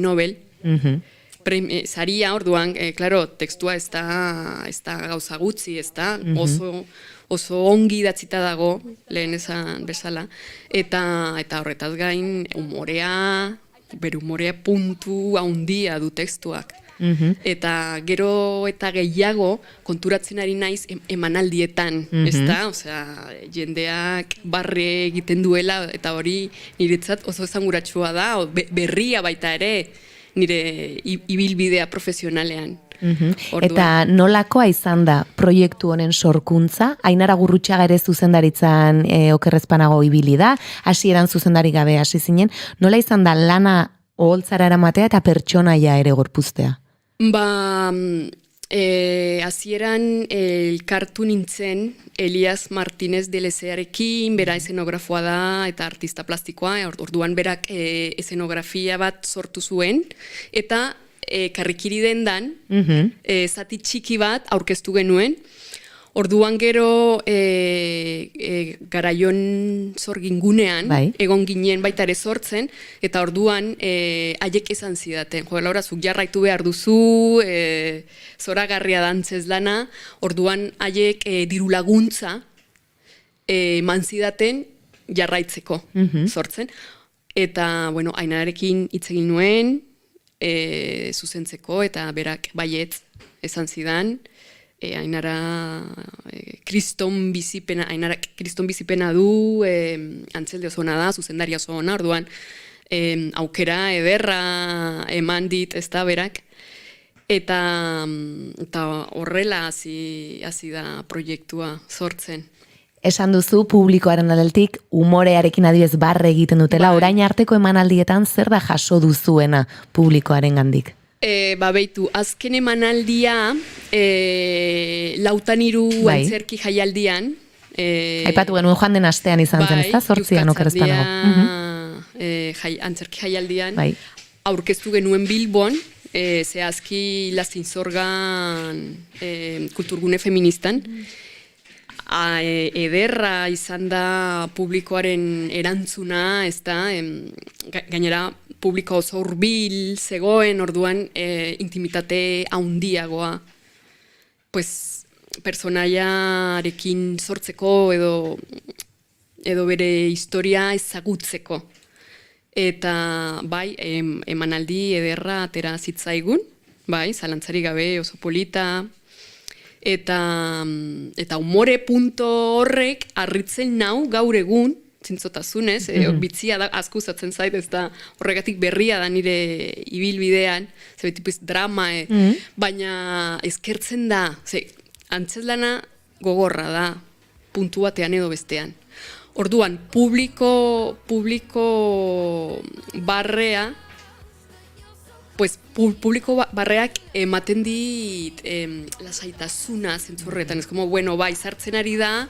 Nobel, saria orduan, claro, tekstua ez da gauza gutxi, ez da, oso ongi idatzita dago, lehen esan bezala, eta horretaz gain, humorea puntu handia du tekstuak. Eta gero eta gehiago konturatzen ari naiz emanaldietan, ezta? Osea, jendeak barre egiten duela eta hori niretzat oso esanguratsua da, berria baita ere nire ibilbidea profesionalean. Eta nolakoa izan da proiektu honen sorkuntza? Ainara Gurrutxaga ere zuzendaritzan okerrezpanago ibili da, hasieran zuzendari gabe hasi zinen, nola izan da lana oholtzara eramatea eta pertsonaia ere gorpuztea? Hasieran elkartu nintzen Elias Martínez de Lezearekin, bera esenografoa da eta artista plastikoa, orduan berak esenografia bat sortu zuen, eta karrikiri dendan, zati txiki bat aurkeztu genuen. Orduan gero garaion zorgingunean, egon ginen baita ere sortzen, eta orduan haiek esan zidaten. Jo, Laura, zuk jarraitu behar duzu, zoragarria da antzezlana, orduan haiek diru laguntza eman zidaten jarraitzeko sortzen. Eta, bueno, Ainararekin hitz egin nuen, zuzentzeko, eta berak baietz esan zidan, Ainara kriston bizipena du, antzelde oso ona da, zuzendaria oso ona, orduan aukera ederra eman dit ez da berak, eta horrela hasi da proiektua sortzen. Esan duzu publikoaren aldetik umorearekin adibez barre egiten dutela, orain arteko emanaldietan zer da jaso duzuena publikoaren gandik? Beitu, azken emanaldia 4 antzerki jaialdian. Aipatu genuen joan den astean izan zen, ez da? 8an okerrezpanago. Antzerki jaialdian aurkeztu genuen Bilbon, zehazki Lazinzorgan kulturgune feministan. Ederra izan da publikoaren erantzuna, ez da, gainera publiko oso hurbil zegoen, orduan intimitate handiagoa, personaiarekin sortzeko edo bere historia ezagutzeko. eta bai, emanaldi ederra atera zitzaigun, bai, zalantzari gabe oso polita, eta umore punto horrek harritzen nau gaur egun, zintzotasunez, bitzia da, asko usatzen zait, ez da horregatik berria da nire ibilbidean, zebetipiz drama, baina eskertzen da, antzeslana gogorra da, puntu batean edo bestean. Orduan, publiko barrea, pues, publiko barreak ematen dit lasaitasuna zentzurretan, ez como, bueno, bai, sartzen ari da,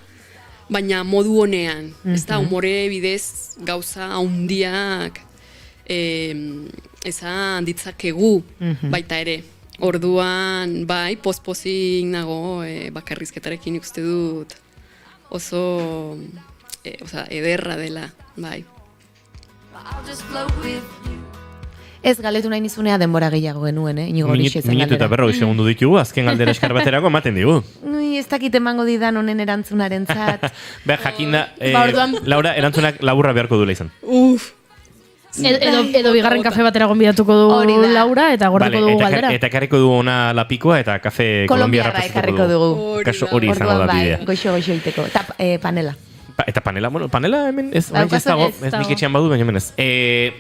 baina modu honean, ez da, umore bidez gauza haundiak ezan ditzakegu baita ere. Orduan, bai, pospozik nago bakarrizketarekin uste dut oso ederra dela, bai. Ez galetu nahi nizunea denbora gehiago genuen, Inigo Horixe zen galdera. Minutu eta 40 segundu ditugu, azken galdera eskar baterako ematen digu. Ez dakit emango didan honen erantzunaren zat. Behar, jakinda, Laura, erantzunak laburra beharko duela izan. Edo bigarren kafe batera gonbidatuko du Laura, eta gordeko dugu galdera. Eta ekarriko dugu ona lapikoa, eta kafe kolombiarra ekarriko dugu. Kaso hori izango da bidea. Goixo iteko. Eta panela. Eta panela hemen ez dago, ez nik etxean badu, baina hemen ez.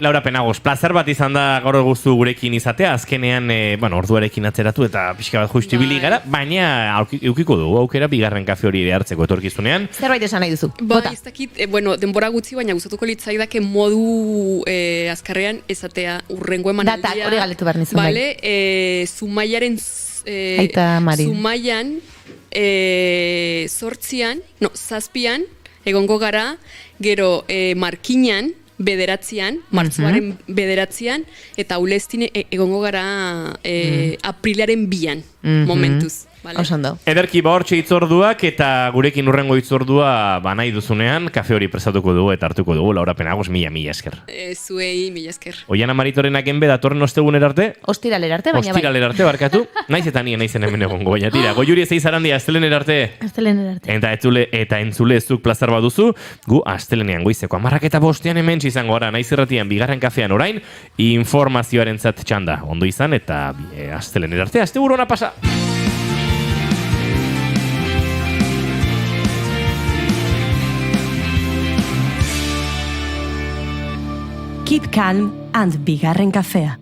Laura Penagos, plazer bat izan da gaur guztu gurekin izatea, azkenean, orduarekin atzeratu eta pixka bat justibili gara, baina eukiko dugu aukera bigarren kafe hori ere hartzeko etorkizunean. Zerbait esan nahi duzu? Ba, ez dakit, denbora gutxi, baina gustatuko litzaidake modu azkarrean ezatea urrengo emanaldia. Data, hori galetu behar nizun bai. Zumaiaren Zumaian, zazpian, egongo gara, gero markinan, martzuaren 9, eta Ulestin egongo gara aprilaren 2, momentuz. Osondo. Ederki hortxe itzorduak eta gurekin urrengo itzordua nahi duzunean, kafe hori prestatuko dugu eta hartuko dugu. Laura Penagos, mila esker. Zuei, mila esker. Oiana Maritorenak enbe datorren osteguner arte? Ostiralera arte, baina bai. Ostiralera arte, barkatu. Naiz eta nien naizen hemen egongo, baina tira. Goiuri ez eizarandia, astelener arte. Astelener arte. Eta entzule ezuk plazar baduzu, gu astelenean goizeko 10:05 hemen izango gara, naiz irratian bigarren kafean orain, informazioaren zat txanda. Ondo izan eta astelener arte, asteburu ona pasa! Keep calm and bigarren kafea.